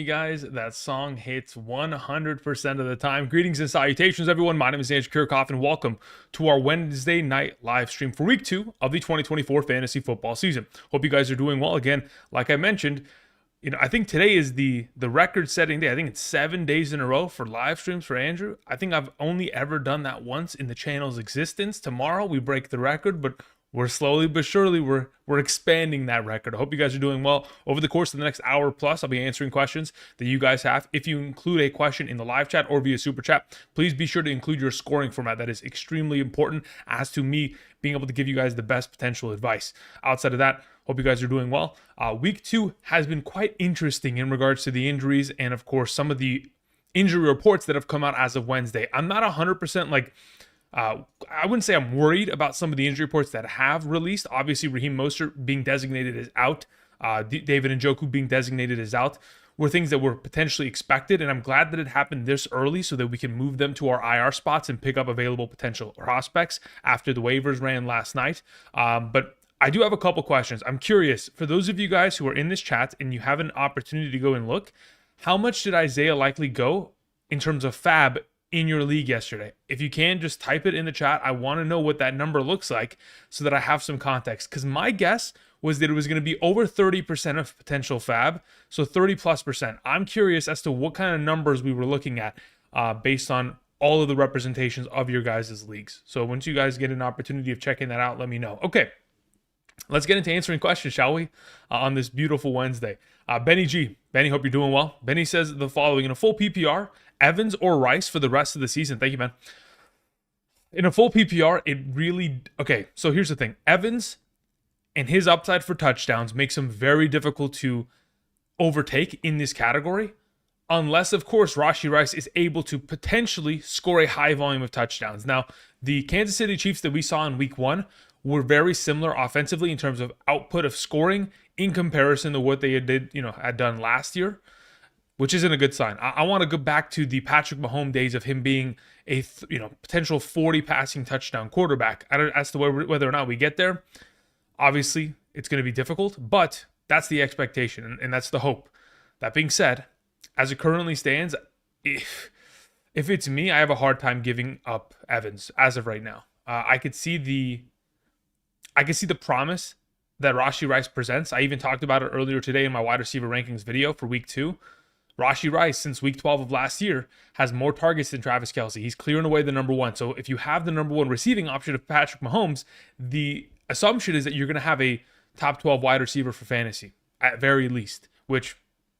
guys, that song hits 100% of the time. Greetings and salutations, everyone. My name is Andrew Kirchhoff, and welcome to our Wednesday night live stream for week 2 of the 2024 fantasy football season. Hope you guys are doing well. Again, like I mentioned, I think today is the record-setting day. I think it's 7 days in a row for live streams for Andrew. I think I've only ever done that once in the channel's existence. Tomorrow we break the record, but we're slowly but surely we're expanding that record. I hope you guys are doing well. Over the course of the next hour plus, I'll be answering questions that you guys have. If you include a question in the live chat or via super chat, please be sure to include your scoring format. That is extremely important as to me being able to give you guys the best potential advice. Outside of that, hope you guys are doing well. Week 2 has been quite interesting in regards to the injuries and, of course, some of the injury reports that have come out as of Wednesday. I'm not 100% I wouldn't say I'm worried about some of the injury reports that have released. Obviously, Raheem Mostert being designated as out, David Njoku being designated as out, were things that were potentially expected, and I'm glad that it happened this early so that we can move them to our IR spots and pick up available potential prospects after the waivers ran last night. But I do have a couple questions. I'm curious, for those of you guys who are in this chat and you have an opportunity to go and look, how much did Isaiah Likely go in terms of fab in your league yesterday? If you can, just type it in the chat. I want to know what that number looks like so that I have some context, because my guess was that it was going to be over 30% of potential fab, so 30+%. I'm curious as to what kind of numbers we were looking at based on all of the representations of your guys' leagues. So once you guys get an opportunity of checking that out, let me know. Okay, let's get into answering questions, shall we? On this beautiful Wednesday. Benny G. Benny, hope you're doing well. Benny says the following: in a full PPR, Evans or Rice for the rest of the season? Thank you, man. In a full PPR, it really... Okay, so here's the thing. Evans and his upside for touchdowns makes him very difficult to overtake in this category, unless, of course, Rashee Rice is able to potentially score a high volume of touchdowns. Now, the Kansas City Chiefs that we saw in week 1 were very similar offensively in terms of output of scoring in comparison to what they had done last year, which isn't a good sign. I want to go back to the Patrick Mahomes days of him being a potential 40 passing touchdown quarterback. As to whether or not we get there, obviously it's going to be difficult, but that's the expectation and that's the hope. That being said, as it currently stands, if it's me, I have a hard time giving up Evans as of right now. I could see the promise that Rashee Rice presents. I even talked about it earlier today in my wide receiver rankings video for week 2. Rashee Rice, since week 12 of last year, has more targets than Travis Kelce. He's clearing away the number 1. So if you have the number 1 receiving option of Patrick Mahomes, the assumption is that you're going to have a top 12 wide receiver for fantasy, at very least, which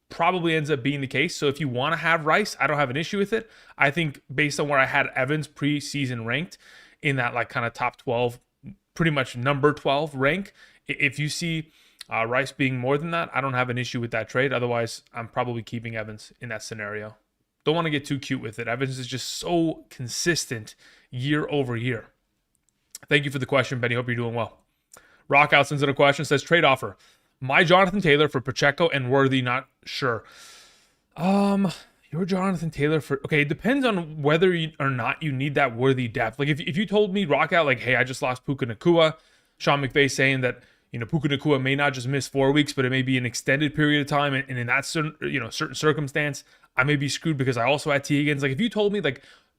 probably ends up being the case. So if you want to have Rice, I don't have an issue with it. I think based on where I had Evans preseason ranked in that kind of top 12, pretty much number 12 rank, if you see Rice being more than that, I don't have an issue with that trade. Otherwise, I'm probably keeping Evans in that scenario. Don't want to get too cute with it. Evans is just so consistent year over year. Thank you for the question, Benny. Hope you're doing well. Rockout sends in a question, says trade offer. My Jonathan Taylor for Pacheco and Worthy, not sure. Your Jonathan Taylor for... Okay, it depends on whether or not you need that Worthy depth. Like, if you told me, Rockout, hey, I just lost Puka Nacua, Sean McVay saying that, Puka Nacua may not just miss 4 weeks, but it may be an extended period of time, and in that certain circumstance, I may be screwed because I also had T. Higgins. If you told me,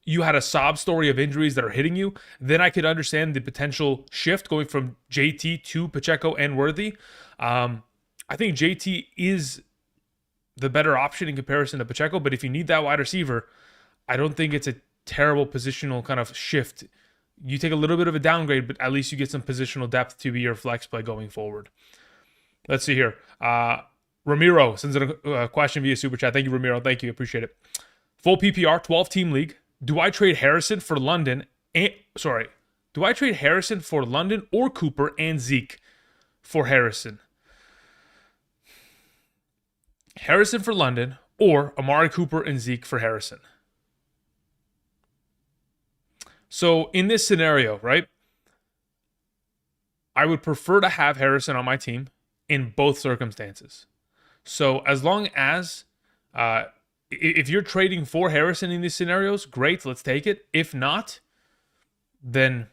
you had a sob story of injuries that are hitting you, then I could understand the potential shift going from JT to Pacheco and Worthy. I think JT is the better option in comparison to Pacheco, but if you need that wide receiver, I don't think it's a terrible positional kind of shift. You take a little bit of a downgrade, but at least you get some positional depth to be your flex play going forward. Let's see here. Ramiro sends in a question via Super Chat. Thank you, Ramiro. Thank you. Appreciate it. Full PPR, 12-team league. Do I trade Harrison for London? Do I trade Harrison for London or Cooper and Zeke for Harrison? Harrison for London or Amari Cooper and Zeke for Harrison? So in this scenario, right, I would prefer to have Harrison on my team in both circumstances. So as long as, if you're trading for Harrison in these scenarios, great, let's take it. If not, then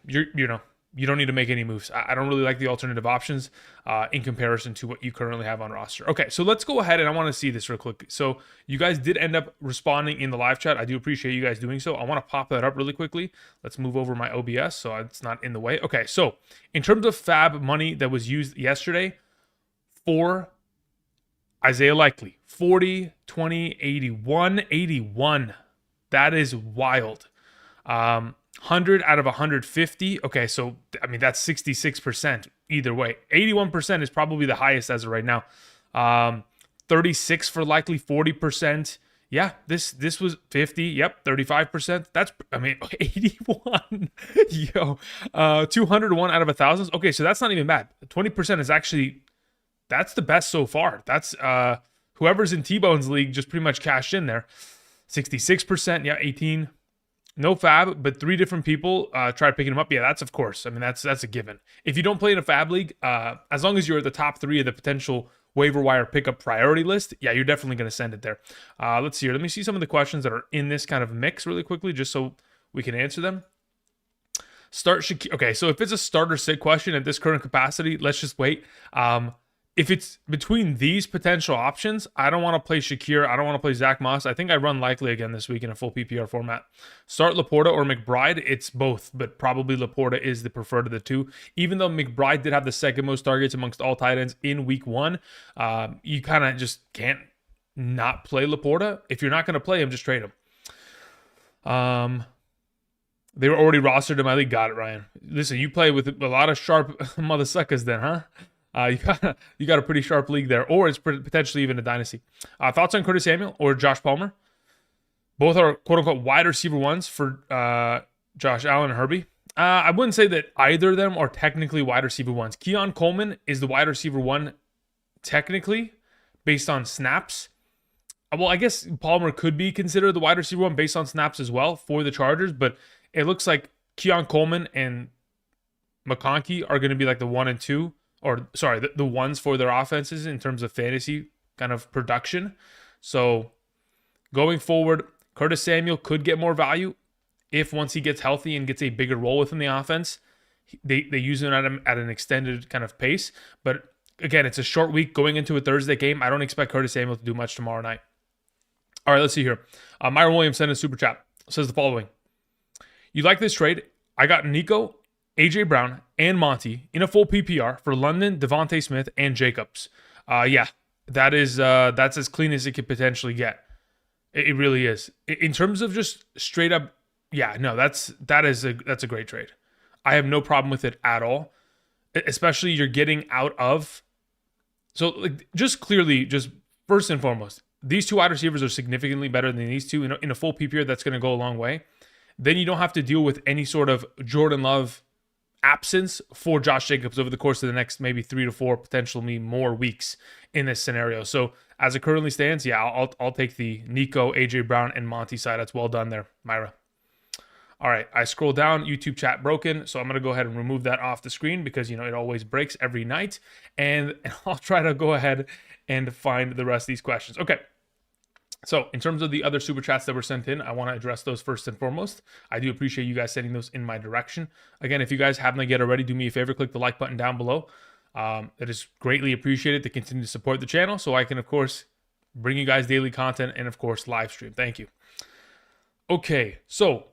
you don't need to make any moves. I don't really like the alternative options in comparison to what you currently have on roster. Okay, so let's go ahead, and I want to see this real quick. So you guys did end up responding in the live chat. I do appreciate you guys doing so. I want to pop that up really quickly. Let's move over my OBS so it's not in the way. Okay, so in terms of fab money that was used yesterday for Isaiah Likely, 40, 20, 81, 81. That is wild. 100 out of 150. Okay, so I mean that's 66% either way. 81% is probably the highest as of right now. 36 for Likely, 40%. Yeah, this was 50. Yep, 35%. That's, I mean, 81. Yo, 201 out of 1,000. Okay, so that's not even bad. 20% is actually, that's the best so far. That's whoever's in T-Bone's league just pretty much cashed in there. 66%. Yeah, 18. No fab, but 3 different people tried picking him up. Yeah, that's of course. I mean, that's a given. If you don't play in a fab league, as long as you're at the top 3 of the potential waiver wire pickup priority list, yeah, you're definitely going to send it there. Let's see here. Let me see some of the questions that are in this kind of mix really quickly, just so we can answer them. Start Shakir. Okay, so if it's a starter sit question at this current capacity, let's just wait. If it's between these potential options, I don't want to play Shakir. I don't want to play Zach Moss. I think I run Likely again this week in a full PPR format. Start Laporta or McBride. It's both, but probably Laporta is the preferred of the two. Even though McBride did have the second most targets amongst all tight ends in week 1, you kind of just can't not play Laporta. If you're not going to play him, just trade him. They were already rostered in my league. Got it, Ryan. Listen, you play with a lot of sharp mother suckers then, huh? You got a pretty sharp league there, or it's potentially even a dynasty. Thoughts on Curtis Samuel or Josh Palmer? Both are quote-unquote wide receiver ones for Josh Allen and Herbie. I wouldn't say that either of them are technically wide receiver ones. Keon Coleman is the wide receiver one technically based on snaps. Well, I guess Palmer could be considered the wide receiver one based on snaps as well for the Chargers, but it looks like Keon Coleman and McConkey are going to be like the 1 and 2. Or, sorry, the ones for their offenses in terms of fantasy kind of production. So, going forward, Curtis Samuel could get more value if once he gets healthy and gets a bigger role within the offense, they use him at an extended kind of pace. But, again, it's a short week going into a Thursday game. I don't expect Curtis Samuel to do much tomorrow night. All right, let's see here. Myron Williams sent a super chat. Says the following. You like this trade? I got Nico, AJ Brown, and Monty in a full PPR for London, Devontae Smith, and Jacobs. Yeah, that's as clean as it could potentially get. It really is. In terms of just straight up, yeah, no, that's a great trade. I have no problem with it at all. Especially you're getting out of. So like just clearly, just first and foremost, these 2 wide receivers are significantly better than these 2 in a full PPR. That's going to go a long way. Then you don't have to deal with any sort of Jordan Love absence for Josh Jacobs over the course of the next maybe 3 to 4, potentially more weeks in this scenario. So as it currently stands, yeah, I'll take the Nico, AJ Brown, and Monty side. That's well done there, Myra. All right, I scroll down, YouTube chat broken, so I'm going to go ahead and remove that off the screen because, it always breaks every night. And I'll try to go ahead and find the rest of these questions. Okay. So in terms of the other super chats that were sent in, I want to address those first and foremost. I do appreciate you guys sending those in my direction. Again, if you guys haven't yet already, do me a favor, click the like button down below. It is greatly appreciated to continue to support the channel so I can, of course, bring you guys daily content and, of course, live stream. Thank you. Okay, so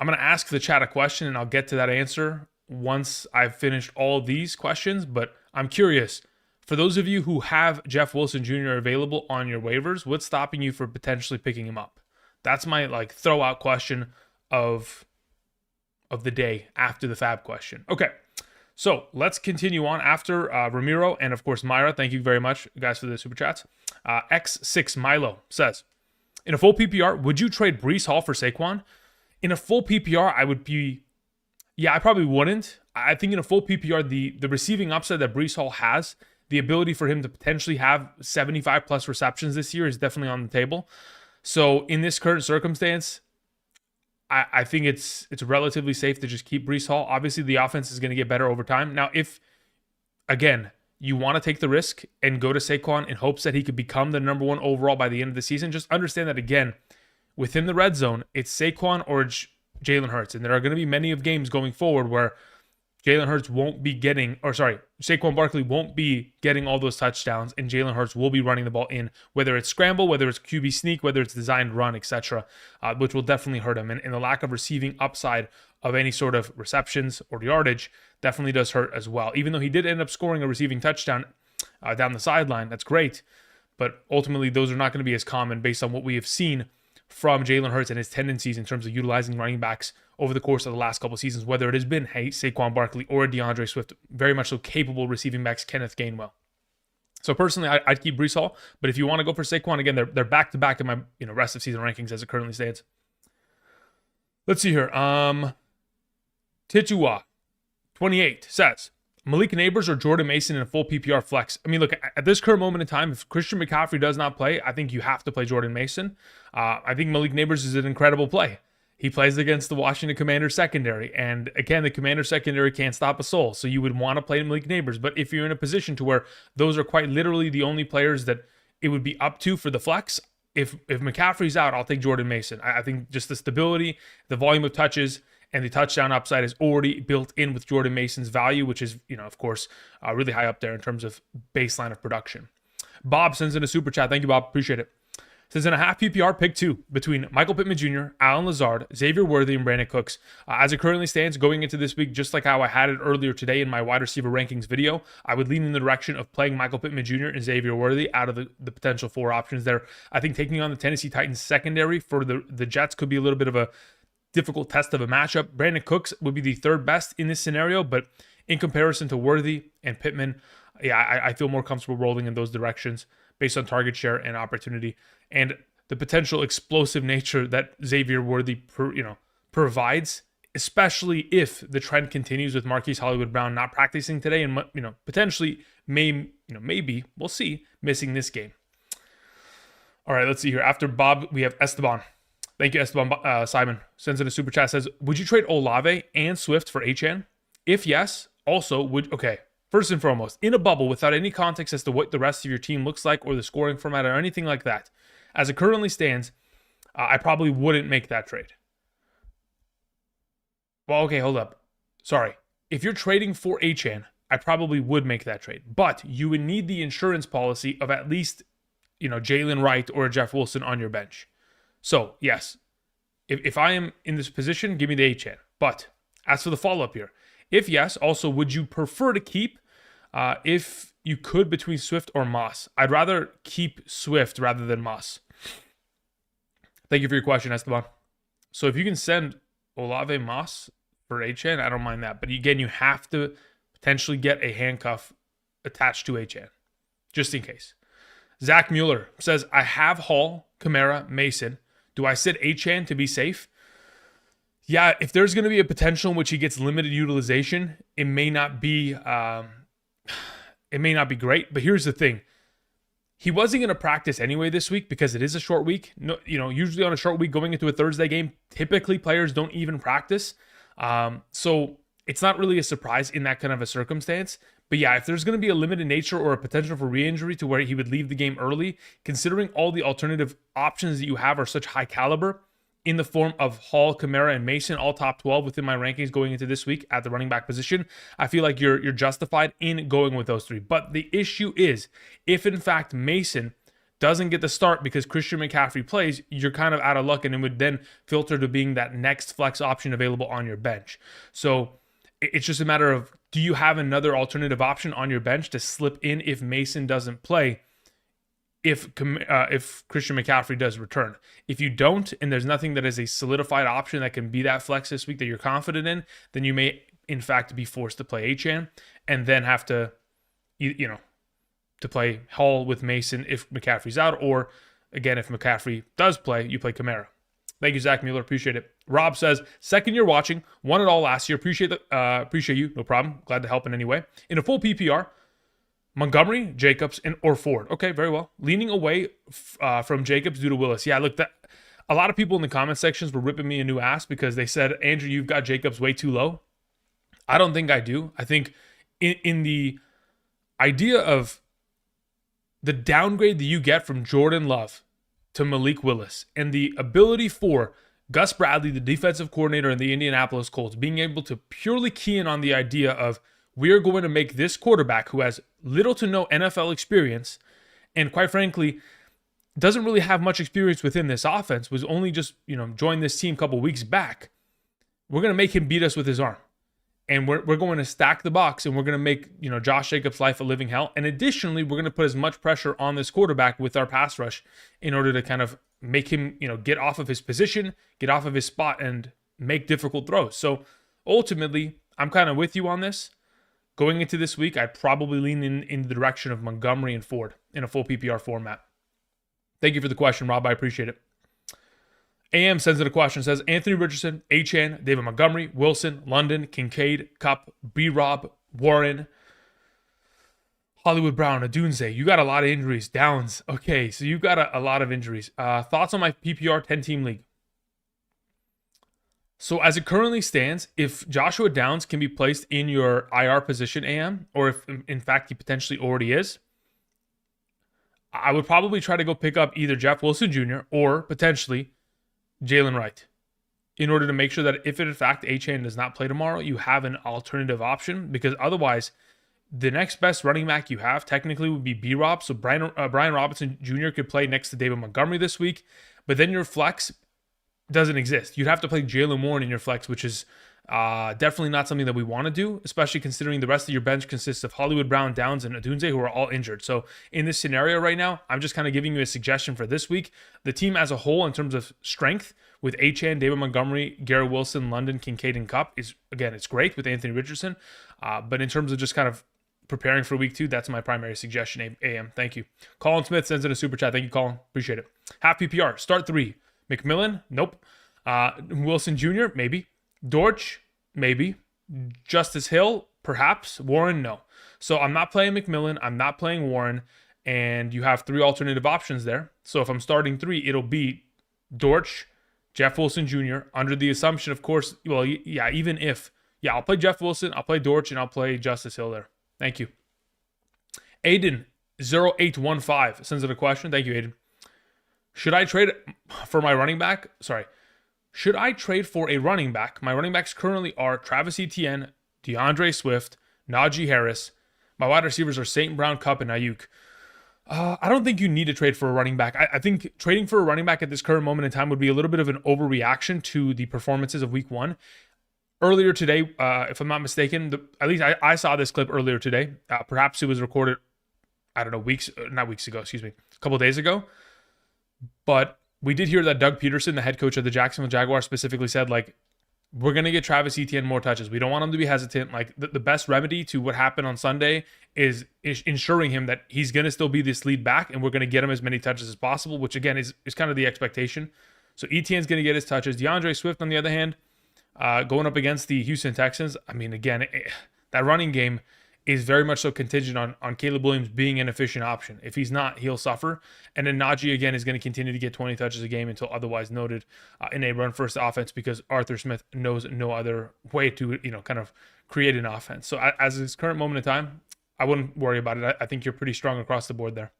I'm going to ask the chat a question and I'll get to that answer once I've finished all of these questions, but I'm curious. For those of you who have Jeff Wilson Jr. available on your waivers, what's stopping you from potentially picking him up? That's my throw out question of the day after the fab question. Okay, so let's continue on after Ramiro and of course Myra. Thank you very much, guys, for the super chats. X6 Milo says, in a full PPR, would you trade Breece Hall for Saquon? In a full PPR, I probably wouldn't. I think in a full PPR, the receiving upside that Breece Hall has, the ability for him to potentially have 75 plus receptions this year is definitely on the table. So in this current circumstance, I think it's relatively safe to just keep Breece Hall. Obviously, the offense is going to get better over time. Now, if, again, you want to take the risk and go to Saquon in hopes that he could become the number 1 overall by the end of the season, just understand that, again, within the red zone, it's Saquon or Jalen Hurts. And there are going to be many of games going forward where Jalen Hurts won't be getting, or sorry, Saquon Barkley won't be getting all those touchdowns, and Jalen Hurts will be running the ball in, whether it's scramble, whether it's QB sneak, whether it's designed run, etc., which will definitely hurt him. And the lack of receiving upside of any sort of receptions or yardage definitely does hurt as well. Even though he did end up scoring a receiving touchdown down the sideline, that's great, but ultimately those are not going to be as common based on what we have seen from Jalen Hurts and his tendencies in terms of utilizing running backs over the course of the last couple of seasons, whether it has been Saquon Barkley or DeAndre Swift, very much so capable receiving backs, Kenneth Gainwell. So personally, I'd keep Breece Hall, but if you want to go for Saquon, again, they're back-to-back in my rest of season rankings as it currently stands. Let's see here. Titua, 28, says, Malik Neighbors or Jordan Mason in a full PPR flex. I mean, look, at this current moment in time, if Christian McCaffrey does not play, I think you have to play Jordan Mason. I think Malik Neighbors is an incredible play. He plays against the Washington Commanders secondary. And again, the Commanders secondary can't stop a soul. So you would want to play Malik Neighbors. But if you're in a position to where those are quite literally the only players that it would be up to for the flex, if McCaffrey's out, I'll take Jordan Mason. I think just the stability, the volume of touches, and the touchdown upside is already built in with Jordan Mason's value, which is, of course, really high up there in terms of baseline of production. Bob sends in a super chat. Thank you, Bob. Appreciate it. Says in a half PPR, pick 2 between Michael Pittman Jr., Allen Lazard, Xavier Worthy, and Brandon Cooks. As it currently stands, going into this week, just like how I had it earlier today in my wide receiver rankings video, I would lean in the direction of playing Michael Pittman Jr. and Xavier Worthy out of the potential 4 options there. I think taking on the Tennessee Titans secondary for the Jets could be a little bit of a difficult test of a matchup. Brandon Cooks would be the 3rd best in this scenario, but in comparison to Worthy and Pittman, I feel more comfortable rolling in those directions based on target share and opportunity and the potential explosive nature that Xavier Worthy provides, especially if the trend continues with Marquise Hollywood Brown not practicing today and potentially maybe we'll see missing this game. All right, let's see here. After Bob, we have Esteban. Thank you, Esteban. Simon sends in a super chat, says, would you trade Olave and Swift for Achane? If yes, also, first and foremost, in a bubble without any context as to what the rest of your team looks like or the scoring format or anything like that, as it currently stands, I probably wouldn't make that trade. Well, okay, hold up. Sorry. If you're trading for Achane, I probably would make that trade. But you would need the insurance policy of at least, Jalen Wright or Jeff Wilson on your bench. So, yes, if I am in this position, give me the Achane. But as for the follow-up here, if yes, also, would you prefer to keep, if you could, between Swift or Moss? I'd rather keep Swift rather than Moss. Thank you for your question, Esteban. So if you can send Olave Moss for Achane, I don't mind that. But again, you have to potentially get a handcuff attached to Achane, just in case. Zach Mueller says, I have Hall, Kamara, Mason. Do I sit Achane to be safe? Yeah, if there's going to be a potential in which he gets limited utilization, it may not be great. But here's the thing. He wasn't going to practice anyway this week because it is a short week. No, usually on a short week going into a Thursday game, typically players don't even practice. So it's not really a surprise in that kind of a circumstance. But yeah, if there's going to be a limited nature or a potential for re-injury to where he would leave the game early, considering all the alternative options that you have are such high caliber in the form of Hall, Kamara, and Mason, all top 12 within my rankings going into this week at the running back position, I feel like you're justified in going with those 3. But the issue is, if in fact Mason doesn't get the start because Christian McCaffrey plays, you're kind of out of luck and it would then filter to being that next flex option available on your bench. So it's just a matter of, do you have another alternative option on your bench to slip in if Mason doesn't play, if Christian McCaffrey does return? If you don't, and there's nothing that is a solidified option that can be that flex this week that you're confident in, then you may, in fact, be forced to play Achane and then have to, to play Hall with Mason if McCaffrey's out, or, again, if McCaffrey does play, you play Kamara. Thank you, Zach Mueller. Appreciate it. Rob says, second year watching, won it all last year. Appreciate you. No problem. Glad to help in any way. In a full PPR, Montgomery, Jacobs, or Ford. Okay, very well. Leaning away from Jacobs due to Willis. Yeah, look, a lot of people in the comment sections were ripping me a new ass because they said, Andrew, you've got Jacobs way too low. I don't think I do. I think in the idea of the downgrade that you get from Jordan Love to Malik Willis and the ability for Gus Bradley, the defensive coordinator in the Indianapolis Colts, being able to purely key in on the idea of we are going to make this quarterback who has little to no NFL experience and quite frankly doesn't really have much experience within this offense, was only just, joined this team a couple weeks back. We're going to make him beat us with his arm. And we're going to stack the box and we're going to make, Josh Jacobs' life a living hell. And additionally, we're going to put as much pressure on this quarterback with our pass rush in order to kind of make him, get off of his position, get off of his spot and make difficult throws. So ultimately, I'm kind of with you on this. Going into this week, I'd probably lean in the direction of Montgomery and Ford in a full PPR format. Thank you for the question, Rob. I appreciate it. AM sends in a question, says Anthony Richardson, Achane, David Montgomery, Wilson, London, Kincaid, Cup, B-Rob, Warren, Hollywood Brown, Adunze. You got a lot of injuries. Downs. Okay, so you got a lot of injuries. Thoughts on my PPR 10-team league? So as it currently stands, if Joshua Downs can be placed in your IR position, AM, or if in fact he potentially already is, I would probably try to go pick up either Jeff Wilson Jr. or potentially Jalen Wright in order to make sure that if in fact Achane does not play tomorrow, you have an alternative option, because otherwise the next best running back you have technically would be B-Rob. So Brian Robinson Jr. could play next to David Montgomery this week, but then your flex doesn't exist. You'd have to play Jalen Warren in your flex, which is definitely not something that we want to do, especially considering the rest of your bench consists of Hollywood Brown, Downs, and Adunze, who are all injured. So in this scenario right now, I'm just kind of giving you a suggestion for this week. The team as a whole, in terms of strength, with Achane, David Montgomery, Garrett Wilson, London, Kincaid, and Cup, it's great with Anthony Richardson. But in terms of just kind of preparing for week 2, that's my primary suggestion, AM. Thank you. Colin Smith sends in a super chat. Thank you, Colin. Appreciate it. Half PPR. Start 3. McMillan? Nope. Wilson Jr.? Maybe. Dortch, maybe. Justice Hill, perhaps. Warren, no. So I'm not playing McMillan. I'm not playing Warren. And you have 3 alternative options there. So if I'm starting 3, it'll be Dortch, Jeff Wilson Jr., under the assumption, of course, well, yeah, even if, yeah, I'll play Jeff Wilson, I'll play Dortch, and I'll play Justice Hill there. Thank you. Aiden0815 sends in a question. Thank you, Aiden. Should I trade for my running back? Should I trade for a running back? My running backs currently are Travis Etienne, DeAndre Swift, Najee Harris. My wide receivers are St. Brown, Cup, and Ayuk. I don't think you need to trade for a running back. I think trading for a running back at this current moment in time would be a little bit of an overreaction to the performances of week 1. Earlier today, if I'm not mistaken, at least I saw this clip earlier today. Perhaps it was recorded, I don't know, a couple of days ago. But we did hear that Doug Peterson, the head coach of the Jacksonville Jaguars, specifically said, we're going to get Travis Etienne more touches. We don't want him to be hesitant. The best remedy to what happened on Sunday is ensuring him that he's going to still be this lead back, and we're going to get him as many touches as possible, which, again, is kind of the expectation. So Etienne's going to get his touches. DeAndre Swift, on the other hand, going up against the Houston Texans, I mean, again, that running game is very much so contingent on Caleb Williams being an efficient option. If he's not, he'll suffer. And then Najee, again, is going to continue to get 20 touches a game until otherwise noted in a run-first offense, because Arthur Smith knows no other way to, kind of create an offense. So as this current moment in time, I wouldn't worry about it. I think you're pretty strong across the board there.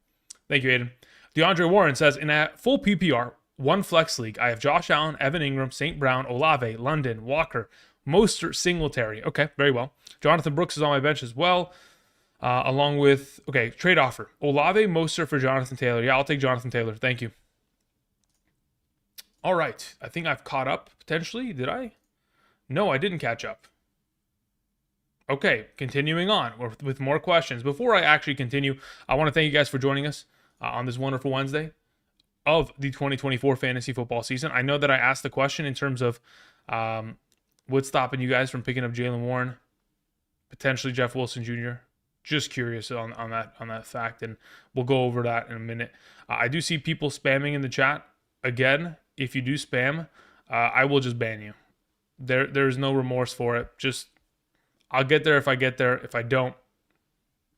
Thank you, Aiden. DeAndre Warren says, in a full PPR, 1 flex league, I have Josh Allen, Evan Ingram, St. Brown, Olave, London, Walker, Mostert, Singletary. Okay, very well. Jonathan Brooks is on my bench as well, along with, trade offer. Olave, Mostert for Jonathan Taylor. Yeah, I'll take Jonathan Taylor. Thank you. All right. I think I've caught up, potentially. Did I? No, I didn't catch up. Okay, continuing on with more questions. Before I actually continue, I want to thank you guys for joining us on this wonderful Wednesday of the 2024 fantasy football season. I know that I asked the question in terms of what's stopping you guys from picking up Jalen Warren, potentially Jeff Wilson Jr. Just curious on that fact, and we'll go over that in a minute. I do see people spamming in the chat. Again, if you do spam, I will just ban you. There's no remorse for it. Just, I'll get there if I get there. If I don't,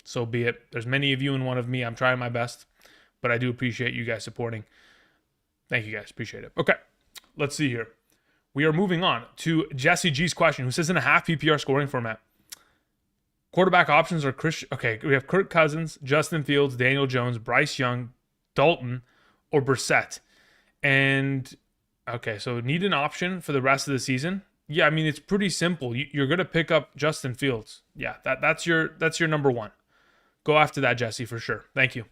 so be it. There's many of you and one of me. I'm trying my best, but I do appreciate you guys supporting. Thank you guys. Appreciate it. Okay, let's see here. We are moving on to Jesse G's question, who says, in a half PPR scoring format, quarterback options are we have Kirk Cousins, Justin Fields, Daniel Jones, Bryce Young, Dalton, or Brissett. And Okay, so need an option for the rest of the season. Yeah, I mean it's pretty simple. You're gonna pick up Justin Fields. Yeah, that's your number one. Go after that, Jesse, for sure. Thank you.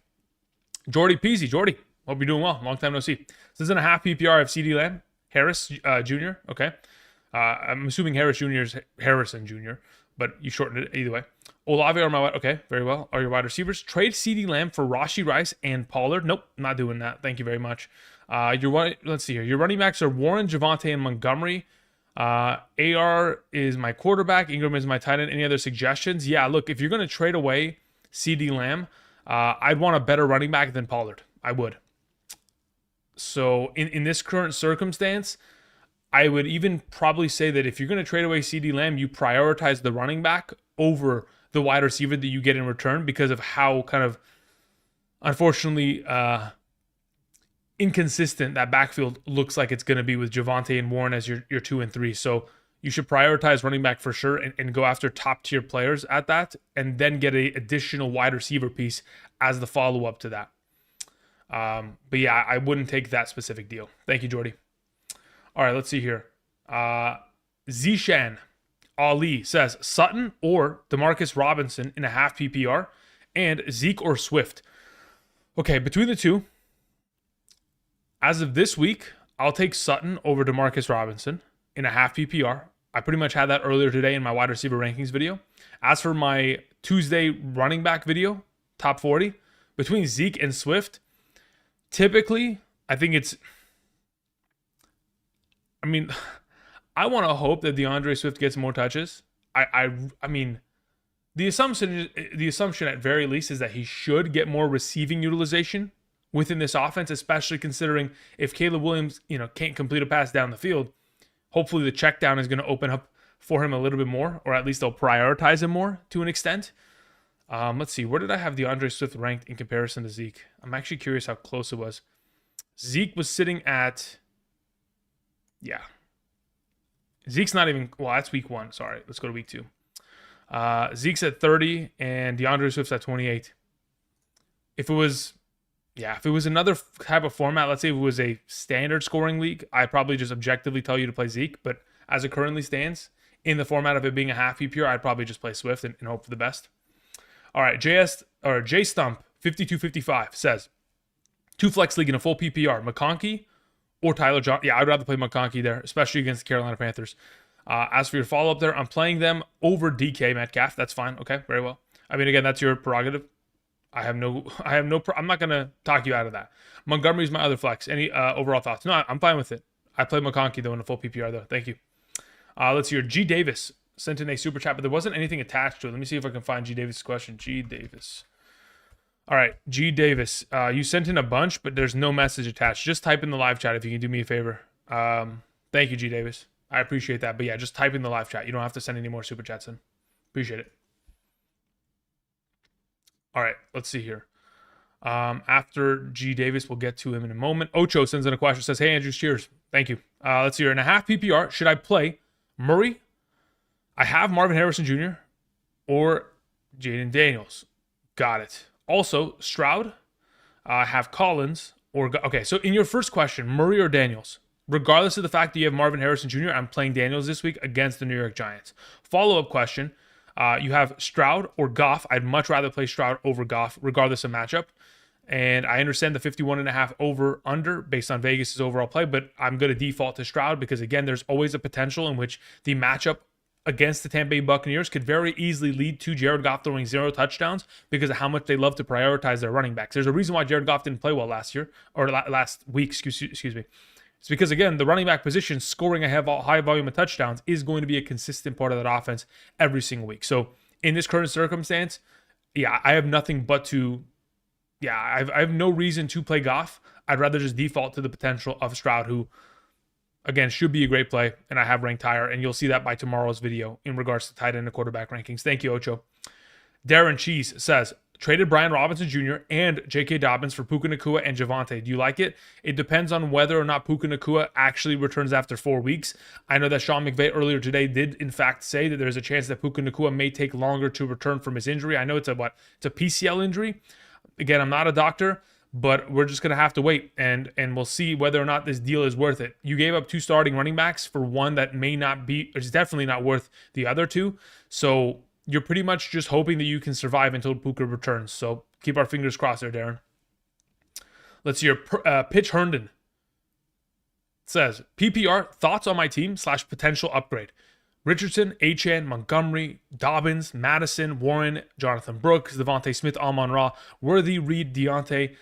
Jordy Peasy. Jordy, hope you're doing well. Long time no see. This is in a half PPR of CD Lamb, Harris Jr. Okay. I'm assuming Harris Jr. is Harrison Jr., but you shortened it either way. Olave are my okay, very well. Are your wide receivers? Trade CD Lamb for Rashee Rice and Pollard. Nope, not doing that. Thank you very much. Let's see here. Your running backs are Warren, Javonte, and Montgomery. AR is my quarterback. Ingram is my tight end. Any other suggestions? Yeah, look, if you're going to trade away CD Lamb, I'd want a better running back than Pollard. I would. So in this current circumstance, I would even probably say that if you're going to trade away CD Lamb, you prioritize the running back over the wide receiver that you get in return because of how kind of, unfortunately, inconsistent that backfield looks like it's going to be with Javonte and Warren as your 2 and 3. So you should prioritize running back for sure and go after top tier players at that, and then get an additional wide receiver piece as the follow up to that. But yeah, I wouldn't take that specific deal. Thank you, Jordy. All right, let's see here. Zishan Ali says Sutton or Demarcus Robinson in a half PPR, and Zeke or Swift. Okay, between the two, as of this week, I'll take Sutton over Demarcus Robinson in a half PPR. I pretty much had that earlier today in my wide receiver rankings video. As for my Tuesday running back video, top 40, between Zeke and Swift, typically, I think it's... I mean, I want to hope that DeAndre Swift gets more touches. I mean, the assumption at very least is that he should get more receiving utilization within this offense, especially considering if Caleb Williams, can't complete a pass down the field, hopefully the check down is going to open up for him a little bit more, or at least they'll prioritize him more to an extent. Let's see, where did I have DeAndre Swift ranked in comparison to Zeke? I'm actually curious how close it was. Zeke was sitting at... Yeah. Zeke's not even... Well, that's week 1. Sorry. Let's go to week 2. Zeke's at 30 and DeAndre Swift's at 28. If it was another type of format, let's say if it was a standard scoring league, I'd probably just objectively tell you to play Zeke. But as it currently stands, in the format of it being a half PPR, I'd probably just play Swift and hope for the best. All right. J Stump 5255 says, 2 flex league in a full PPR, McConkey or Tyler Johnson. Yeah, I'd rather play McConkey there, especially against the Carolina Panthers. As for your follow-up there, I'm playing them over DK Metcalf. That's fine. Okay, very well. I mean, again, that's your prerogative. I'm not going to talk you out of that. Montgomery's my other flex. Any overall thoughts? No, I'm fine with it. I play McConkey, though, in a full PPR, though. Thank you. Let's hear. G. Davis sent in a super chat, but there wasn't anything attached to it. Let me see if I can find G. Davis' question. G. Davis. All right, G. Davis, you sent in a bunch, but there's no message attached. Just type in the live chat if you can do me a favor. Thank you, G. Davis. I appreciate that. But yeah, just type in the live chat. You don't have to send any more super chats in. Appreciate it. All right, let's see here. After G. Davis, we'll get to him in a moment. Ocho sends in a question. Says, hey, Andrews, cheers. Thank you. Let's see here. In a half PPR, should I play Murray? I have Marvin Harrison Jr. or Jaden Daniels. Got it. Also, Stroud, have Collins, okay, so in your first question, Murray or Daniels, regardless of the fact that you have Marvin Harrison Jr., I'm playing Daniels this week against the New York Giants. Follow-up question, you have Stroud or Goff. I'd much rather play Stroud over Goff, regardless of matchup. And I understand the 51.5 over-under based on Vegas' overall play, but I'm going to default to Stroud because, again, there's always a potential in which the matchup against the Tampa Bay Buccaneers could very easily lead to Jared Goff throwing 0 touchdowns because of how much they love to prioritize their running backs. There's a reason why Jared Goff didn't play well last week, excuse me. It's because, again, the running back position scoring a high volume of touchdowns is going to be a consistent part of that offense every single week. So in this current circumstance, yeah, I have nothing but to, I have no reason to play Goff. I'd rather just default to the potential of Stroud, who, again, should be a great play, and I have ranked higher, and you'll see that by tomorrow's video in regards to tight end and quarterback rankings. Thank you, Ocho. Darren Cheese says, traded Brian Robinson Jr. and J.K. Dobbins for Puka Nacua and Javonte. Do you like it? It depends on whether or not Puka Nacua actually returns after 4 weeks. I know that Sean McVay earlier today did, in fact, say that there's a chance that Puka Nacua may take longer to return from his injury. I know it's a PCL injury. Again, I'm not a doctor, but we're just gonna have to wait and we'll see whether or not this deal is worth it. You gave up 2 starting running backs for one that may not be, or is definitely not worth the other 2. So you're pretty much just hoping that you can survive until Puka returns. So keep our fingers crossed there, Darren. Let's see your Pitch Herndon says, PPR, thoughts on my team / potential upgrade. Richardson, Achane, Montgomery, Dobbins, Madison, Warren, Jonathan Brooks, Devontae Smith, Amon-Ra, Worthy, Reed, Deontay,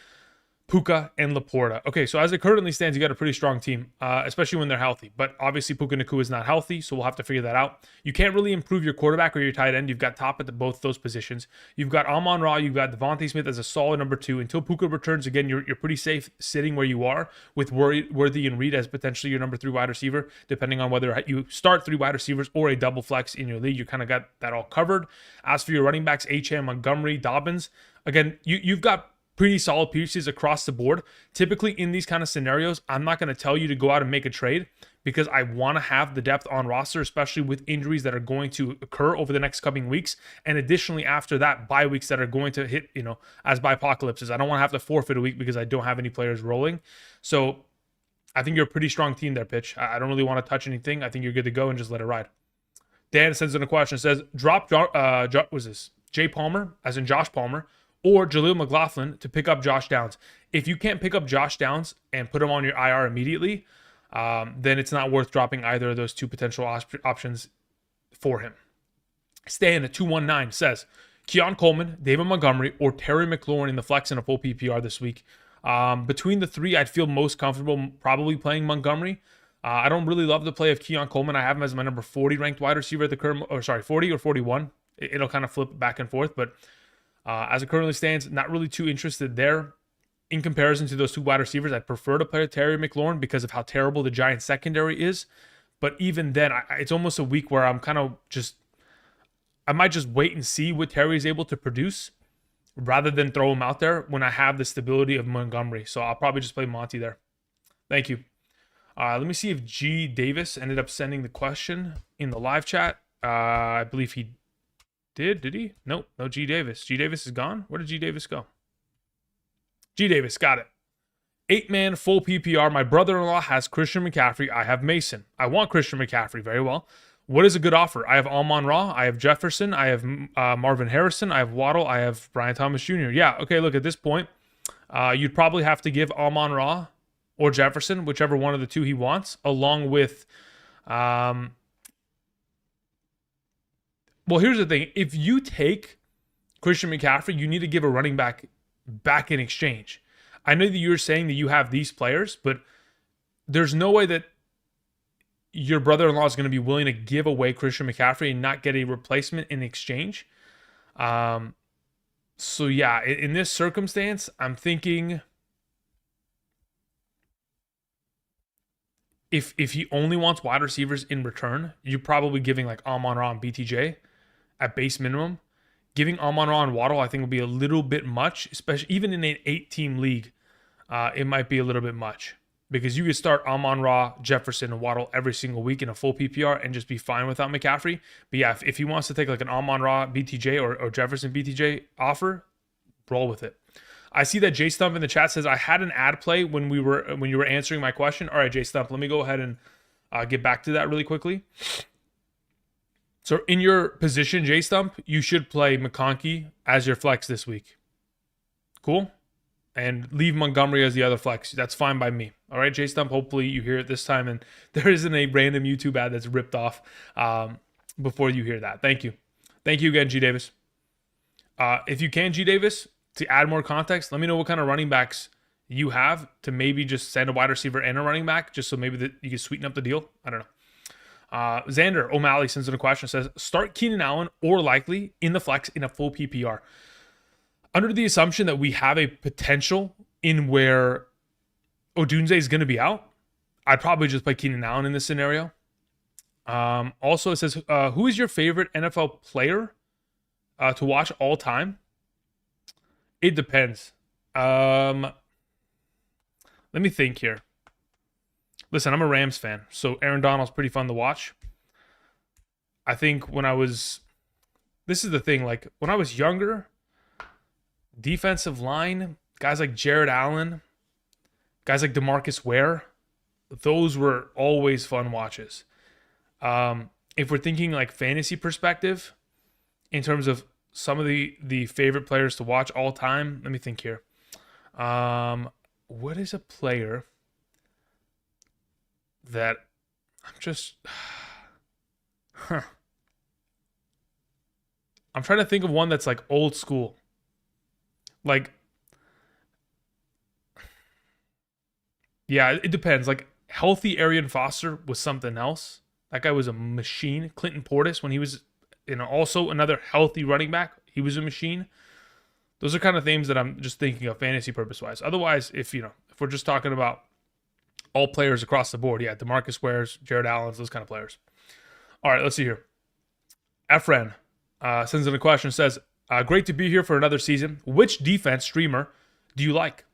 Puka, and Laporta. Okay, so as it currently stands, you got a pretty strong team, especially when they're healthy. But obviously, Puka Nacua is not healthy, so we'll have to figure that out. You can't really improve your quarterback or your tight end. You've got top at both those positions. You've got Amon-Ra, you've got Devontae Smith as a solid number 2. Until Puka returns, again, you're pretty safe sitting where you are with Worthy and Reed as potentially your number 3 wide receiver, depending on whether you start 3 wide receivers or a double flex in your league. You kind of got that all covered. As for your running backs, Achane, Montgomery, Dobbins, again, you've got pretty solid pieces across the board. Typically in these kind of scenarios, I'm not going to tell you to go out and make a trade because I want to have the depth on roster, especially with injuries that are going to occur over the next coming weeks. And additionally, after that, bye weeks that are going to hit, as by apocalypses. I don't want to have to forfeit a week because I don't have any players rolling. So I think you're a pretty strong team there, Pitch. I don't really want to touch anything. I think you're good to go and just let it ride. Dan sends in a question. Says, Jay Palmer, as in Josh Palmer, or Jaleel McLaughlin to pick up Josh Downs. If you can't pick up Josh Downs and put him on your IR immediately, then it's not worth dropping either of those 2 potential options for him. Stan at 219 says, Keon Coleman, David Montgomery, or Terry McLaurin in the flex in a full PPR this week. Between the 3, I'd feel most comfortable probably playing Montgomery. I don't really love the play of Keon Coleman. I have him as my number 40 ranked wide receiver at the current, 40 or 41. It'll kind of flip back and forth, but as it currently stands, not really too interested there. In comparison to those 2 wide receivers, I'd prefer to play Terry McLaurin because of how terrible the Giants secondary is. But even then, it's almost a week where I'm kind of I might just wait and see what Terry is able to produce rather than throw him out there when I have the stability of Montgomery. So I'll probably just play Monty there. Thank you. Let me see if G. Davis ended up sending the question in the live chat. I believe he did he? Nope, no G. Davis. G. Davis is gone? Where did G. Davis go? G. Davis, got it. 8-man full PPR. My brother-in-law has Christian McCaffrey. I have Mason. I want Christian McCaffrey. Very well. What is a good offer? I have Amon-Ra. I have Jefferson. I have Marvin Harrison. I have Waddle. I have Brian Thomas Jr. Yeah, okay, look, at this point, you'd probably have to give Amon-Ra or Jefferson, whichever one of the 2 he wants, along with... Well, here's the thing. If you take Christian McCaffrey, you need to give a running back in exchange. I know that you're saying that you have these players, but there's no way that your brother-in-law is going to be willing to give away Christian McCaffrey and not get a replacement in exchange. So, yeah, in this circumstance, I'm thinking if he only wants wide receivers in return, you're probably giving like Amon-Ra and BTJ at base minimum. Giving Amon-Ra and Waddle, I think, will be a little bit much, especially even in an 8-team league. It might be a little bit much because you could start Amon-Ra, Jefferson, and Waddle every single week in a full PPR and just be fine without McCaffrey. But yeah, if he wants to take like an Amon-Ra BTJ or Jefferson BTJ offer, roll with it. I see that Jay Stump in the chat says I had an ad play when you were answering my question. All right, Jay Stump, let me go ahead and get back to that really quickly. So in your position, Jay Stump, you should play McConkey as your flex this week. Cool? And leave Montgomery as the other flex. That's fine by me. All right, Jay Stump, hopefully you hear it this time and there isn't a random YouTube ad that's ripped off before you hear that. Thank you. Thank you again, G. Davis. If you can, G. Davis, to add more context, let me know what kind of running backs you have to maybe just send a wide receiver and a running back just so maybe you can sweeten up the deal. I don't know. Xander O'Malley sends in a question, says, start Keenan Allen or likely in the flex in a full PPR. Under the assumption that we have a potential in where Odunze is going to be out, I'd probably just play Keenan Allen in this scenario. Also, it says, who is your favorite NFL player to watch all time? It depends. Let me think here. Listen, I'm a Rams fan, so Aaron Donald's pretty fun to watch. I think this is the thing, like when I was younger, defensive line, guys like Jared Allen, guys like DeMarcus Ware, those were always fun watches. If we're thinking like fantasy perspective, in terms of some of the favorite players to watch all time, let me think here. What is a player that I'm just... Huh. I'm trying to think of one that's like old school. Like, yeah, it depends. Like, healthy Arian Foster was something else. That guy was a machine. Clinton Portis, when he was, also another healthy running back, he was a machine. Those are kind of things that I'm just thinking of fantasy purpose wise. Otherwise, if we're just talking about all players across the board, yeah, DeMarcus Ware's, Jared Allen's, those kind of players. All right, let's see here. Efren sends in a question, says, great to be here for another season. Which defense streamer do you like?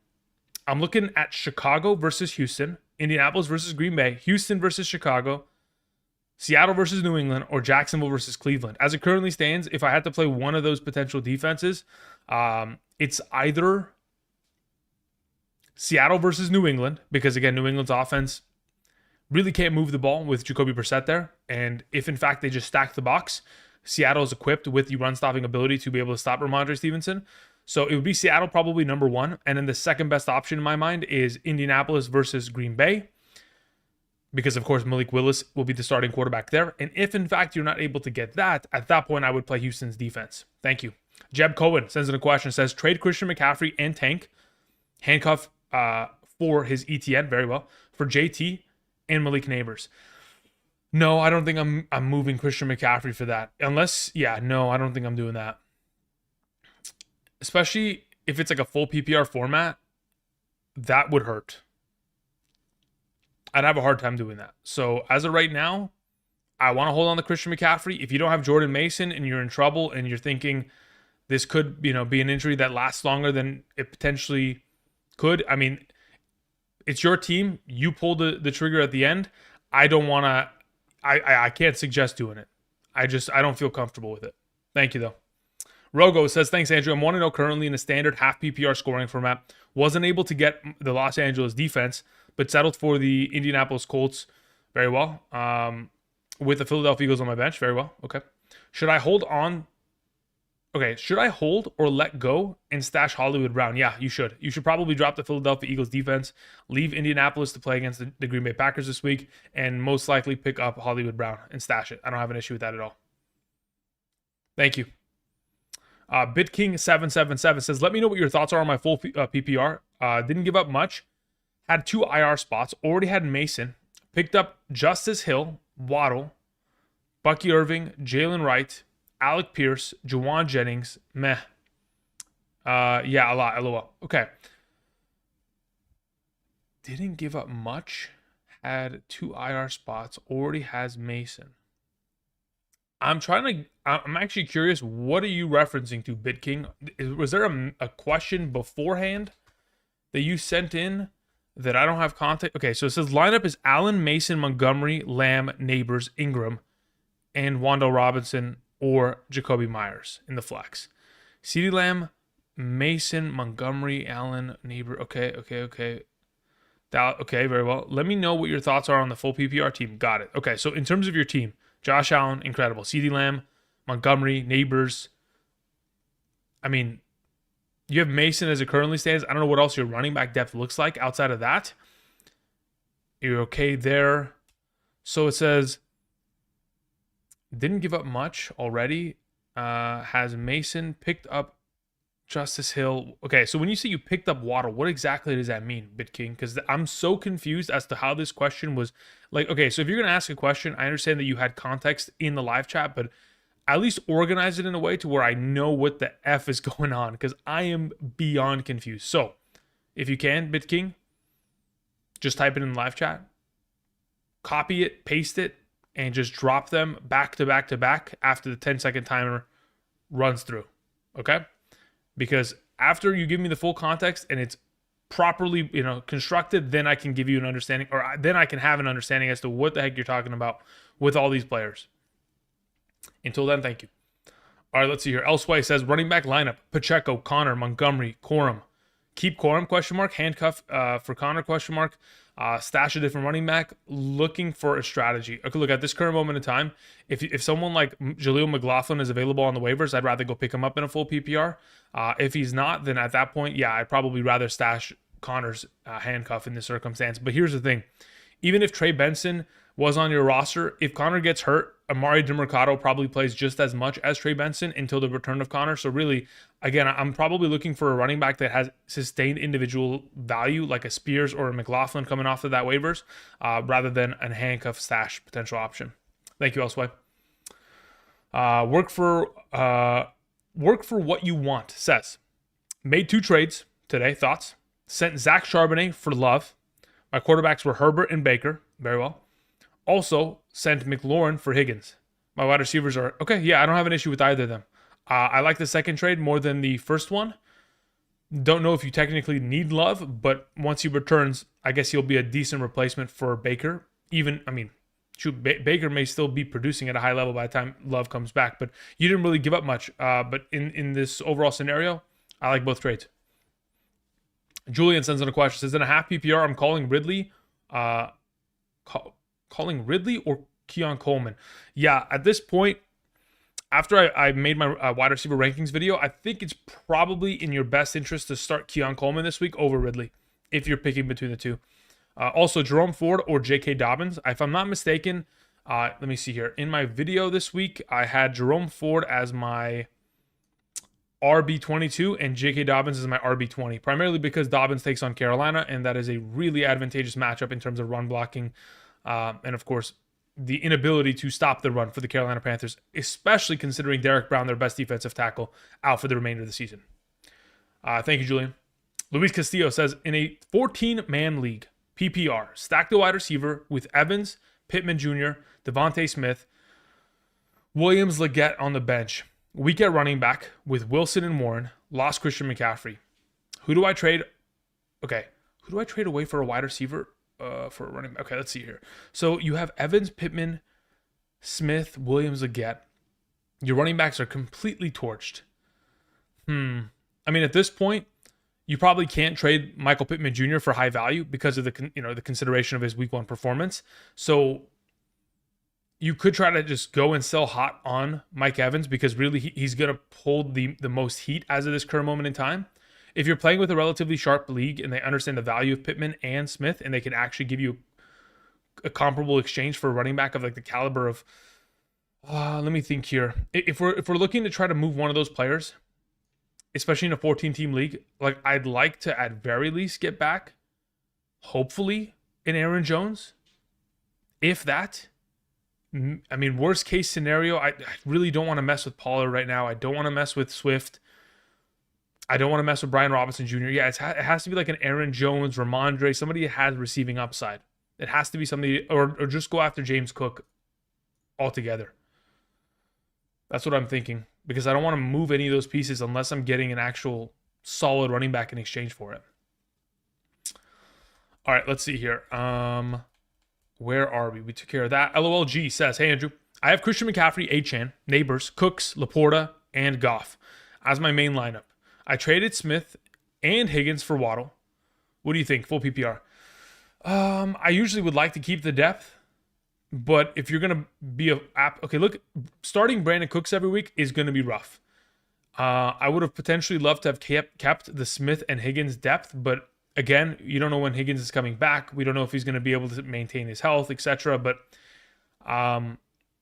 I'm looking at Chicago versus Houston, Indianapolis versus Green Bay, Houston versus Chicago, Seattle versus New England, or Jacksonville versus Cleveland. As it currently stands, if I had to play one of those potential defenses, it's either Seattle versus New England, because again, New England's offense really can't move the ball with Jacoby Brissett there. And if in fact they just stack the box, Seattle is equipped with the run-stopping ability to be able to stop Ramondre Stevenson. So it would be Seattle probably number one. And then the second best option in my mind is Indianapolis versus Green Bay, because of course Malik Willis will be the starting quarterback there. And if in fact you're not able to get that, at that point I would play Houston's defense. Thank you. Jeb Cohen sends in a question, says, trade Christian McCaffrey and Tank, handcuff for his ETN, very well, for JT and Malik Neighbors. No, I don't think I'm moving Christian McCaffrey for that. Unless, no, I don't think I'm doing that. Especially if it's like a full PPR format, that would hurt. I'd have a hard time doing that. So as of right now, I want to hold on to Christian McCaffrey. If you don't have Jordan Mason and you're in trouble and you're thinking this could, be an injury that lasts longer than it potentially could, I mean, it's your team. You pull the trigger at the end. I don't want to... I can't suggest doing it. I don't feel comfortable with it. Thank you, though. Rogo says, thanks, Andrew. I'm 1-0 currently in a standard half PPR scoring format. Wasn't able to get the Los Angeles defense, but settled for the Indianapolis Colts very well. With the Philadelphia Eagles on my bench, very well. Okay. Should I hold or let go and stash Hollywood Brown? Yeah, you should. You should probably drop the Philadelphia Eagles defense, leave Indianapolis to play against the Green Bay Packers this week, and most likely pick up Hollywood Brown and stash it. I don't have an issue with that at all. Thank you. BitKing777 says, let me know what your thoughts are on my full PPR. Didn't give up much. Had 2 IR spots. Already had Mason. Picked up Justice Hill, Waddle, Bucky Irving, Jalen Wright, Alec Pierce, Juwan Jennings, meh. A lot, LOL. Okay. Didn't give up much. Had 2 IR spots. Already has Mason. I'm actually curious, what are you referencing to, BitKing? Was there a question beforehand that you sent in that I don't have context? Okay, so it says lineup is Allen, Mason, Montgomery, Lamb, Neighbors, Ingram, and Wando Robinson or Jacoby Myers in the flex. CeeDee Lamb, Mason, Montgomery, Allen, Neighbor. Okay. Okay, very well. Let me know what your thoughts are on the full PPR team. Got it. Okay, so in terms of your team, Josh Allen, incredible. CeeDee Lamb, Montgomery, Neighbors. I mean, you have Mason as it currently stands. I don't know what else your running back depth looks like outside of that. You're okay there. So it says, didn't give up much already. Has Mason, picked up Justice Hill. Okay, so when you say you picked up Waddle, what exactly does that mean, BitKing? Because I'm so confused as to how this question was. Like, okay, so if you're going to ask a question, I understand that you had context in the live chat, but at least organize it in a way to where I know what the F is going on, because I am beyond confused. So if you can, BitKing, just type it in the live chat, copy it, paste it, and just drop them back to back to back after the 10-second timer runs through, okay? Because after you give me the full context and it's properly, constructed, then I can give you an understanding, or then I can have an understanding as to what the heck you're talking about with all these players. Until then, thank you. All right, let's see here. Elseway says running back lineup: Pacheco, Connor, Montgomery, Corum, Keep Corum, question mark. Handcuff for Connor, question mark. Stash a different running back. Looking for a strategy. Okay, look, at this current moment in time, if someone like Jaleel McLaughlin is available on the waivers, I'd rather go pick him up in a full PPR. If he's not, then at that point, yeah, I'd probably rather stash Connor's handcuff in this circumstance. But here's the thing. Even if Trey Benson was on your roster, if Connor gets hurt, Amari DeMercado probably plays just as much as Trey Benson until the return of Connor. So really, again, I'm probably looking for a running back that has sustained individual value, like a Spears or a McLaughlin coming off of that waivers, rather than a handcuff stash potential option. Thank you, Elseway. Work for what you want says, made 2 trades today. Thoughts? Sent Zach Charbonnet for Love. My quarterbacks were Herbert and Baker. Very well. Also sent McLaurin for Higgins. My wide receivers are okay. Yeah, I don't have an issue with either of them. I like the second trade more than the first one. Don't know if you technically need Love, but once he returns, I guess he'll be a decent replacement for Baker. Baker may still be producing at a high level by the time Love comes back, but you didn't really give up much. But in this overall scenario, I like both trades. Julian sends in a question. Says, in a half PPR, I'm calling Ridley. Calling Ridley or Keon Coleman. Yeah, at this point, after I made my wide receiver rankings video, I think it's probably in your best interest to start Keon Coleman this week over Ridley if you're picking between the two. Also, Jerome Ford or J.K. Dobbins. If I'm not mistaken, let me see here. In my video this week, I had Jerome Ford as my RB22 and J.K. Dobbins is my RB20, primarily because Dobbins takes on Carolina, and that is a really advantageous matchup in terms of run blocking. And of course, the inability to stop the run for the Carolina Panthers, especially considering Derek Brown, their best defensive tackle, out for the remainder of the season. Thank you, Julian. Luis Castillo says, in a 14-man league, PPR, stack the wide receiver with Evans, Pittman Jr., Devontae Smith, Williams, Leggett on the bench. Weak at running back with Wilson and Warren. Lost Christian McCaffrey. Who do I trade? Okay. Who do I trade away for a wide receiver? For a running back. Okay, let's see here. So you have Evans, Pittman, Smith, Williams, Leggett. Your running backs are completely torched. I mean, at this point, you probably can't trade Michael Pittman Jr. for high value because of the consideration of his week 1 performance. So you could try to just go and sell hot on Mike Evans because really he's going to pull the most heat as of this current moment in time. If you're playing with a relatively sharp league and they understand the value of Pittman and Smith and they can actually give you a comparable exchange for a running back of like the caliber of, let me think here. If we're looking to try to move one of those players, especially in a 14-team league, like I'd like to at very least get back, hopefully, an Aaron Jones. If that, I mean, worst case scenario, I really don't want to mess with Pollard right now. I don't want to mess with Swift. I don't want to mess with Brian Robinson Jr. Yeah, it has to be like an Aaron Jones, Ramondre, somebody that has receiving upside. It has to be somebody, or just go after James Cook altogether. That's what I'm thinking, because I don't want to move any of those pieces unless I'm getting an actual solid running back in exchange for it. All right, let's see here. Where are we? We took care of that. LOLG says, hey, Andrew, I have Christian McCaffrey, Achane, Neighbors, Cooks, Laporta, and Goff as my main lineup. I traded Smith and Higgins for Waddle. What do you think? Full PPR. I usually would like to keep the depth, but if you're going to be okay, look, starting Brandon Cooks every week is going to be rough. I would have potentially loved to have kept the Smith and Higgins depth, but again, you don't know when Higgins is coming back. We don't know if he's going to be able to maintain his health, etc. But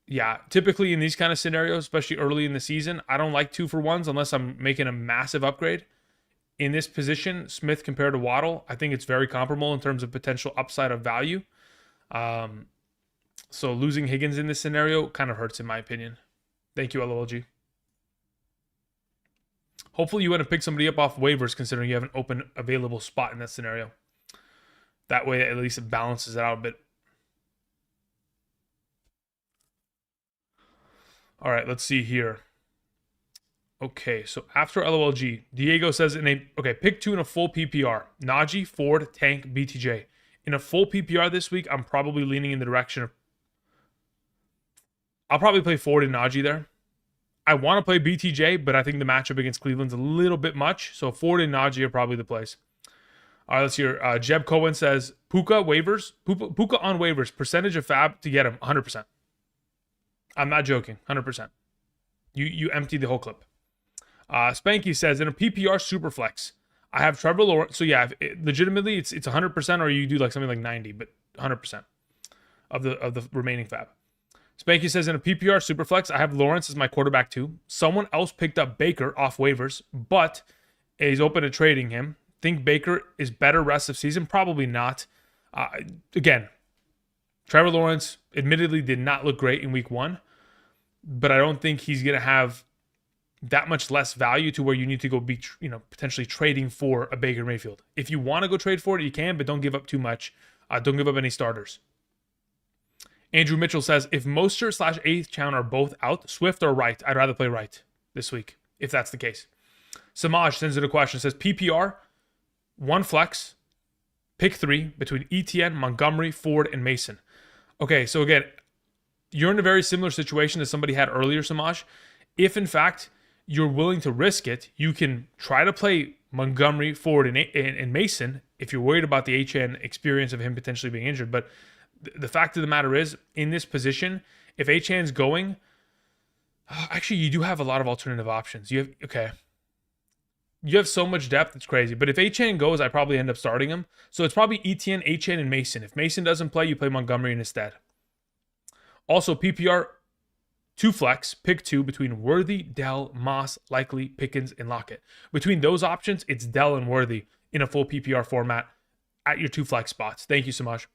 yeah, typically in these kind of scenarios, especially early in the season, I don't like 2-for-1s unless I'm making a massive upgrade. In this position, Smith compared to Waddle, I think it's very comparable in terms of potential upside of value. So losing Higgins in this scenario kind of hurts in my opinion. Thank you, LOLG. Hopefully you want to pick somebody up off waivers considering you have an open available spot in that scenario. That way at least it balances it out a bit. All right, let's see here. Okay, so after LOLG, Diego says pick 2 in a full PPR. Najee, Ford, Tank, BTJ. In a full PPR this week, I'm probably leaning in the direction of... I'll probably play Ford and Najee there. I want to play BTJ, but I think the matchup against Cleveland's a little bit much. So Ford and Najee are probably the plays. All right, let's hear. Jeb Cohen says Puka waivers, Puka on waivers, percentage of fab to get him 100%. I'm not joking, 100%. You empty the whole clip. Spanky says in a PPR superflex, I have Trevor Lawrence. So yeah, legitimately it's 100%, or you do like something like 90, but 100% of the remaining fab. Spanky says in a PPR superflex, I have Lawrence as my quarterback too. Someone else picked up Baker off waivers, but is open to trading him. Think Baker is better rest of season? Probably not. Again, Trevor Lawrence admittedly did not look great in week 1, but I don't think he's going to have that much less value to where you need to go be, potentially trading for a Baker Mayfield. If you want to go trade for it, you can, but don't give up too much. Don't give up any starters. Andrew Mitchell says, if Mostert / Achane are both out, Swift or Wright, I'd rather play Wright this week, if that's the case. Samaj sends in a question, says PPR, 1 flex, pick 3 between Etienne, Montgomery, Ford, and Mason. Okay, so again, you're in a very similar situation as somebody had earlier, Samaj. If in fact you're willing to risk it, you can try to play Montgomery, Ford, and Mason if you're worried about the HN experience of him potentially being injured. But the fact of the matter is, in this position, if HN's going, actually you do have a lot of alternative options. You have so much depth, it's crazy. But if HN goes, I probably end up starting him. So it's probably Etienne, HN, and Mason. If Mason doesn't play, you play Montgomery instead. Also, PPR, 2 flex, pick 2 between Worthy, Dell, Moss, Likely, Pickens, and Lockett. Between those options, it's Dell and Worthy in a full PPR format at your 2 flex spots. Thank you so much.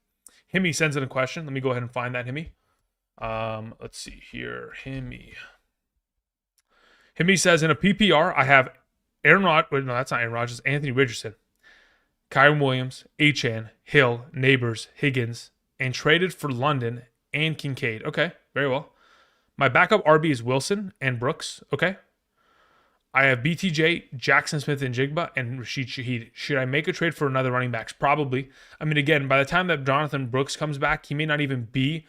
Himmy sends in a question. Let me go ahead and find that, Himmy. Let's see here. Himmy says, in a PPR, I have Aaron Rodgers. Wait, no, that's not Aaron Rodgers. Anthony Richardson, Kyren Williams, Achane, Hill, Neighbors, Higgins, and traded for London and Kincaid. Okay, very well. My backup RB is Wilson and Brooks. Okay. I have BTJ, Jackson Smith and Jigba, and Rashid Shaheed. Should I make a trade for another running backs? Probably. I mean, again, by the time that Jonathan Brooks comes back, he may not even be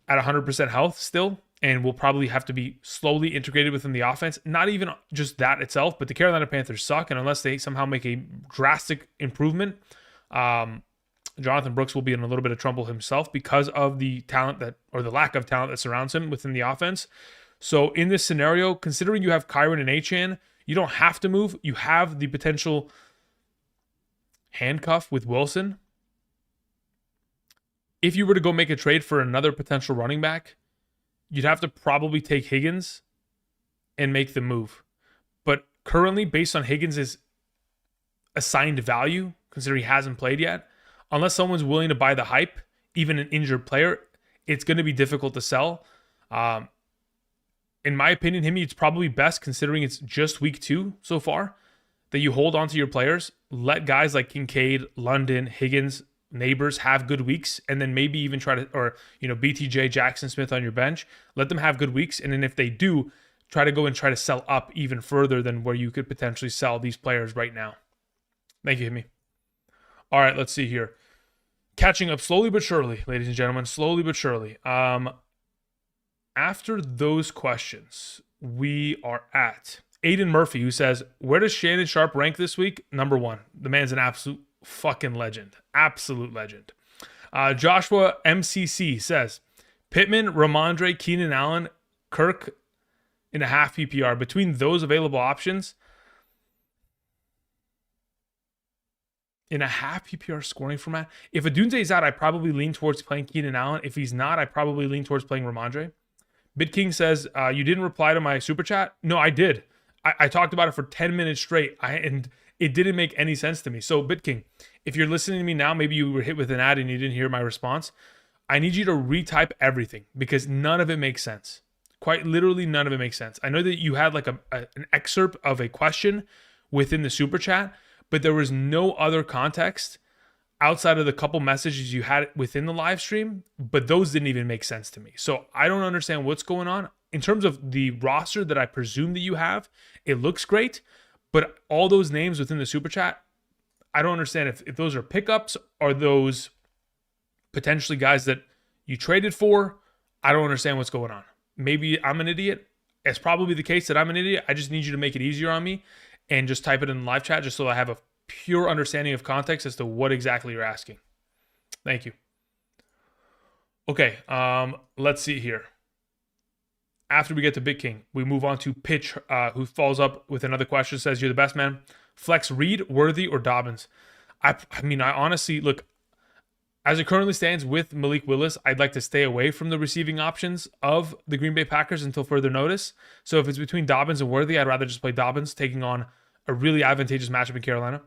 at 100% health still, and will probably have to be slowly integrated within the offense. Not even just that itself, but the Carolina Panthers suck, and unless they somehow make a drastic improvement, Jonathan Brooks will be in a little bit of trouble himself because of the talent or the lack of talent that surrounds him within the offense. So in this scenario, considering you have Kyren and Achane, you don't have to move. You have the potential handcuff with Wilson. If you were to go make a trade for another potential running back, you'd have to probably take Higgins and make the move. But currently, based on Higgins' assigned value, considering he hasn't played yet, unless someone's willing to buy the hype, even an injured player, it's going to be difficult to sell. In my opinion, it's probably best, considering it's just week 2 so far, that you hold on to your players, let guys like Kincaid, London, Higgins, Neighbors have good weeks, and then maybe even try to, or BTJ, Jackson Smith on your bench, let them have good weeks, and then if they do, try to go and try to sell up even further than where you could potentially sell these players right now. Thank you, Himmy. All right, let's see here. Catching up slowly but surely, ladies and gentlemen, slowly but surely. After those questions, we are at Aiden Murphy, who says, where does Shannon Sharp rank this week? Number 1. The man's an absolute fucking legend. Absolute legend. Joshua MCC says, Pittman, Ramondre, Keenan Allen, Kirk in a half PPR. Between those available options, in a half PPR scoring format, if Adunze is out, I probably lean towards playing Keenan Allen. If he's not, I probably lean towards playing Ramondre. BitKing says, you didn't reply to my super chat? No, I did. I talked about it for 10 minutes straight, and it didn't make any sense to me. So, BitKing, if you're listening to me now, maybe you were hit with an ad and you didn't hear my response. I need you to retype everything because none of it makes sense. Quite literally, none of it makes sense. I know that you had like an excerpt of a question within the super chat, but there was no other context outside of the couple messages you had within the live stream, but those didn't even make sense to me. So I don't understand what's going on. In terms of the roster that I presume that you have, it looks great, but all those names within the super chat, I don't understand if those are pickups or those potentially guys that you traded for. I don't understand what's going on. Maybe I'm an idiot. It's probably the case that I'm an idiot. I just need you to make it easier on me and just type it in the live chat just so I have pure understanding of context as to what exactly you're asking. Thank you. Okay, let's see here. After we get to Big King, we move on to Pitch, who follows up with another question. Says, you're the best, man. Flex Reed, Worthy, or Dobbins? I mean, I honestly, look, as it currently stands with Malik Willis, I'd like to stay away from the receiving options of the Green Bay Packers until further notice. So if it's between Dobbins and Worthy, I'd rather just play Dobbins, taking on a really advantageous matchup in Carolina.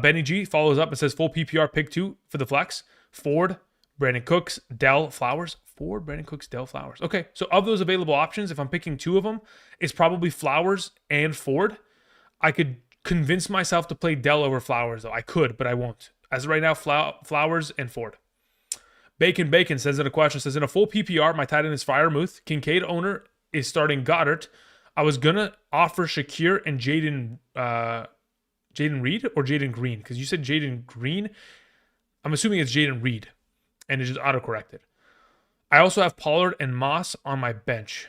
Benny G follows up and says, full PPR pick 2 for the flex. Ford, Brandon Cooks, Dell, Flowers. Ford, Brandon Cooks, Dell, Flowers. Okay, so of those available options, if I'm picking 2 of them, it's probably Flowers and Ford. I could convince myself to play Dell over Flowers, though. I could, but I won't. As of right now, Flowers and Ford. Bacon sends in a question. Says, in a full PPR, my tight end is Freiermuth. Kincaid owner is starting Goddard. I was going to offer Shakir and Jaden Reed or Jaden Green, because you said Jaden Green. I'm assuming it's Jaden Reed, and it just auto-corrected. I also have Pollard and Moss on my bench.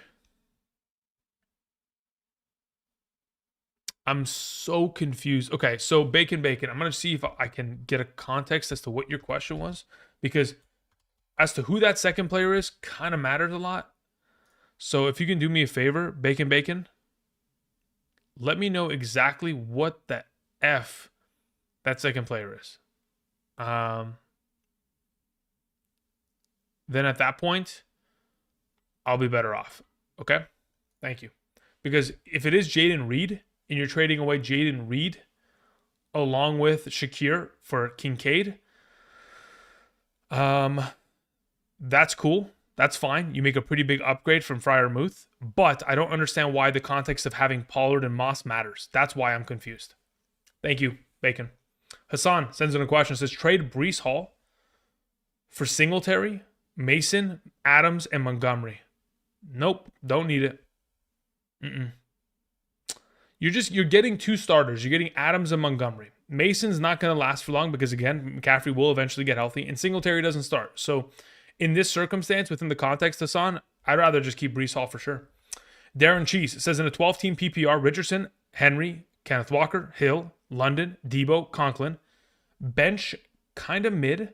I'm so confused. Okay, so Bacon. I'm going to see if I can get a context as to what your question was, because as to who that second player is kind of matters a lot. So if you can do me a favor, Bacon, let me know exactly what the F that second player is. Then at that point, I'll be better off. Okay? Thank you. Because if it is Jaden Reed, and you're trading away Jaden Reed along with Shakir for Kincaid, that's cool. That's fine. You make a pretty big upgrade from Freiermuth, but I don't understand why the context of having Pollard and Moss matters. That's why I'm confused. Thank you, Bacon. Hassan sends in a question. Says, trade Breece Hall for Singletary, Mason, Adams, and Montgomery. Nope, don't need it. You're getting 2 starters. You're getting Adams and Montgomery. Mason's not going to last for long because, again, McCaffrey will eventually get healthy, and Singletary doesn't start. So in this circumstance, within the context of Hassan, I'd rather just keep Breece Hall for sure. Darren Cheese says, in a 12-team PPR, Richardson, Henry, Kenneth Walker, Hill, London, Debo, Conklin. Bench, kind of mid.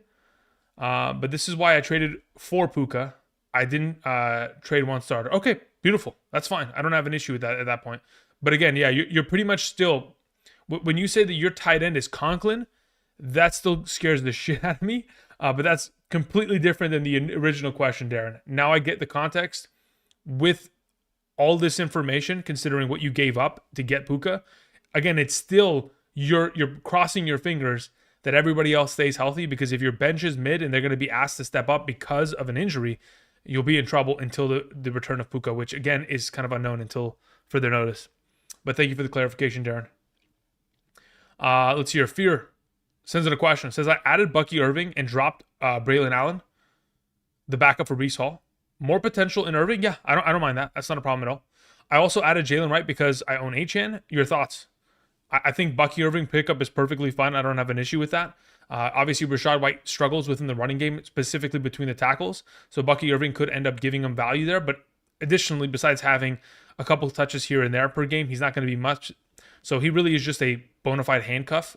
But this is why I traded for Puka. I didn't trade 1 starter. Okay, beautiful. That's fine. I don't have an issue with that at that point. But again, yeah, you're pretty much still... When you say that your tight end is Conklin, that still scares the shit out of me. But that's completely different than the original question, Darren. Now I get the context. With all this information, considering what you gave up to get Puka, again, it's still... You're crossing your fingers that everybody else stays healthy, because if your bench is mid and they're going to be asked to step up because of an injury, you'll be in trouble until the return of Puka, which, again, is kind of unknown until further notice. But thank you for the clarification, Darren. Let's hear. Fear sends in a question. Says, I added Bucky Irving and dropped Braylon Allen, the backup for Breece Hall. More potential in Irving? Yeah, I don't mind that. That's not a problem at all. I also added Jalen Wright because I own Achane. Your thoughts? I think Bucky Irving pickup is perfectly fine. I don't have an issue with that. Obviously, Rachaad White struggles within the running game, specifically between the tackles. So Bucky Irving could end up giving him value there. But additionally, besides having a couple touches here and there per game, he's not going to be much. So he really is just a bona fide handcuff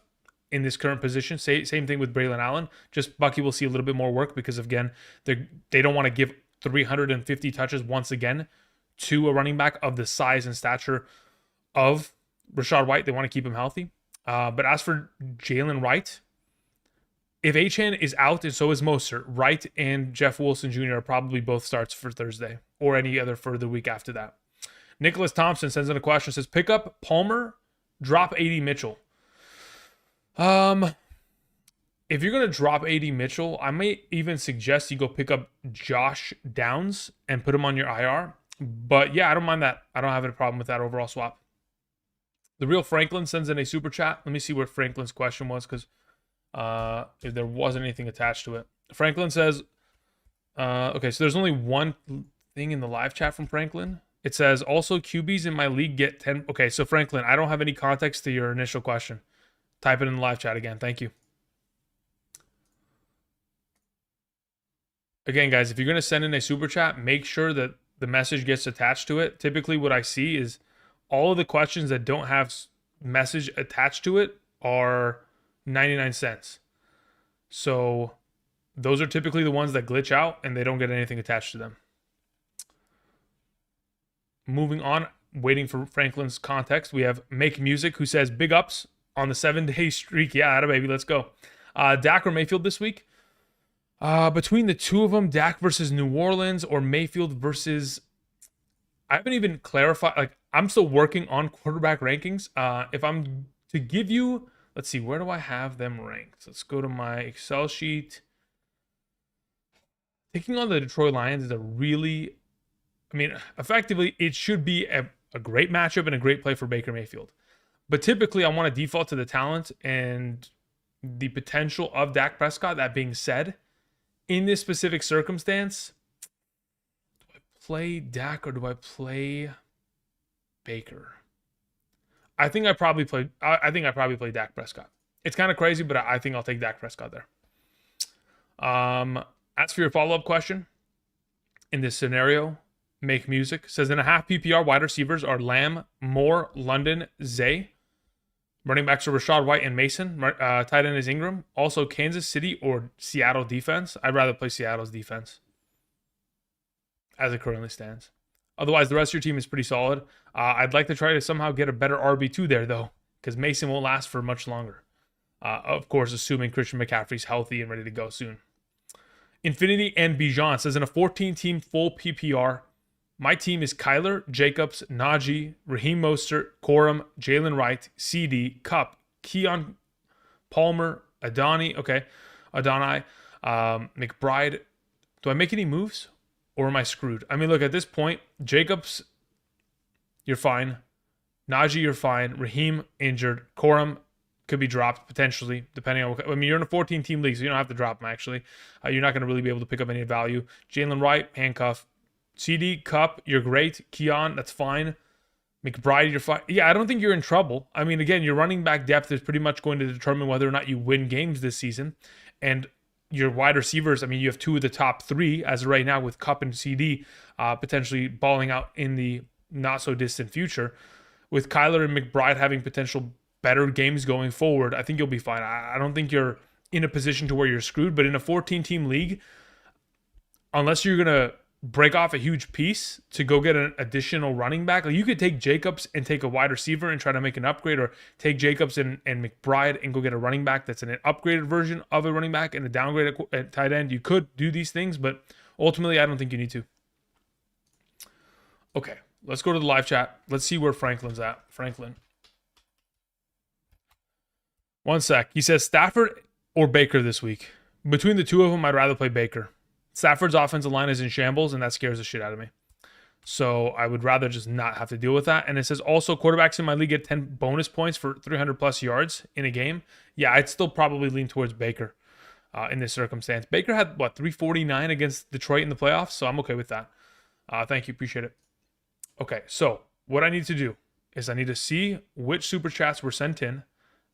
in this current position. Same thing with Braylon Allen. Just Bucky will see a little bit more work because, again, they don't want to give 350 touches once again to a running back of the size and stature of Rachaad White. They want to keep him healthy. But as for Jalen Wright, if Achane is out and so is Mostert, Wright and Jeff Wilson Jr. are probably both starts for Thursday or any other for the week after that. Nicholas Thompson sends in a question. Says, pick up Palmer, drop AD Mitchell. If you're going to drop AD Mitchell, I may even suggest you go pick up Josh Downs and put him on your IR. But yeah, I don't mind that. I don't have any problem with that overall swap. The Real Franklin sends in a super chat. Let me see what Franklin's question was, because if there wasn't anything attached to it. Franklin says, okay, so there's only one thing in the live chat from Franklin. It says, also QBs in my league get 10. Okay, so Franklin, I don't have any context to your initial question. Type it in the live chat again. Thank you. Again, guys, if you're going to send in a super chat, make sure that the message gets attached to it. Typically what I see is all of the questions that don't have message attached to it are 99 cents. So those are typically the ones that glitch out and they don't get anything attached to them. Moving on, waiting for Franklin's context, we have Make Music, who says, big ups on the 7-day streak. Yeah, baby, let's go. Dak or Mayfield this week? Between the two of them, Dak versus New Orleans or Mayfield versus... I haven't even clarified. Like, I'm still working on quarterback rankings. If I'm to give you... Let's see, where do I have them ranked? Let's go to my Excel sheet. Taking on the Detroit Lions is a really... I mean, effectively, it should be a great matchup and a great play for Baker Mayfield. But typically, I want to default to the talent and the potential of Dak Prescott. That being said, in this specific circumstance, do I play Dak or do I play Baker? I think I probably play Dak Prescott. It's kind of crazy, but I think I'll take Dak Prescott there. As for your follow-up question, in this scenario, Make Music says in a half PPR, wide receivers are Lamb, Moore, London, Zay. Running backs are Rashad White and Mason. Tight end is Ingram. Also, Kansas City or Seattle defense. I'd rather play Seattle's defense as it currently stands. Otherwise, the rest of your team is pretty solid. I'd like to try to somehow get a better RB2 there, though, because Mason won't last for much longer. Of course, assuming Christian McCaffrey's healthy and ready to go soon. Infinity and Bijan says in a 14-team full PPR, my team is Kyler, Jacobs, Najee, Raheem Mostert, Corum, Jalen Wright, CD, Kupp, Keon Palmer, Adonai, McBride. Do I make any moves or am I screwed? I mean, look, at this point, Jacobs, you're fine. Najee, you're fine. Raheem, injured. Corum could be dropped potentially, depending on what... I mean, you're in a 14-team league, so you don't have to drop him, actually. You're not going to really be able to pick up any value. Jalen Wright, handcuff. CD, Kupp, you're great. Keon, that's fine. McBride, you're fine. Yeah, I don't think you're in trouble. I mean, again, your running back depth is pretty much going to determine whether or not you win games this season. And your wide receivers, I mean, you have two of the top three as of right now with Kupp and CD potentially balling out in the not-so-distant future. With Kyler and McBride having potential better games going forward, I think you'll be fine. I don't think you're in a position to where you're screwed. But in a 14-team league, unless you're going to break off a huge piece to go get an additional running back. Like, you could take Jacobs and take a wide receiver and try to make an upgrade, or take Jacobs and McBride and go get a running back that's an upgraded version of a running back and a downgraded at tight end. You could do these things, but ultimately I don't think you need to. Okay, let's go to the live chat. Let's see where Franklin's at. Franklin. One sec. He says Stafford or Baker this week. Between the two of them, I'd rather play Baker. Stafford's offensive line is in shambles, and that scares the shit out of me. So I would rather just not have to deal with that. And it says also quarterbacks in my league get 10 bonus points for 300-plus yards in a game. Yeah, I'd still probably lean towards Baker in this circumstance. Baker had, 349 against Detroit in the playoffs? So I'm okay with that. Thank you. Appreciate it. Okay, so what I need to do is I need to see which super chats were sent in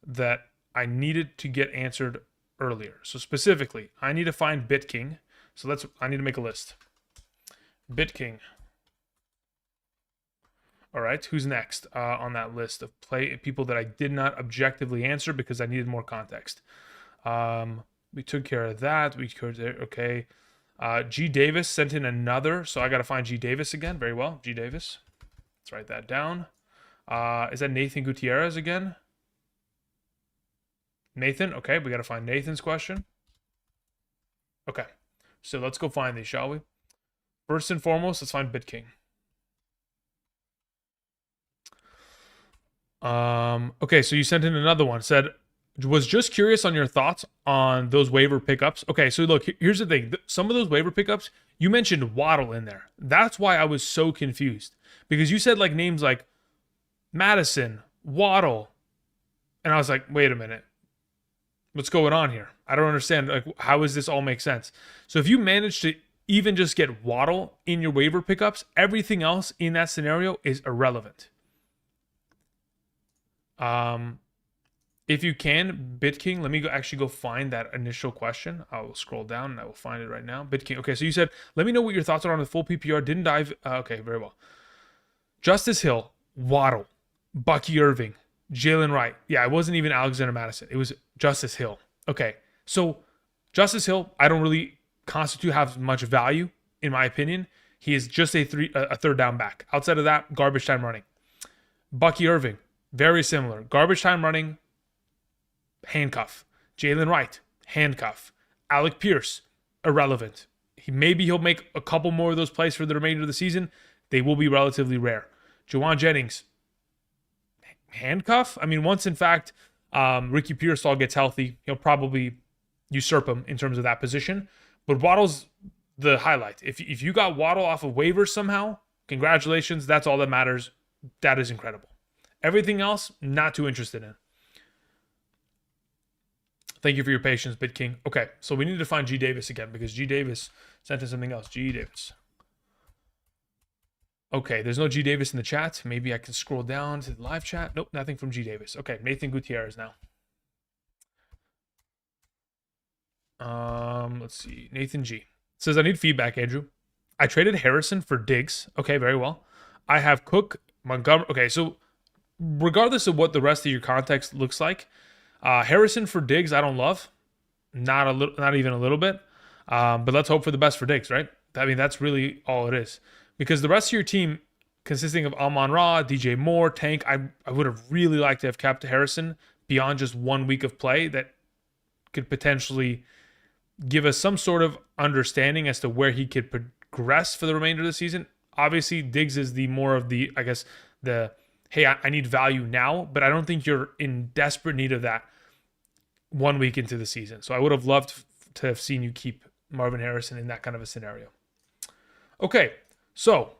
that I needed to get answered earlier. So specifically, I need to find BitKing. So I need to make a list. BitKing. All right, who's next on that list of people that I did not objectively answer because I needed more context? We took care of that. Okay. G Davis sent in another, so I got to find G Davis again. Very well, G Davis. Let's write that down. Is that Nathan Gutierrez again? Nathan, okay, we got to find Nathan's question. Okay. So let's go find these, shall we? First and foremost, let's find BitKing. Okay, so you sent in another one. Said, was just curious on your thoughts on those waiver pickups. Okay, so look, here's the thing. Some of those waiver pickups, you mentioned Waddle in there. That's why I was so confused. Because you said like names like Madison, Waddle. And I was like, wait a minute. What's going on here? I don't understand. Like, how does this all make sense? So if you manage to even just get Waddle in your waiver pickups, everything else in that scenario is irrelevant. If you can, BitKing, let me actually go find that initial question. I will scroll down and I will find it right now. BitKing. Okay, so you said, let me know what your thoughts are on the full PPR. Didn't dive. Okay, very well. Justice Hill, Waddle, Bucky Irving, Jalen Wright. Yeah, it wasn't even Alexander Madison. It was Justice Hill. Okay, so Justice Hill, I don't really constitute have much value in my opinion. He is just a third down back. Outside of that, garbage time running. Bucky Irving, very similar. Garbage time running, handcuff. Jalen Wright, handcuff. Alec Pierce, irrelevant. Maybe he'll make a couple more of those plays for the remainder of the season. They will be relatively rare. Juwan Jennings, handcuff. I mean, once in fact Ricky Pearsall gets healthy, he'll probably usurp him in terms of that position. But Waddle's the highlight. If you got Waddle off of waivers somehow, congratulations. That's all that matters. That is incredible. Everything else, not too interested in. Thank you for your patience, Bit King. Okay, so we need to find G Davis again because G Davis sent us something else. G Davis. Okay, there's no G Davis in the chat. Maybe I can scroll down to the live chat. Nope, nothing from G Davis. Okay, Nathan Gutierrez now. Let's see. Nathan G says, I need feedback, Andrew. I traded Harrison for Diggs. Okay, very well. I have Cook, Montgomery. Okay, so regardless of what the rest of your context looks like, Harrison for Diggs, I don't love. Not even a little bit. But let's hope for the best for Diggs, right? I mean, that's really all it is. Because the rest of your team, consisting of Amon-Ra, DJ Moore, Tank, I would have really liked to have kept Harrison beyond just 1 week of play that could potentially give us some sort of understanding as to where he could progress for the remainder of the season. Obviously, Diggs is the more of the, I guess, the, hey, I need value now, but I don't think you're in desperate need of that 1 week into the season. So I would have loved to have seen you keep Marvin Harrison in that kind of a scenario. Okay, so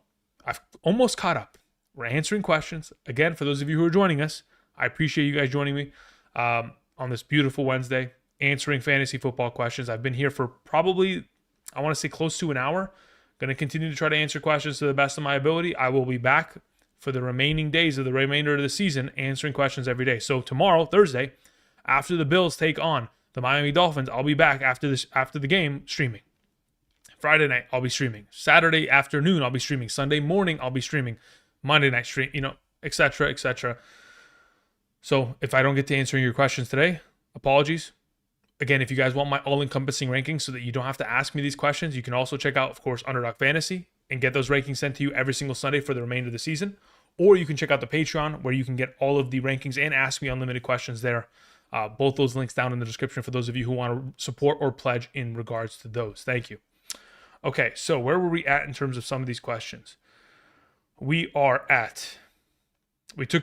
I've almost caught up. We're answering questions. Again, for those of you who are joining us, I appreciate you guys joining me on this beautiful Wednesday, answering fantasy football questions. I've been here for probably, I want to say close to an hour. Going to continue to try to answer questions to the best of my ability. I will be back for the remaining days of the remainder of the season, answering questions every day. So tomorrow, Thursday, after the Bills take on the Miami Dolphins, I'll be back after the game streaming. Friday night, I'll be streaming. Saturday afternoon, I'll be streaming. Sunday morning, I'll be streaming. Monday night stream, etc., etc. So if I don't get to answering your questions today, apologies. Again, if you guys want my all-encompassing rankings so that you don't have to ask me these questions, you can also check out, of course, Underdog Fantasy and get those rankings sent to you every single Sunday for the remainder of the season. Or you can check out the Patreon where you can get all of the rankings and ask me unlimited questions there. Both those links down in the description for those of you who want to support or pledge in regards to those. Thank you. Okay, so where were we at in terms of some of these questions? We took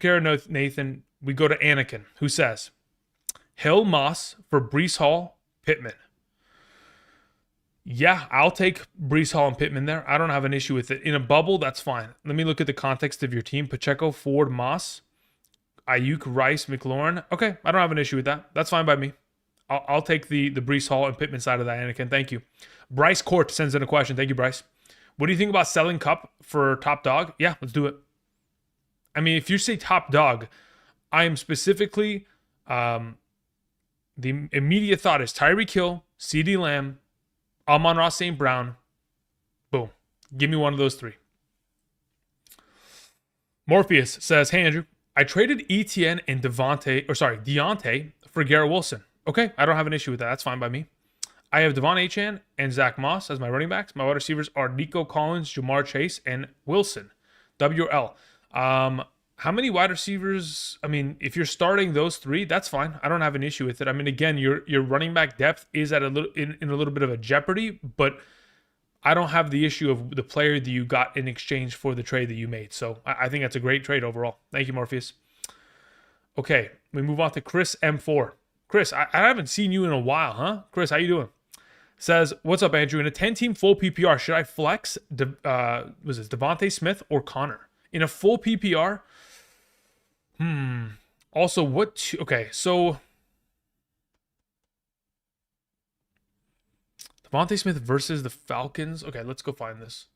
care of Nathan. We go to Anakin, who says, Hill, Moss for Breece Hall, Pittman. Yeah, I'll take Breece Hall and Pittman there. I don't have an issue with it. In a bubble, that's fine. Let me look at the context of your team. Pacheco, Ford, Moss, Ayuk, Rice, McLaurin. Okay, I don't have an issue with that. That's fine by me. I'll take the Breece Hall and Pittman side of that, Anakin. Thank you. Bryce Court sends in a question. Thank you, Bryce. What do you think about selling Cup for top dog? Yeah, let's do it. I mean, if you say top dog, I am specifically... the immediate thought is Tyreek Hill, CeeDee Lamb, Amon-Ra St. Brown. Boom. Give me one of those three. Morpheus says, hey, Andrew, I traded Etienne and Deontay for Garrett Wilson. Okay, I don't have an issue with that. That's fine by me. I have Devon Achane and Zach Moss as my running backs. My wide receivers are Nico Collins, Jamar Chase, and Wilson. WL. How many wide receivers? I mean, if you're starting those three, that's fine. I don't have an issue with it. I mean, again, your running back depth is at in a little bit of a jeopardy, but I don't have the issue of the player that you got in exchange for the trade that you made. So I think that's a great trade overall. Thank you, Morpheus. Okay, we move on to Chris M4. Chris, I haven't seen you in a while, huh? Chris, how you doing? Says, what's up, Andrew? In a 10-team full PPR, should I flex Devontae Smith or Connor? In a full PPR? Also, okay, so Devontae Smith versus the Falcons. Okay, let's go find this.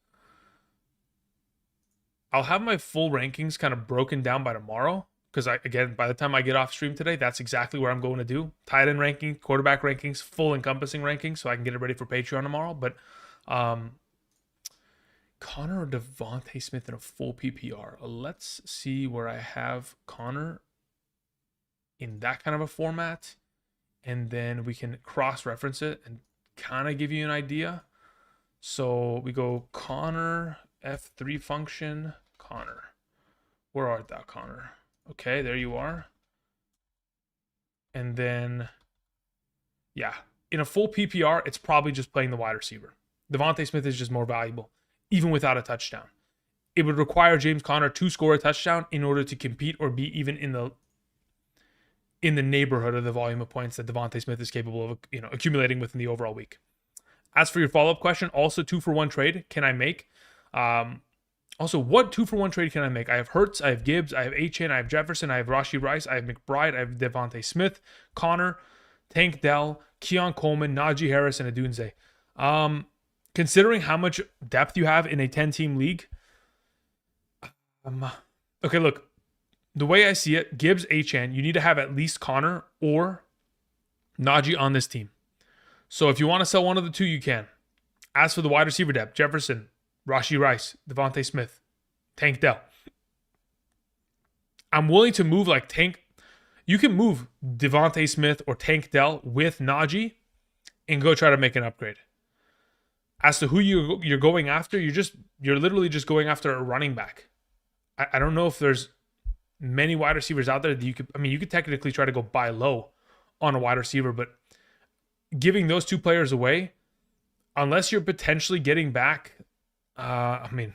I'll have my full rankings kind of broken down by tomorrow. Because, again, by the time I get off stream today, that's exactly what I'm going to do. Tight end ranking, quarterback rankings, full encompassing rankings, so I can get it ready for Patreon tomorrow. But Connor or Devontae Smith in a full PPR. Let's see where I have Connor in that kind of a format, and then we can cross-reference it and kind of give you an idea. So we go Connor, F3 function, Connor. Where art thou, Connor? Okay, there you are. And then, yeah, in a full PPR, it's probably just playing the wide receiver. Devontae Smith is just more valuable, even without a touchdown. It would require James Conner to score a touchdown in order to compete or be even in the neighborhood of the volume of points that Devontae Smith is capable of, accumulating within the overall week. As for your follow-up question, also 2-for-1 trade can I make? Also, what 2-for-1 trade can I make? I have Hurts, I have Gibbs, I have Achane, I have Jefferson, I have Rashee Rice, I have McBride, I have Devontae Smith, Connor, Tank Dell, Keon Coleman, Najee Harris, and Adunze. Considering how much depth you have in a 10-team league, okay, look, the way I see it, Gibbs, Achane, you need to have at least Connor or Najee on this team. So if you want to sell one of the two, you can. As for the wide receiver depth, Jefferson, Rashee Rice, Devontae Smith, Tank Dell. I'm willing to move like Tank. You can move Devontae Smith or Tank Dell with Najee and go try to make an upgrade. As to who you're going after, you're literally just going after a running back. I don't know if there's many wide receivers out there that you could technically try to go buy low on a wide receiver, but giving those two players away, unless you're potentially getting back, I'd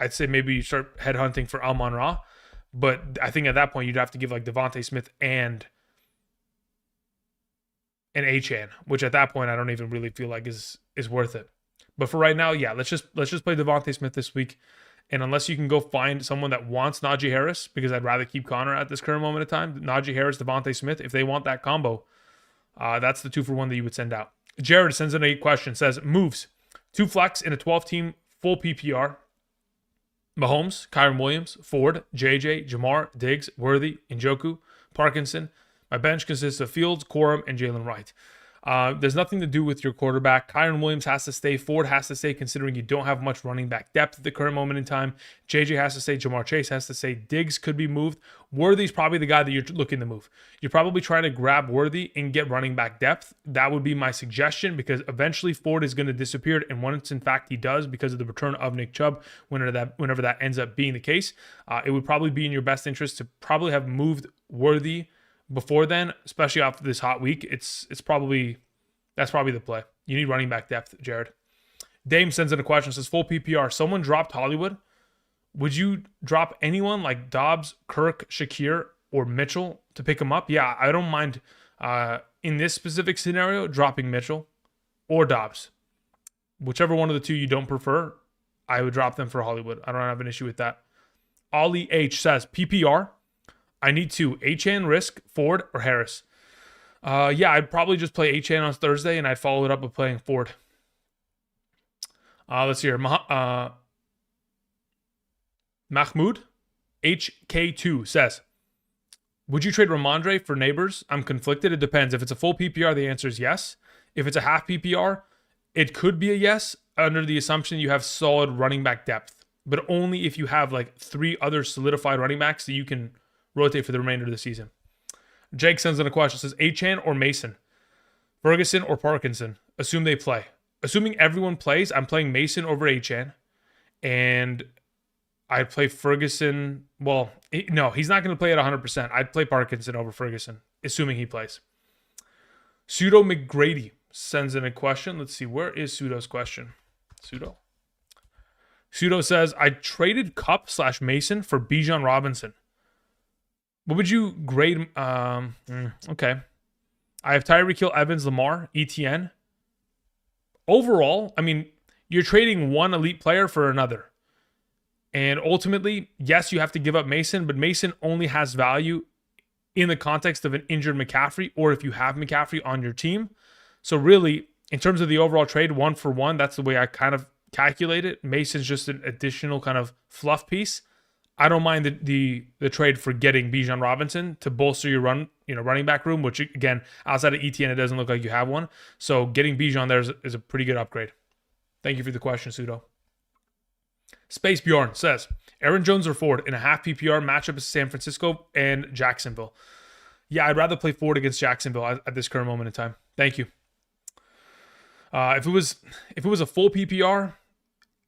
say maybe you start headhunting for Amon-Ra, but I think at that point you'd have to give like Devontae Smith and an Achane, which at that point I don't even really feel like is worth it. But for right now, yeah, let's just play Devontae Smith this week. And unless you can go find someone that wants Najee Harris, because I'd rather keep Connor at this current moment of time, Najee Harris, Devontae Smith, if they want that combo, that's the 2-for-1 that you would send out. Jared sends in a question, says, moves, 2 flex in a 12-team full PPR. Mahomes, Kyren Williams, Ford, JJ, Jamar, Diggs, Worthy, Njoku, Parkinson. My bench consists of Fields, Corum, and Jalen Wright. There's nothing to do with your quarterback. Kyren Williams has to stay. Ford has to stay, considering you don't have much running back depth at the current moment in time. JJ has to stay. Jamar Chase has to stay. Diggs could be moved. Worthy's probably the guy that you're looking to move. You're probably trying to grab Worthy and get running back depth. That would be my suggestion, because eventually Ford is going to disappear. And once, in fact, he does, because of the return of Nick Chubb, whenever that ends up being the case, it would probably be in your best interest to probably have moved Worthy before then, especially after this hot week. That's probably the play. You need running back depth, Jared. Dame sends in a question, says, full PPR. Someone dropped Hollywood. Would you drop anyone like Dobbs, Kirk, Shakir, or Mitchell to pick him up? Yeah, I don't mind in this specific scenario dropping Mitchell or Dobbs. Whichever one of the two you don't prefer, I would drop them for Hollywood. I don't have an issue with that. Ollie H says, PPR. I need 2. Achane, Risk, Ford, or Harris. Yeah, I'd probably just play Achane on Thursday, and I'd follow it up with playing Ford. Let's see here. Mahmoud HK2 says, would you trade Ramondre for Neighbors? I'm conflicted. It depends. If it's a full PPR, the answer is yes. If it's a half PPR, it could be a yes, under the assumption you have solid running back depth, but only if you have like 3 other solidified running backs that you can rotate for the remainder of the season. Jake sends in a question, says, Achane or Mason? Ferguson or Parkinson? Assume they play. Assuming everyone plays, I'm playing Mason over Achane. And I'd play Ferguson. Well, no, he's not going to play at 100%. I'd play Parkinson over Ferguson, assuming he plays. Pseudo McGrady sends in a question. Let's see, where is Pseudo's question? Pseudo says, I traded Cup/Mason for Bijan Robinson. What would you grade? Okay. I have Tyreek Hill, Evans, Lamar, ETN. Overall, you're trading one elite player for another. And ultimately, yes, you have to give up Mason, but Mason only has value in the context of an injured McCaffrey, or if you have McCaffrey on your team. So really, in terms of the overall trade, 1-for-1, that's the way I kind of calculate it. Mason's just an additional kind of fluff piece. I don't mind the trade for getting Bijan Robinson to bolster your running back room, which again, outside of ETN, it doesn't look like you have one. So getting Bijan there is a pretty good upgrade. Thank you for the question, Pseudo. Space Bjorn says, Aaron Jones or Ford in a half PPR matchup is San Francisco and Jacksonville. Yeah, I'd rather play Ford against Jacksonville at this current moment in time. Thank you. If it was a full PPR,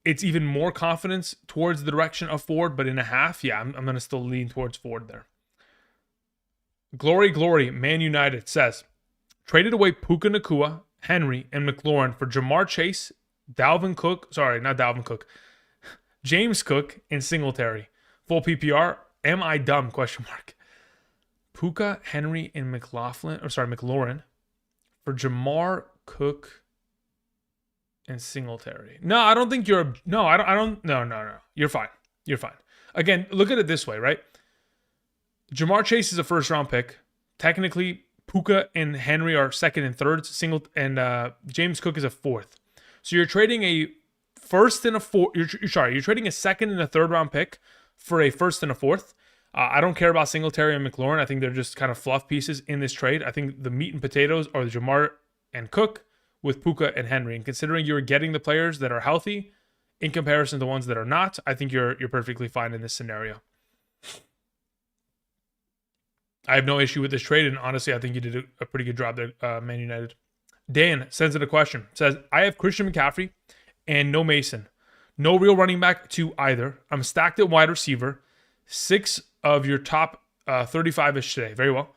it's even more confidence towards the direction of Ford, but in a half, yeah, I'm going to still lean towards Ford there. Glory, Man United says, traded away Puka Nacua, Henry, and McLaurin for Jamar Chase, James Cook, and Singletary. Full PPR, am I dumb? ? Puka, Henry, and McLaurin for Jamar, Cook, and Singletary. No, I don't think you're. No, I don't. No. You're fine. Again, look at it this way, right? Jamar Chase is a first-round pick. Technically, Puka and Henry are second and thirds. James Cook is a fourth. So you're trading a first and a fourth. You're trading a second and a third-round pick for a first and a fourth. I don't care about Singletary and McLaurin. I think they're just kind of fluff pieces in this trade. I think the meat and potatoes are the Jamar and Cook with Puka and Henry. And considering you're getting the players that are healthy in comparison to the ones that are not, I think you're perfectly fine in this scenario. I have no issue with this trade, and honestly, I think you did a pretty good job there, Man United. Dan sends in a question. Says, I have Christian McCaffrey and no Mason. No real running back to either. I'm stacked at wide receiver. 6 of your top 35-ish today. Very well.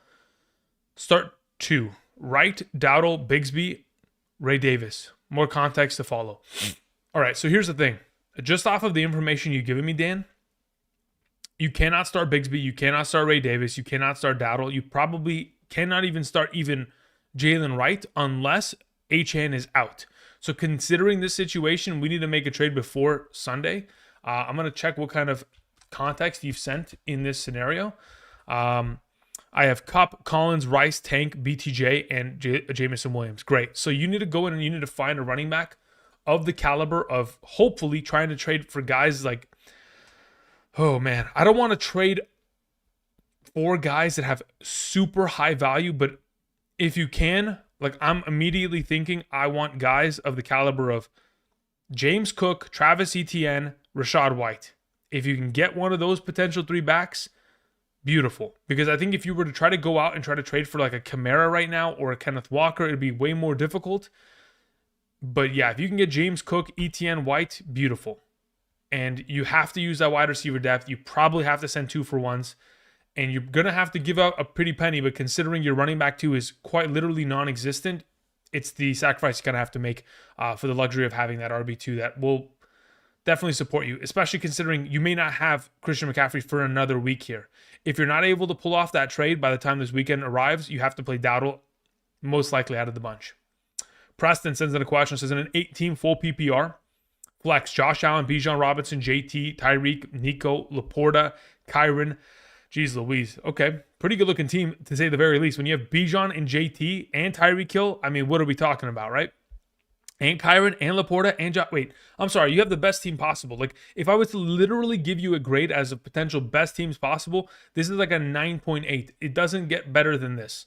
Start 2. Wright, Dowdle, Bigsby, Ray Davis. More context to follow. All right, so here's the thing. Just off of the information you've given me, Dan, you cannot start Bigsby. You cannot start Ray Davis. You cannot start Dowdle. You probably cannot even start Jalen Wright unless Achane is out. So considering this situation, we need to make a trade before Sunday. I'm going to check what kind of context you've sent in this scenario. I have Kupp, Collins, Rice, Tank, BTJ, and Jameson Williams. Great. So you need to go in and you need to find a running back of the caliber of hopefully trying to trade for guys like, oh man, I don't want to trade for guys that have super high value, but if you can, like I'm immediately thinking I want guys of the caliber of James Cook, Travis Etienne, Rachaad White. If you can get one of those potential 3 backs, beautiful. Because I think if you were to try to go out and try to trade for like a Kamara right now or a Kenneth Walker, it'd be way more difficult. But yeah, if you can get James Cook, Etienne, White, beautiful. And you have to use that wide receiver depth. You probably have to send 2-for-1s. And you're going to have to give out a pretty penny. But considering your running back 2 is quite literally non-existent, it's the sacrifice you kind of have to make for the luxury of having that RB2 that will definitely support you, especially considering you may not have Christian McCaffrey for another week here. If you're not able to pull off that trade by the time this weekend arrives, you have to play Dowdle most likely out of the bunch. Preston sends in a question, says in an 8-team full PPR, flex Josh Allen, Bijan Robinson, JT, Tyreek, Nico, Laporta, Kyron. Jeez Louise. Okay. Pretty good looking team to say the very least. When you have Bijan and JT and Tyreek Hill, I mean, what are we talking about, right? And Kyron and Laporta and wait, I'm sorry. You have the best team possible. Like if I was to literally give you a grade as a potential best teams possible, this is like a 9.8. It doesn't get better than this.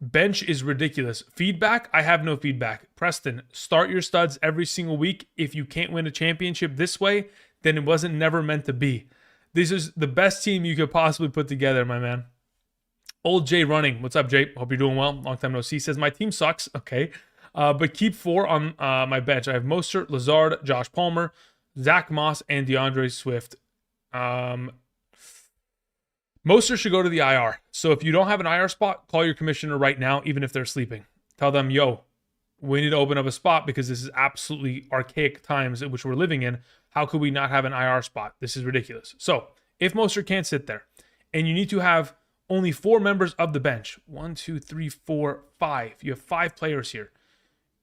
Bench is ridiculous. Feedback, I have no feedback. Preston, start your studs every single week. If you can't win a championship this way, then it wasn't never meant to be. This is the best team you could possibly put together, my man. Old Jay Running. What's up, Jay? Hope you're doing well. Long time no see. Says, my team sucks. Okay. But keep 4 on my bench. I have Mostert, Lazard, Josh Palmer, Zach Moss, and DeAndre Swift. Mostert should go to the IR. So if you don't have an IR spot, call your commissioner right now, even if they're sleeping. Tell them, yo, we need to open up a spot because this is absolutely archaic times in which we're living in. How could we not have an IR spot? This is ridiculous. So if Mostert can't sit there and you need to have only 4 members of the bench, 1, 2, 3, 4, 5. You have 5 players here.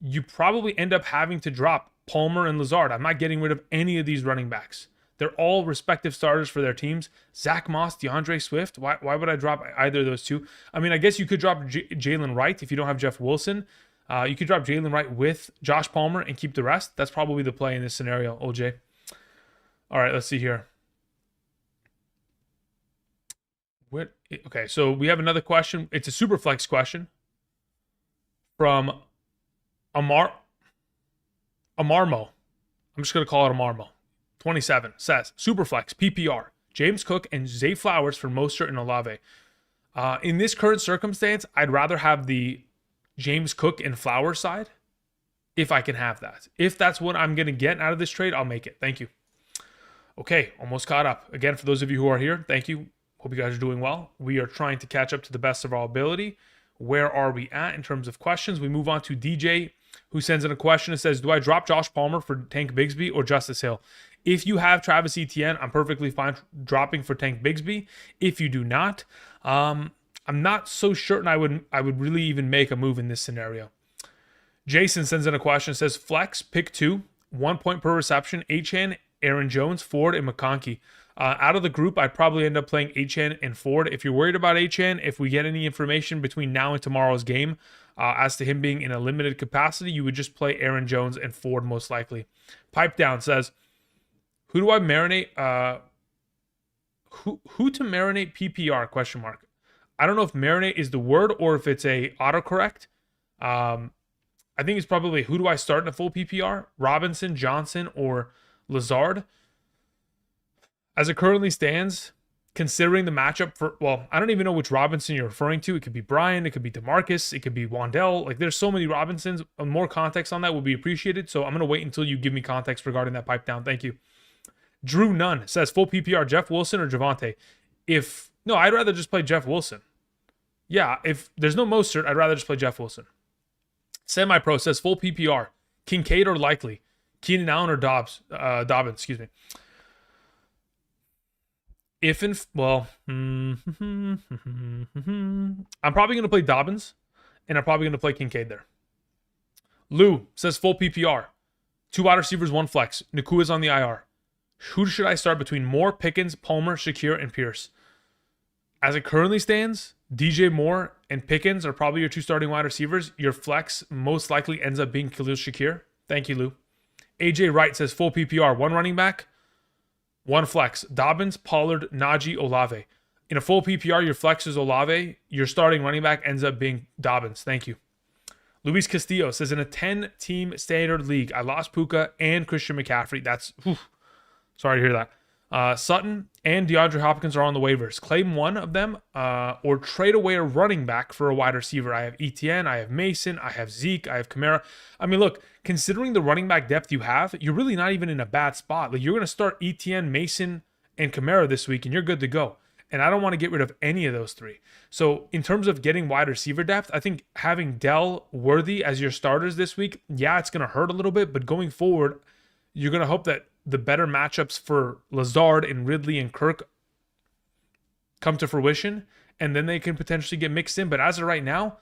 You probably end up having to drop Palmer and Lazard. I'm not getting rid of any of these running backs. They're all respective starters for their teams. Zach Moss, DeAndre Swift. Why would I drop either of those 2? I mean, I guess you could drop Jalen Wright if you don't have Jeff Wilson. You could drop Jalen Wright with Josh Palmer and keep the rest. That's probably the play in this scenario, OJ. All right, let's see here. Okay, so we have another question. It's a super flex question from Amarmo. I'm just going to call it Amarmo. 27 says, Superflex, PPR, James Cook and Zay Flowers for Mostert and Olave. In this current circumstance, I'd rather have the James Cook and Flowers side if I can have that. If that's what I'm going to get out of this trade, I'll make it. Thank you. Okay, almost caught up. Again, for those of you who are here, thank you. Hope you guys are doing well. We are trying to catch up to the best of our ability. Where are we at in terms of questions? We move on to DJ, who sends in a question. It says, do I drop Josh Palmer for Tank Bigsby or Justice Hill? If you have Travis Etienne, I'm perfectly fine dropping for Tank Bigsby. If you do not, I'm not so certain I would really even make a move in this scenario. Jason sends in a question. Says, flex, pick 2, 1 point per reception, Achane, Aaron Jones, Ford, and McConkey. Out of the group, I'd probably end up playing Achane and Ford. If you're worried about Achane, if we get any information between now and tomorrow's game as to him being in a limited capacity, you would just play Aaron Jones and Ford most likely. Pipe Down says, who do I marinate? Who to marinate PPR? Question mark. I don't know if marinate is the word or if it's a autocorrect. I think it's probably who do I start in a full PPR? Robinson, Johnson, or Lazard. As it currently stands, considering the matchup for, well, I don't even know which Robinson you're referring to. It could be Brian, it could be DeMarcus, it could be Wandell. Like, there's so many Robinsons. More context on that would be appreciated. So I'm going to wait until you give me context regarding that pipe down. Thank you. Drew Nunn says, full PPR, Jeff Wilson or Javonte? No, I'd rather just play Jeff Wilson. Yeah, if there's no Mostert, I'd rather just play Jeff Wilson. Semi-Pro says, full PPR, Kincaid or Likely? Keenan Allen or Dobbins, excuse me. I'm probably going to play Dobbins, and I'm probably going to play Kincaid there. Lou says full PPR. 2 wide receivers, 1 flex. Nakua's on the IR. Who should I start between Moore, Pickens, Palmer, Shakir, and Pierce? As it currently stands, DJ Moore and Pickens are probably your 2 starting wide receivers. Your flex most likely ends up being Khalil Shakir. Thank you, Lou. AJ Wright says full PPR. 1 running back, 1 flex. Dobbins, Pollard, Najee, Olave. In a full PPR, your flex is Olave. Your starting running back ends up being Dobbins. Thank you. Luis Castillo says, in a 10-team standard league, I lost Puka and Christian McCaffrey. That's, sorry to hear that. Sutton and DeAndre Hopkins are on the waivers. Claim one of them or trade away a running back for a wide receiver. I have Etienne, I have Mason, I have Zeke, I have Kamara. I mean, look, considering the running back depth you have, you're really not even in a bad spot. Like, you're going to start Etienne, Mason, and Kamara this week, and you're good to go. And I don't want to get rid of any of those 3. So in terms of getting wide receiver depth, I think having Dell, Worthy as your starters this week, yeah, it's going to hurt a little bit, but going forward, you're going to hope that the better matchups for Lazard and Ridley and Kirk come to fruition, and then they can potentially get mixed in. But as of right now,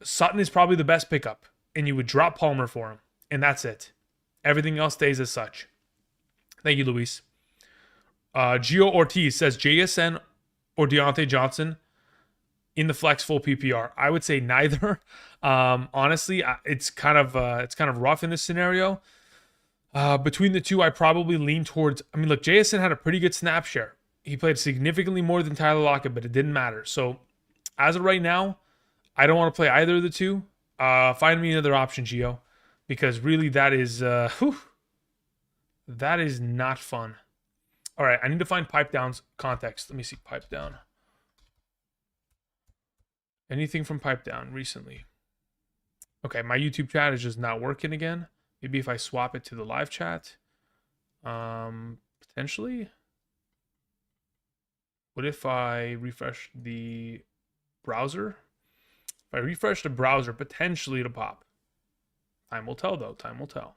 Sutton is probably the best pickup, and you would drop Palmer for him, and that's it. Everything else stays as such. Thank you, Luis. Gio Ortiz says JSN or Deontay Johnson in the flex full PPR. I would say neither. Honestly, it's kind of rough in this scenario. Between the 2, I probably lean towards. I mean, look, JSN had a pretty good snap share. He played significantly more than Tyler Lockett, but it didn't matter. So as of right now, I don't want to play either of the 2. Find me another option, Gio, because really that is not fun. All right, I need to find Pipe Down's context. Let me see Pipe Down. Anything from Pipe Down recently? Okay, my YouTube chat is just not working again. Maybe if I swap it to the live chat. Potentially. What if I refresh the browser? If I refresh the browser, potentially it'll pop. Time will tell, though. Time will tell.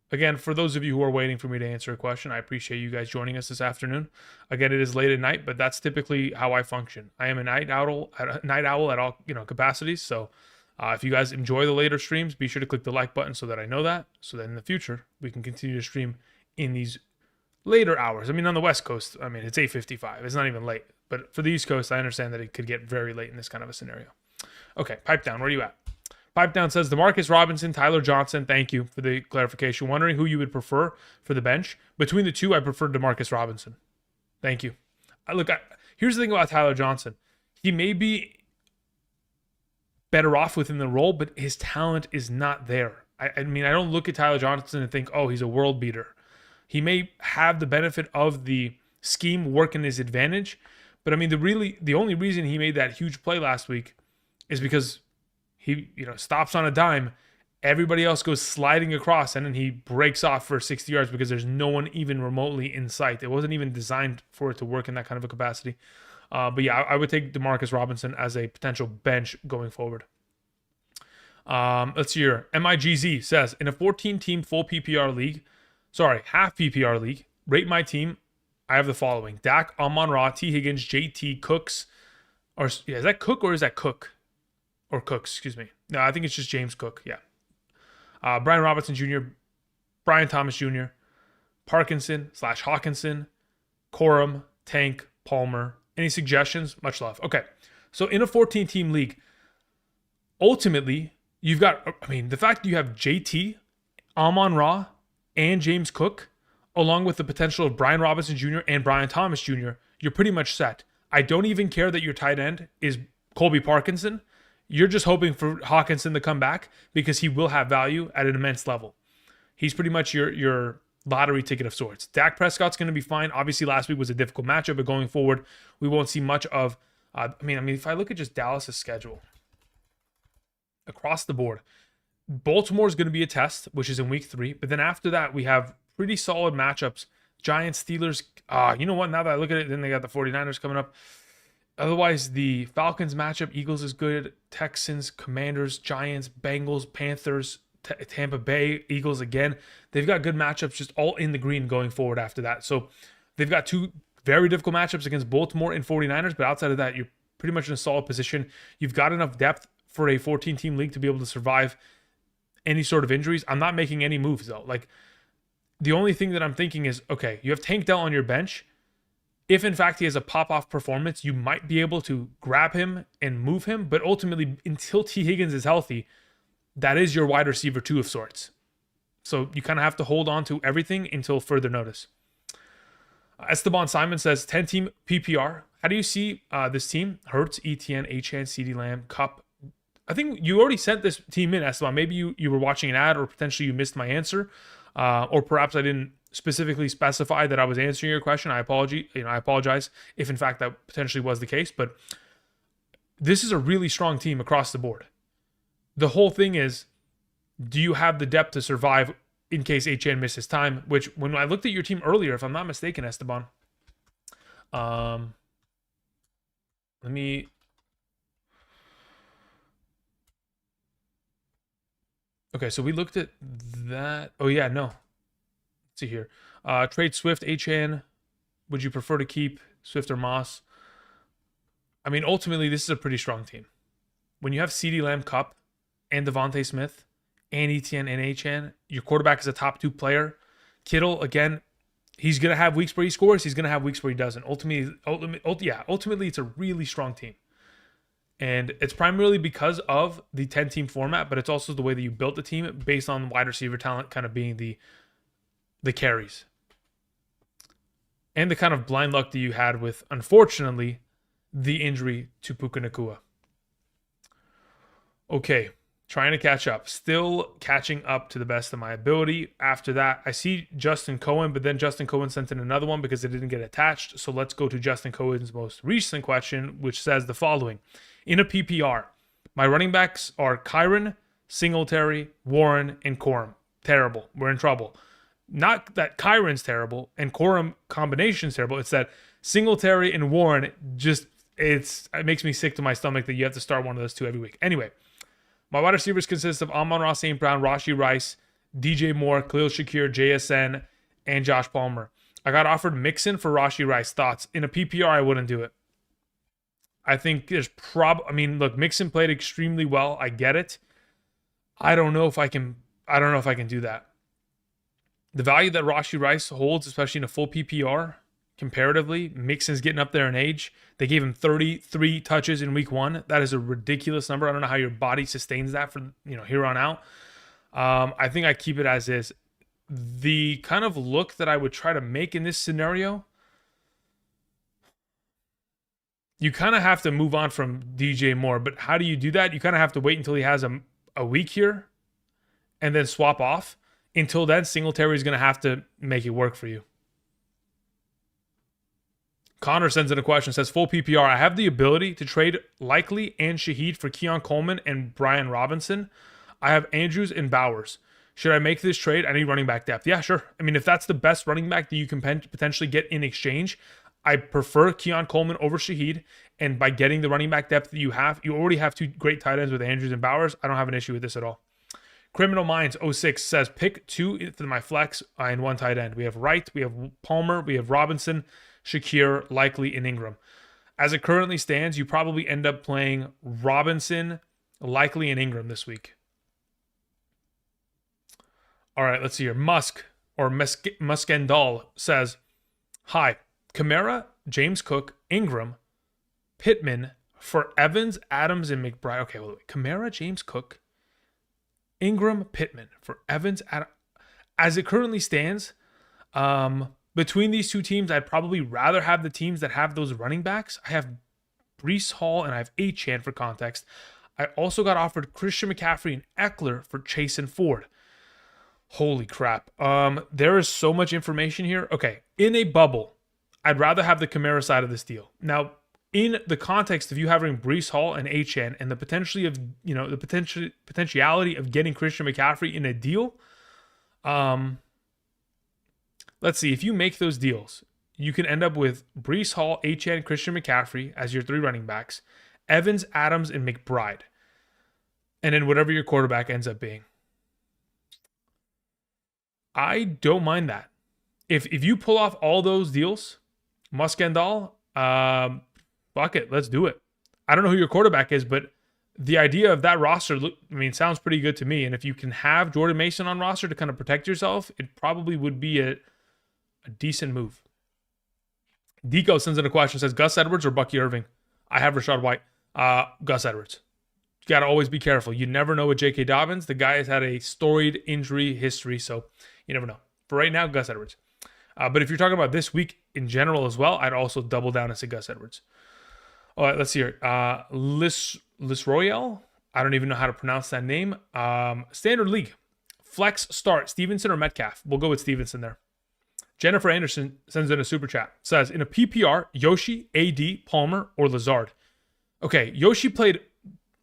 Again, for those of you who are waiting for me to answer a question, I appreciate you guys joining us this afternoon. Again, it is late at night, but that's typically how I function. I am a night owl at all capacities. So if you guys enjoy the later streams, be sure to click the like button so that I know that. So that in the future, we can continue to stream in these later hours. I mean, on the West Coast, I mean, it's 8:55. It's not even late. But for the East Coast, I understand that it could get very late in this kind of a scenario. Okay, Pipe Down, where are you at? Pipe Down says, DeMarcus Robinson, Tyler Johnson. Thank you for the clarification. Wondering who you would prefer for the bench. Between the 2, I prefer DeMarcus Robinson. Thank you. Here's the thing about Tyler Johnson. He may be better off within the role, but his talent is not there. I mean, I don't look at Tyler Johnson and think, oh, he's a world beater. He may have the benefit of the scheme work in his advantage, But I mean, the only reason he made that huge play last week is because he, stops on a dime. Everybody else goes sliding across, and then he breaks off for 60 yards because there's no one even remotely in sight. It wasn't even designed for it to work in that kind of a capacity. But yeah, I would take Demarcus Robinson as a potential bench going forward. Let's see here. MIGZ says, in a 14-team full PPR league, half PPR league, rate my team. I have the following: Dak, Amon-Ra, T. Higgins, JT, Cooks. Is that Cook or is that Cook? Or Cooks, excuse me. No, I think it's just James Cook. Yeah. Brian Robinson Jr., Brian Thomas Jr., Parkinson / Hawkinson, Corum, Tank, Palmer. Any suggestions? Much love. Okay. So in a 14-team league, ultimately, you've got, the fact that you have JT, Amon-Ra, and James Cook, along with the potential of Brian Robinson Jr. and Brian Thomas Jr., you're pretty much set. I don't even care that your tight end is Colby Parkinson. You're just hoping for Hawkinson to come back because he will have value at an immense level. He's pretty much your lottery ticket of sorts. Dak Prescott's going to be fine. Obviously, last week was a difficult matchup, but going forward, we won't see much of. If I look at just Dallas's schedule across the board, Baltimore's going to be a test, which is in week 3. But then after that, we have pretty solid matchups. Giants, Steelers. You know what? Now that I look at it, then they got the 49ers coming up. Otherwise, the Falcons matchup, Eagles is good. Texans, Commanders, Giants, Bengals, Panthers, Tampa Bay, Eagles again. They've got good matchups just all in the green going forward after that. So they've got 2 very difficult matchups against Baltimore and 49ers, but outside of that, you're pretty much in a solid position. You've got enough depth for a 14-team league to be able to survive any sort of injuries. I'm not making any moves, though. Like, the only thing that I'm thinking is, okay, you have Tank Dell on your bench. If, in fact, he has a pop-off performance, you might be able to grab him and move him. But ultimately, until T. Higgins is healthy, that is your wide receiver 2 of sorts. So you kind of have to hold on to everything until further notice. Esteban Simon says, 10-team PPR. How do you see this team? Hurts, ETN, Achane, CeeDee Lamb, Cup. I think you already sent this team in, Esteban. Maybe you were watching an ad, or potentially you missed my answer. Or perhaps I didn't specifically specify that I was answering your question. I apologize if in fact that potentially was the case, but this is a really strong team across the board. The whole thing is, do you have the depth to survive in case HN misses time? Which, when I looked at your team earlier, if I'm not mistaken, Esteban, okay, so we looked at that. Oh yeah, no. Let's see here. Trade Swift, HN. Would you prefer to keep Swift or Moss? I mean, ultimately, this is a pretty strong team. When you have CeeDee Lamb, Cup, and Devontae Smith, and ETN and HN, your quarterback is a top 2 player. Kittle, again, he's going to have weeks where he scores. He's going to have weeks where he doesn't. Ultimately, it's a really strong team. And it's primarily because of the 10-team format, but it's also the way that you built the team based on wide receiver talent kind of being the carries. And the kind of blind luck that you had with, unfortunately, the injury to Puka Nacua. Okay, trying to catch up. Still catching up to the best of my ability. After that, I see Justin Cohen, but then Justin Cohen sent in another one because it didn't get attached. So let's go to Justin Cohen's most recent question, which says the following. In a PPR, my running backs are Kyron, Singletary, Warren, and Corum. Terrible. We're in trouble. Not that Kyron's terrible and Corum combination's terrible. It's that Singletary and Warren it makes me sick to my stomach that you have to start one of those 2 every week. Anyway, my wide receivers consist of Amon-Ra St. Brown, Rashee Rice, DJ Moore, Khalil Shakir, JSN, and Josh Palmer. I got offered Mixon for Rashee Rice. Thoughts? In a PPR, I wouldn't do it. I think there's look, Mixon played extremely well. I get it. I don't know if I can do that. The value that Rashee Rice holds, especially in a full PPR, comparatively, Mixon's getting up there in age. They gave him 33 touches in week 1. That is a ridiculous number. I don't know how your body sustains that for here on out. I think I keep it as is. The kind of look that I would try to make in this scenario, you kind of have to move on from DJ Moore. But how do you do that? You kind of have to wait until he has a week here and then swap off. Until then, Singletary is going to have to make it work for you. Connor sends in a question, says, full PPR. I have the ability to trade Likely and Shaheed for Keon Coleman and Brian Robinson. I have Andrews and Bowers. Should I make this trade? I need running back depth. Yeah, sure. I mean, if that's the best running back that you can potentially get in exchange, I prefer Keon Coleman over Shaheed. And by getting the running back depth that you already have two great tight ends with Andrews and Bowers. I don't have an issue with this at all. Criminal Minds 06 says, pick two for my flex and one tight end. We have Wright, we have Palmer, we have Robinson, Shakir, Likely, and Ingram. As it currently stands, you probably end up playing Robinson, Likely, and Ingram this week. All right, let's see here. Muskendal says, hi, Kamara, James Cook, Ingram, Pittman for Evans, Adams, and McBride. Okay, wait. Kamara, James Cook, Ingram, Pittman for Evans, Adams. As it currently stands, between these two teams, I'd probably rather have the teams that have those running backs. I have Breece Hall and I have Achane for context. I also got offered Christian McCaffrey and Eckler for Chase and Ford. Holy crap. There is so much information here. Okay, in a bubble, I'd rather have the Kamara side of this deal. Now, in the context of you having Breece Hall and Achane and the potentiality of getting Christian McCaffrey in a deal, let's see, if you make those deals, you can end up with Breece Hall, Achane, Christian McCaffrey as your three running backs, Evans, Adams, and McBride. And then whatever your quarterback ends up being. I don't mind that. If you pull off all those deals, Muskendal, fuck it, let's do it. I don't know who your quarterback is, but the idea of that roster, sounds pretty good to me. And if you can have Jordan Mason on roster to kind of protect yourself, it probably would be a decent move. Deco sends in a question, says Gus Edwards or Bucky Irving? I have Rashad White. Gus Edwards. You got to always be careful. You never know with J.K. Dobbins. The guy has had a storied injury history, so you never know. For right now, Gus Edwards. But if you're talking about this week in general as well, I'd also double down and say Gus Edwards. All right, let's see here. Royale. I don't even know how to pronounce that name. Standard League. Flex start. Stevenson or Metcalf? We'll go with Stevenson there. Jennifer Anderson sends in a super chat. Says, in a PPR, Yoshi, AD, Palmer, or Lazard. Okay, Yoshi played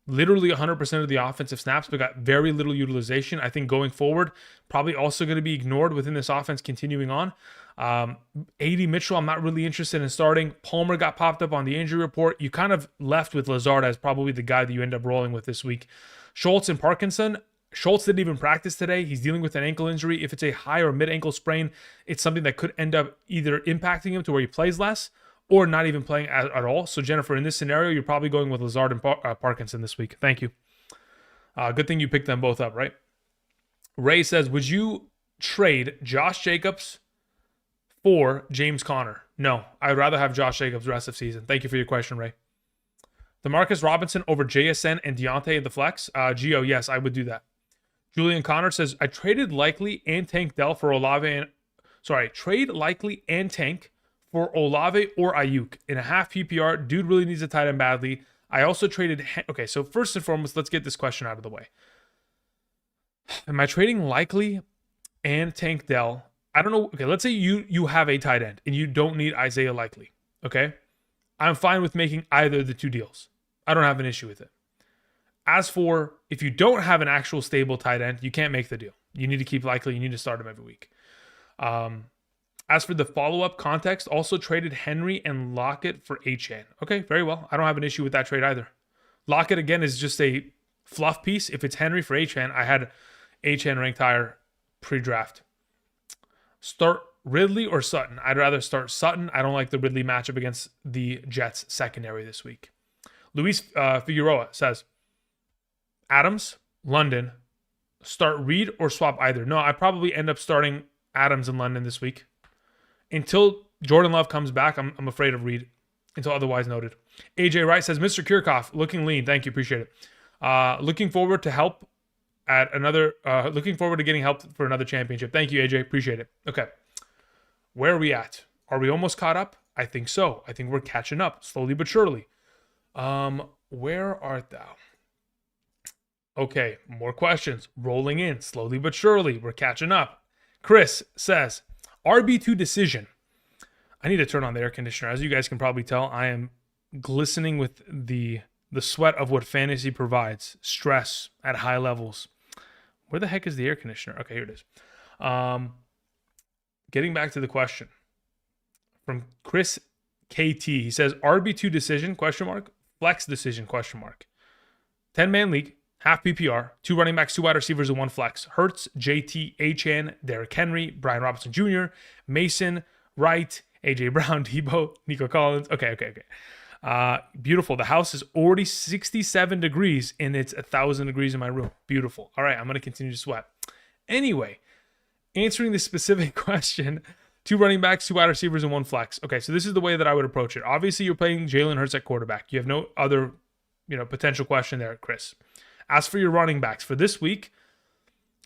literally 100% of the offensive snaps, but got very little utilization. I think going forward, probably also going to be ignored within this offense continuing on. AD Mitchell, I'm not really interested in starting. Palmer got popped up on the injury report. You kind of left with Lazard as probably the guy that you end up rolling with this week. Schultz and Parkinson. Schultz didn't even practice today. He's dealing with an ankle injury. If it's a high or mid-ankle sprain, it's something that could end up either impacting him to where he plays less or not even playing at all. So, Jennifer, in this scenario, you're probably going with Lazard and Parkinson this week. Thank you. Good thing you picked them both up, right? Ray says, would you trade Josh Jacobs for James Conner? No, I'd rather have Josh Jacobs the rest of the season. Thank you for your question, Ray. DeMarcus Robinson over JSN and Deontay in the flex? Gio, yes, I would do that. Julian Connor says, I traded Likely and Tank Dell for Olave trade Likely and Tank for Olave or Ayuk in a half PPR. Dude really needs a tight end badly. I also traded... Okay, so first and foremost, let's get this question out of the way. Am I trading Likely and Tank Dell? I don't know. Okay, let's say you have a tight end and you don't need Isaiah Likely. Okay? I'm fine with making either of the two deals. I don't have an issue with it. As for if you don't have an actual stable tight end, you can't make the deal. You need to keep Likely. You need to start him every week. As for the follow-up context, also traded Henry and Lockett for Achane. Okay, very well. I don't have an issue with that trade either. Lockett, again, is just a fluff piece. If it's Henry for Achane, I had Achane ranked higher pre-draft. Start Ridley or Sutton? I'd rather start Sutton. I don't like the Ridley matchup against the Jets secondary this week. Luis Figueroa says, Adams, London, start Reed or swap either? No, I probably end up starting Adams in London this week. Until Jordan Love comes back, I'm afraid of Reed. Until otherwise noted. AJ Wright says, Mr. Kirchhoff, looking lean. Thank you, appreciate it. Looking forward to getting help for another championship. Thank you, AJ, appreciate it. Okay, where are we at? Are we almost caught up? I think so. I think we're catching up slowly but surely. Where art thou? Okay, more questions rolling in slowly but surely. We're catching up. Chris says, RB2 decision. I need to turn on the air conditioner. As you guys can probably tell, I am glistening with the sweat of what fantasy provides. Stress at high levels. Where the heck is the air conditioner? Okay, here it is. Getting back to the question from Chris KT. He says RB2 decision, question mark, flex decision, question mark. 10-man league, half PPR, 2 running backs, 2 wide receivers, and 1 flex. Hurts, JT, Achane, Derrick Henry, Brian Robinson Jr., Mason, Wright, AJ Brown, Debo, Nico Collins. Okay. Beautiful. The house is already 67 degrees and it's 1,000 degrees in my room. Beautiful. All right, I'm going to continue to sweat. Anyway, answering the specific question, 2 running backs, 2 wide receivers, and 1 flex. Okay, so this is the way that I would approach it. Obviously, you're playing Jalen Hurts at quarterback. You have no other, potential question there, Chris. As for your running backs, for this week,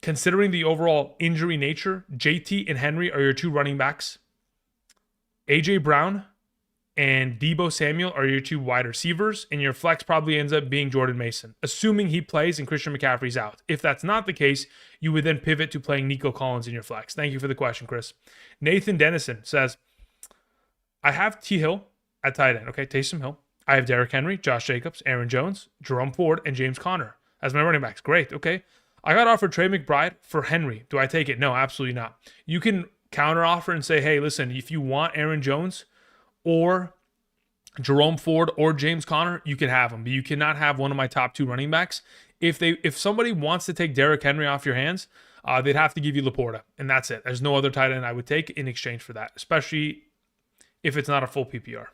considering the overall injury nature, JT and Henry are your 2 running backs. AJ Brown and Debo Samuel are your 2 wide receivers, and your flex probably ends up being Jordan Mason, assuming he plays and Christian McCaffrey's out. If that's not the case, you would then pivot to playing Nico Collins in your flex. Thank you for the question, Chris. Nathan Dennison says, I have T. Hill at tight end. Okay, Taysom Hill. I have Derrick Henry, Josh Jacobs, Aaron Jones, Jerome Ford, and James Conner as my running backs. Great, okay. I got offered Trey McBride for Henry. Do I take it? No, absolutely not. You can counter offer and say, hey, listen, if you want Aaron Jones or Jerome Ford or James Conner, you can have them, but you cannot have one of my top 2 running backs. If somebody wants to take Derrick Henry off your hands, they'd have to give you Laporta, and that's it. There's no other tight end I would take in exchange for that, especially if it's not a full PPR.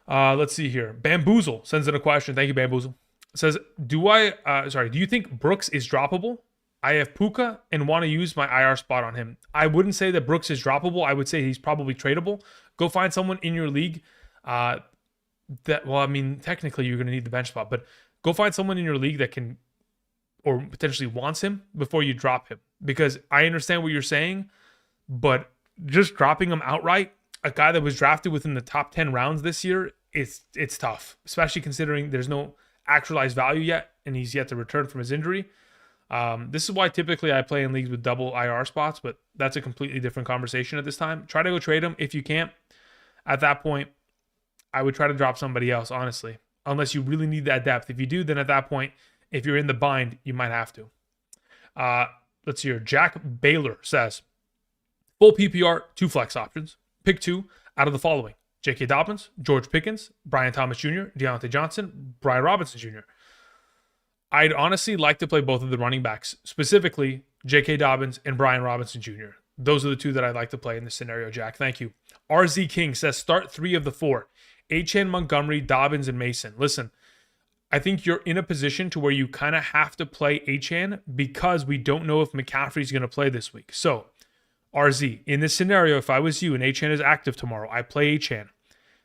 Let's see here. Bamboozle sends in a question. Thank you, Bamboozle. Says, do you think Brooks is droppable? I have Puka and want to use my IR spot on him. I wouldn't say that Brooks is droppable. I would say he's probably tradable. Go find someone in your league technically you're going to need the bench spot, but go find someone in your league that can or potentially wants him before you drop him. Because I understand what you're saying, but just dropping him outright, a guy that was drafted within the top 10 rounds this year, it's tough, especially considering there's no actualized value yet and he's yet to return from his injury. This is why typically I play in leagues with double IR spots, but that's a completely different conversation at this time. Try to go trade him. If you can't, at that point, I would try to drop somebody else, honestly, unless you really need that depth. If you do, then at that point, if you're in the bind, you might have to. Let's see here. Jack Baylor says, full PPR, 2 flex options. Pick 2 out of the following: J.K. Dobbins, George Pickens, Brian Thomas Jr., Deontay Johnson, Brian Robinson Jr. I'd honestly like to play both of the running backs, specifically J.K. Dobbins and Brian Robinson Jr. Those are the 2 that I'd like to play in this scenario, Jack. Thank you. RZ King says, start 3 of the 4. Achane, Montgomery, Dobbins, and Mason. Listen, I think you're in a position to where you kind of have to play Achane because we don't know if McCaffrey's going to play this week. So, RZ, in this scenario, if I was you and Achane is active tomorrow, I play Achane.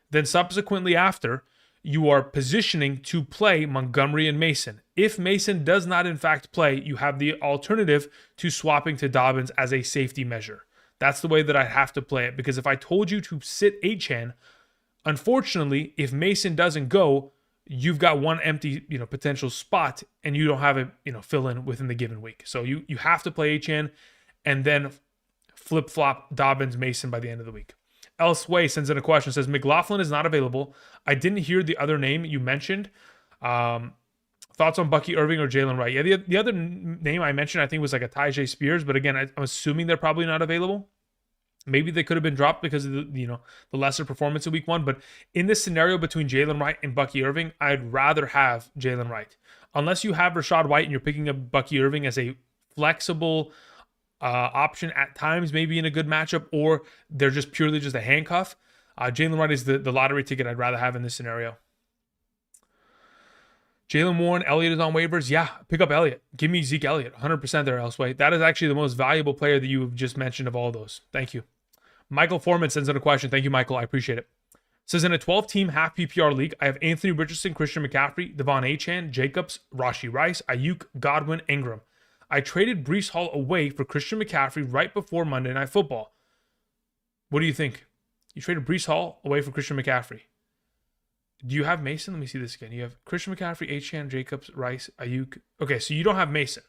Then subsequently after, you are positioning to play Montgomery and Mason. If Mason does not in fact play, you have the alternative to swapping to Dobbins as a safety measure. That's the way that I have to play it, because if I told you to sit Achane, unfortunately, if Mason doesn't go, you've got one empty, potential spot, and you don't have a, fill in within the given week. So you have to play Achane and then flip-flop Dobbins, Mason by the end of the week. Elseway sends in a question, says, McLaughlin is not available. I didn't hear the other name you mentioned. Thoughts on Bucky Irving or Jalen Wright? Yeah, the other name I mentioned, I think, was like a Tyjae Spears, but again, I'm assuming they're probably not available. Maybe they could have been dropped because of the lesser performance in week 1. But in this scenario between Jalen Wright and Bucky Irving, I'd rather have Jalen Wright. Unless you have Rashad White and you're picking up Bucky Irving as a flexible option at times, maybe in a good matchup, or they're just purely just a handcuff. Jalen Wright is the lottery ticket I'd rather have in this scenario. Jalen Warren, Elliott is on waivers. Yeah, pick up Elliott. Give me Zeke Elliott, 100% there, Elseway. That is actually the most valuable player that you have just mentioned of all those. Thank you. Michael Foreman sends in a question. Thank you, Michael. I appreciate it. Says, in a 12-team half PPR league, I have Anthony Richardson, Christian McCaffrey, Devon Achane, Jacobs, Rashee Rice, Ayuk, Godwin, Ingram. I traded Breece Hall away for Christian McCaffrey right before Monday Night Football. What do you think? You traded Breece Hall away for Christian McCaffrey. Do you have Mason? Let me see this again. You have Christian McCaffrey, Achane, Jacobs, Rice, Ayuk. Okay, so you don't have Mason.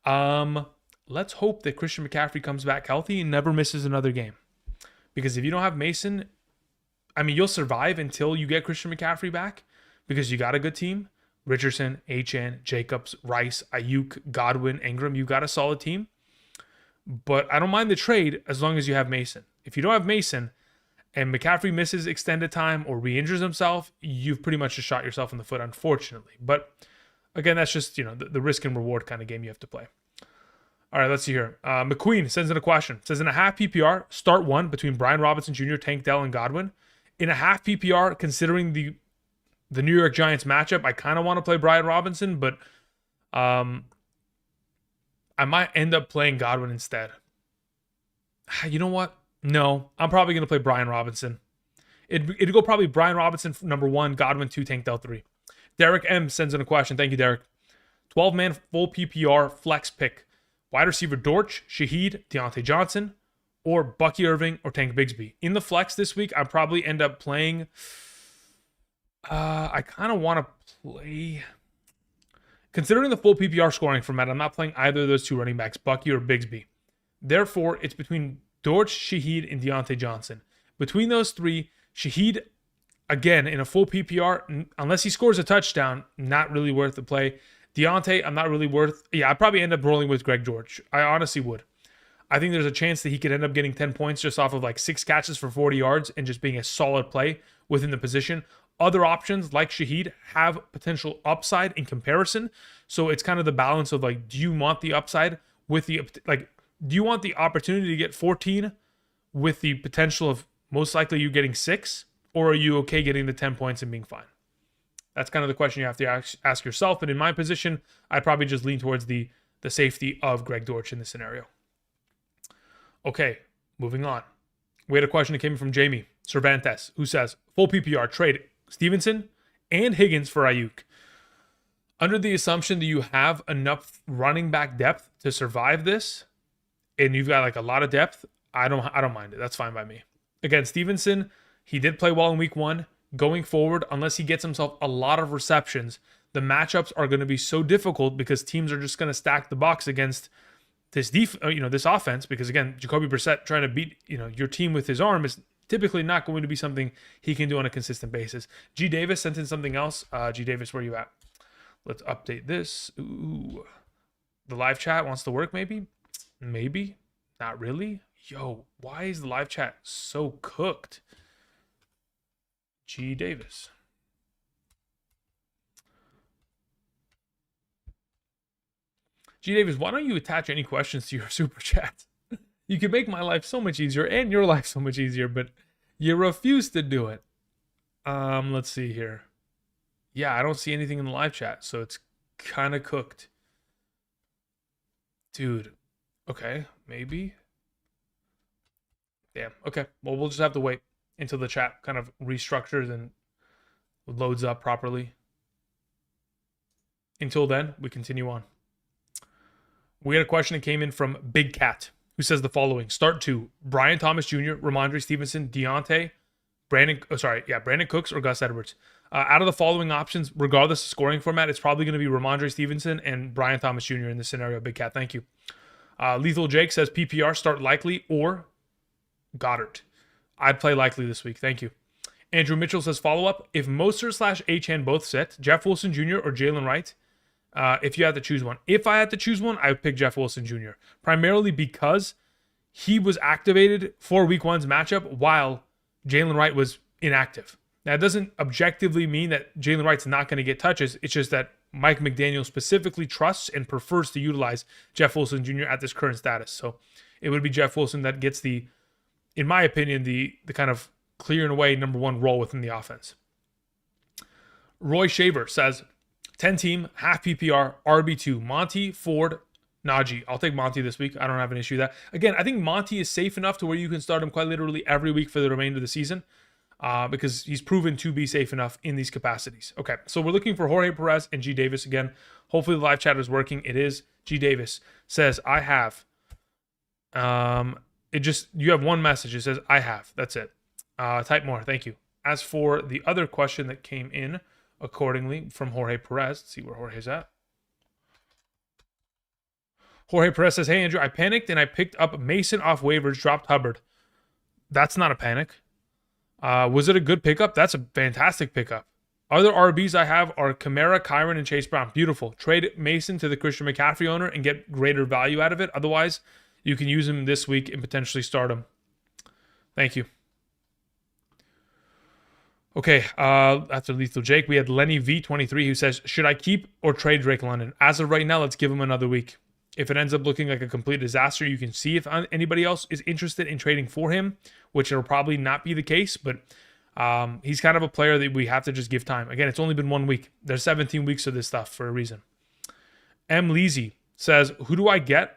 Let's hope that Christian McCaffrey comes back healthy and never misses another game, Because if you don't have Mason, I mean, you'll survive until you get Christian McCaffrey back because you got a good team. Richardson, HN, Jacobs, Rice, Ayuk, Godwin, Ingram. You got a solid team. But I don't mind the trade as long as you have Mason. If you don't have Mason and McCaffrey misses extended time or re-injures himself, you've pretty much just shot yourself in the foot, unfortunately. But again, that's just, the risk and reward kind of game you have to play. All right, let's see here. McQueen sends in a question. Says, in a half PPR, start one between Brian Robinson Jr., Tank Dell, and Godwin. In a half PPR, considering the New York Giants matchup, I kind of want to play Brian Robinson, but I might end up playing Godwin instead. You know what? No, I'm probably going to play Brian Robinson. It'd go probably Brian Robinson number 1, Godwin 2, Tank Dell 3. Derek M sends in a question. Thank you, Derek. 12-man full PPR flex pick. Wide receiver Dortch, Shaheed, Deontay Johnson, or Bucky Irving or Tank Bigsby. In the flex this week, I probably end up playing... I kind of want to play... Considering the full PPR scoring format, I'm not playing either of those two running backs, Bucky or Bigsby. Therefore, it's between Dortch, Shaheed, and Deontay Johnson. Between those three, Shaheed, again, in a full PPR, unless he scores a touchdown, not really worth the play. Deontay, I'm not really worth... Yeah, I'd probably end up rolling with Greg Dortch. I honestly would. I think there's a chance that he could end up getting 10 points just off of like 6 catches for 40 yards and just being a solid play within the position. Other options like Shaheed have potential upside in comparison. So it's kind of the balance of like, do you want the upside with the, like, do you want the opportunity to get 14 with the potential of most likely you getting 6? Or are you okay getting the 10 points and being fine? That's kind of the question you have to ask yourself. But in my position, I'd probably just lean towards the safety of Greg Dortch in this scenario. Okay, moving on. We had a question that came from Jamie Cervantes, who says, full PPR trade Stevenson and Higgins for Ayuk. Under the assumption that you have enough running back depth to survive this, and you've got like a lot of depth, I don't mind it. That's fine by me. Again, Stevenson, he did play well in week 1. Going forward, unless he gets himself a lot of receptions, the matchups are going to be so difficult because teams are just going to stack the box against this this offense. Because again, Jacoby Brissett trying to beat your team with his arm is typically not going to be something he can do on a consistent basis. G Davis sent in something else. G Davis, where are you at? Let's update this. Ooh, the live chat wants to work. Maybe, not really. Yo, why is the live chat so cooked? G Davis. G Davis, why don't you attach any questions to your super chat? You can make my life so much easier and your life so much easier, but you refuse to do it. Let's see here. Yeah, I don't see anything in the live chat, so it's kind of cooked. Dude. Okay, maybe. Damn. Okay, well, we'll just have to wait until the chat kind of restructures and loads up properly. Until then, we continue on. We had a question that came in from Big Cat, who says the following. Start 2. Brian Thomas Jr., Ramondre Stevenson, Deontay, Brandon Cooks, or Gus Edwards. Out of the following options, regardless of scoring format, it's probably going to be Ramondre Stevenson and Brian Thomas Jr. in this scenario. Big Cat, thank you. Lethal Jake says PPR, start Likely or Goddard. I'd play Likely this week. Thank you. Andrew Mitchell says follow-up. If Mostert/Achane both sit, Jeff Wilson Jr. or Jalen Wright, if you had to choose one. If I had to choose one, I would pick Jeff Wilson Jr. Primarily because he was activated for week 1's matchup while Jalen Wright was inactive. Now, it doesn't objectively mean that Jalen Wright's not going to get touches. It's just that Mike McDaniel specifically trusts and prefers to utilize Jeff Wilson Jr. at this current status. So it would be Jeff Wilson that gets in my opinion, the kind of clearing away number 1 role within the offense. Roy Shaver says, 10-team, half PPR, RB2, Monty, Ford, Najee. I'll take Monty this week. I don't have an issue with that. Again, I think Monty is safe enough to where you can start him quite literally every week for the remainder of the season because he's proven to be safe enough in these capacities. Okay, so we're looking for Jorge Perez and G Davis again. Hopefully the live chat is working. It is. G Davis says, I have. You have one message. It says, I have. That's it. Type more. Thank you. As for the other question that came in, accordingly from Jorge Perez. Let's see where Jorge's at. Jorge Perez says, hey, Andrew, I panicked and I picked up Mason off waivers, dropped Hubbard. That's not a panic. Was it a good pickup? That's a fantastic pickup. Other RBs I have are Kamara, Kyron, and Chase Brown. Beautiful. Trade Mason to the Christian McCaffrey owner and get greater value out of it. Otherwise, you can use him this week and potentially start him. Thank you. Okay, after Lethal Jake, we had Lenny V23 who says, should I keep or trade Drake London? As of right now, let's give him another week. If it ends up looking like a complete disaster, you can see if anybody else is interested in trading for him, which will probably not be the case, but he's kind of a player that we have to just give time. Again, it's only been 1 week. There's 17 weeks of this stuff for a reason. M. Leezy says, who gets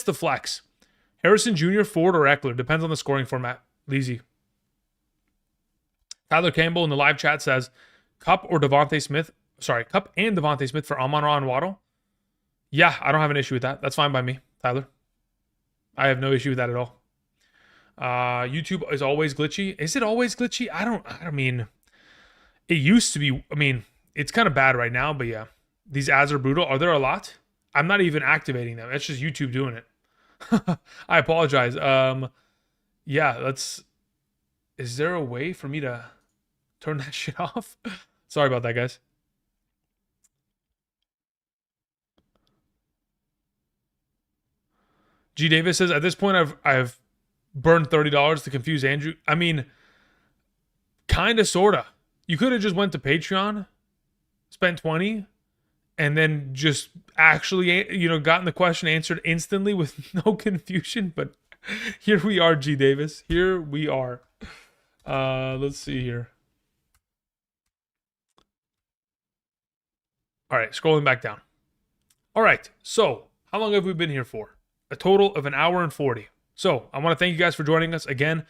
the flex? Harrison Jr., Ford, or Eckler? Depends on the scoring format. Leezy. Tyler Campbell in the live chat says, Cup and Devontae Smith for Amon-Ra and Waddle. Yeah, I don't have an issue with that. That's fine by me, Tyler. I have no issue with that at all. YouTube is always glitchy. Is it always glitchy? I mean, it used to be. I mean, it's kind of bad right now, but yeah. These ads are brutal. Are there a lot? I'm not even activating them. It's just YouTube doing it. I apologize. Yeah, is there a way for me to turn that shit off? Sorry about that, guys. G Davis says, at this point, I've burned $30 to confuse Andrew. I mean, kind of, sort of. You could have just went to Patreon, spent 20, and then just actually, gotten the question answered instantly with no confusion. But here we are, G Davis. Here we are. Let's see here. All right, scrolling back down. All right, so how long have we been here for? A total of 1 hour and 40. So I want to thank you guys for joining us again.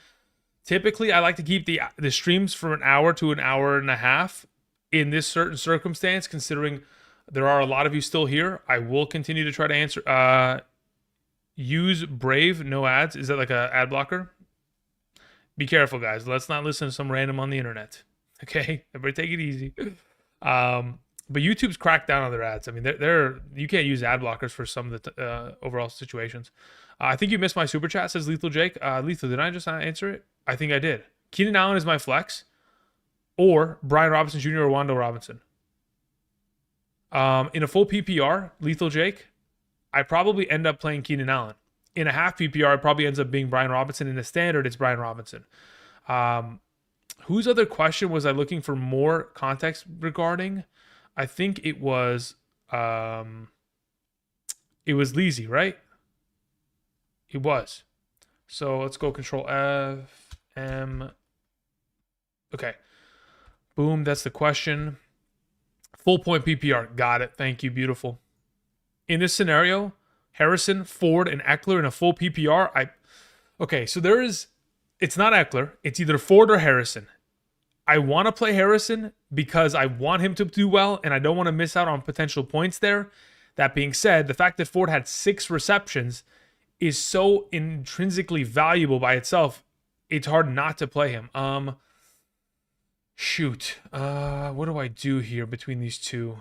Typically, I like to keep the streams from 1 hour to 1.5 hours. In this certain circumstance, considering there are a lot of you still here, I will continue to try to answer. Use Brave, no ads. Is that like a ad blocker? Be careful, guys. Let's not listen to some random on the internet. Okay, everybody take it easy. But YouTube's cracked down on their ads. I mean, you can't use ad blockers for some of the overall situations. I think you missed my super chat, says Lethal Jake. Lethal, did I just answer it? I think I did. Keenan Allen is my flex, or Brian Robinson Jr. or Wando Robinson. In a full PPR, Lethal Jake, I probably end up playing Keenan Allen. In a half PPR, it probably ends up being Brian Robinson. In a standard, it's Brian Robinson. Whose other question was I looking for more context regarding? I think it was Leezy, right? It was. So let's go Control F M. Okay. Boom, that's the question. Full point PPR. Got it. Thank you. Beautiful. In this scenario, Harrison, Ford, and Eckler in a full PPR. Okay, so it's not Eckler. It's either Ford or Harrison. I want to play Harrison because I want him to do well, and I don't want to miss out on potential points there. That being said, the fact that Ford had 6 receptions is so intrinsically valuable by itself. It's hard not to play him. Shoot. What do I do here between these two?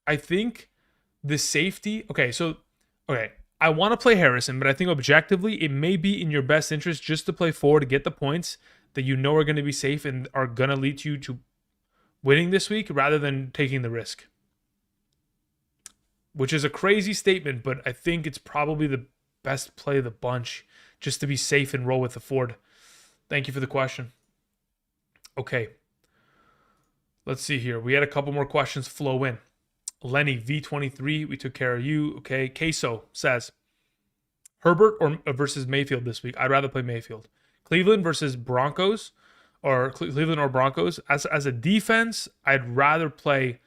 I think the safety. Okay. I want to play Harrison, but I think objectively it may be in your best interest just to play Ford to get the points that you know are going to be safe and are going to lead you to winning this week rather than taking the risk. Which is a crazy statement, but I think it's probably the best play of the bunch just to be safe and roll with the Ford. Thank you for the question. Okay. Let's see here. We had a couple more questions flow in. Lenny V23, we took care of you. Okay, Queso says, Herbert versus Mayfield this week. I'd rather play Mayfield. Cleveland versus Broncos, or Cleveland or Broncos. As a defense, I'd rather play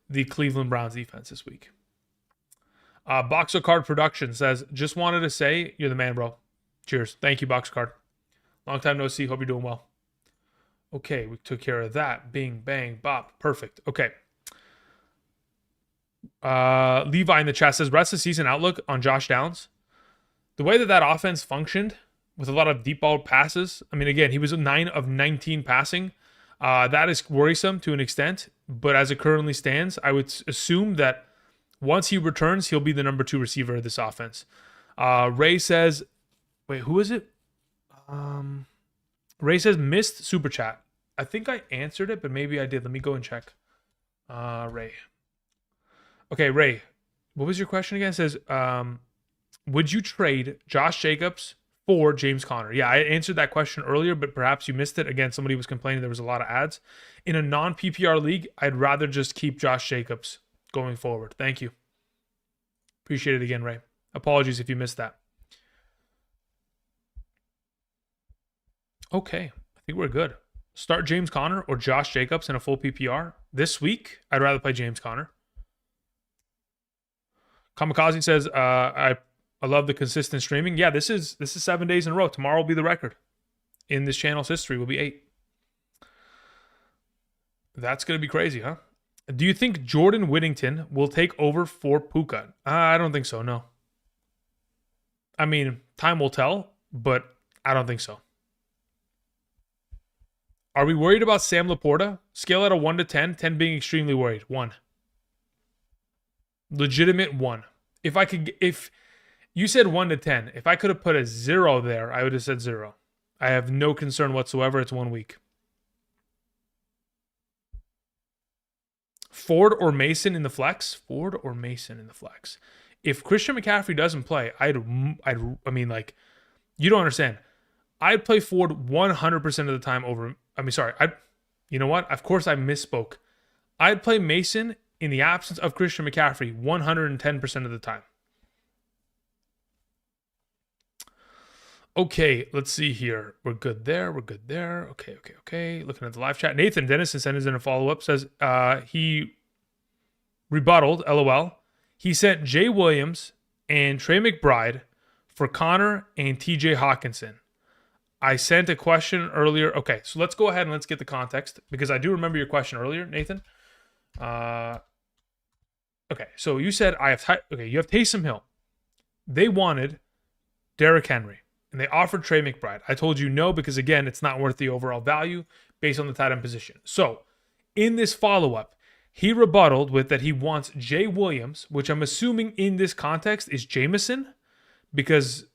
the Cleveland Browns defense this week. Boxer Card Production says, just wanted to say, you're the man, bro. Cheers. Thank you, Boxer Card. Long time no see. Hope you're doing well. Okay, we took care of that. Bing, bang, bop. Perfect. Okay. Levi in the chat says, rest of season outlook on Josh Downs. The way that offense functioned with a lot of deep ball passes. I mean, again, he was 9 of 19 passing. That is worrisome to an extent. But as it currently stands, I would assume that Once he returns, he'll be the number 2 receiver of this offense. Ray says, wait, who is it? Ray says missed super chat. I think I answered it, but maybe I did. Let me go and check. Ray. Okay, Ray. What was your question again? It says, would you trade Josh Jacobs for James Conner? Yeah, I answered that question earlier, but perhaps you missed it. Again, somebody was complaining there was a lot of ads. In a non-PPR league, I'd rather just keep Josh Jacobs going forward. Thank you. Appreciate it again, Ray. Apologies if you missed that. Okay, I think we're good. Start James Conner or Josh Jacobs in a full PPR. This week, I'd rather play James Conner. Kamikaze says, I love the consistent streaming. Yeah, this is 7 days in a row. Tomorrow will be the record. In this channel's history will be 8. That's going to be crazy, huh? Do you think Jordan Whittington will take over for Puka? I don't think so, no. I mean, time will tell, but I don't think so. Are we worried about Sam Laporta? Scale out of 1 to 10, 10 being extremely worried. 1. Legitimate 1. If you said 1 to 10, if I could have put a 0 there, I would have said 0. I have no concern whatsoever. It's 1 week. Ford or Mason in the flex? Ford or Mason in the flex? If Christian McCaffrey doesn't play, I mean, like, you don't understand. I'd play Ford 100% of the time over. You know what? Of course I misspoke. I'd play Mason in the absence of Christian McCaffrey 110% of the time. Okay, let's see here. We're good there. We're good there. Okay. Looking at the live chat. Nathan Dennison sent us in a follow-up. Says he rebutted, LOL. He sent Jay Williams and Trey McBride for Connor and TJ Hawkinson. I sent a question earlier. Okay, so let's go ahead and let's get the context because I do remember your question earlier, Nathan. Okay, so you said you have Taysom Hill. They wanted Derrick Henry, and they offered Trey McBride. I told you no because, again, it's not worth the overall value based on the tight end position. So in this follow-up, he rebutted with that he wants Jay Williams, which I'm assuming in this context is Jameson, because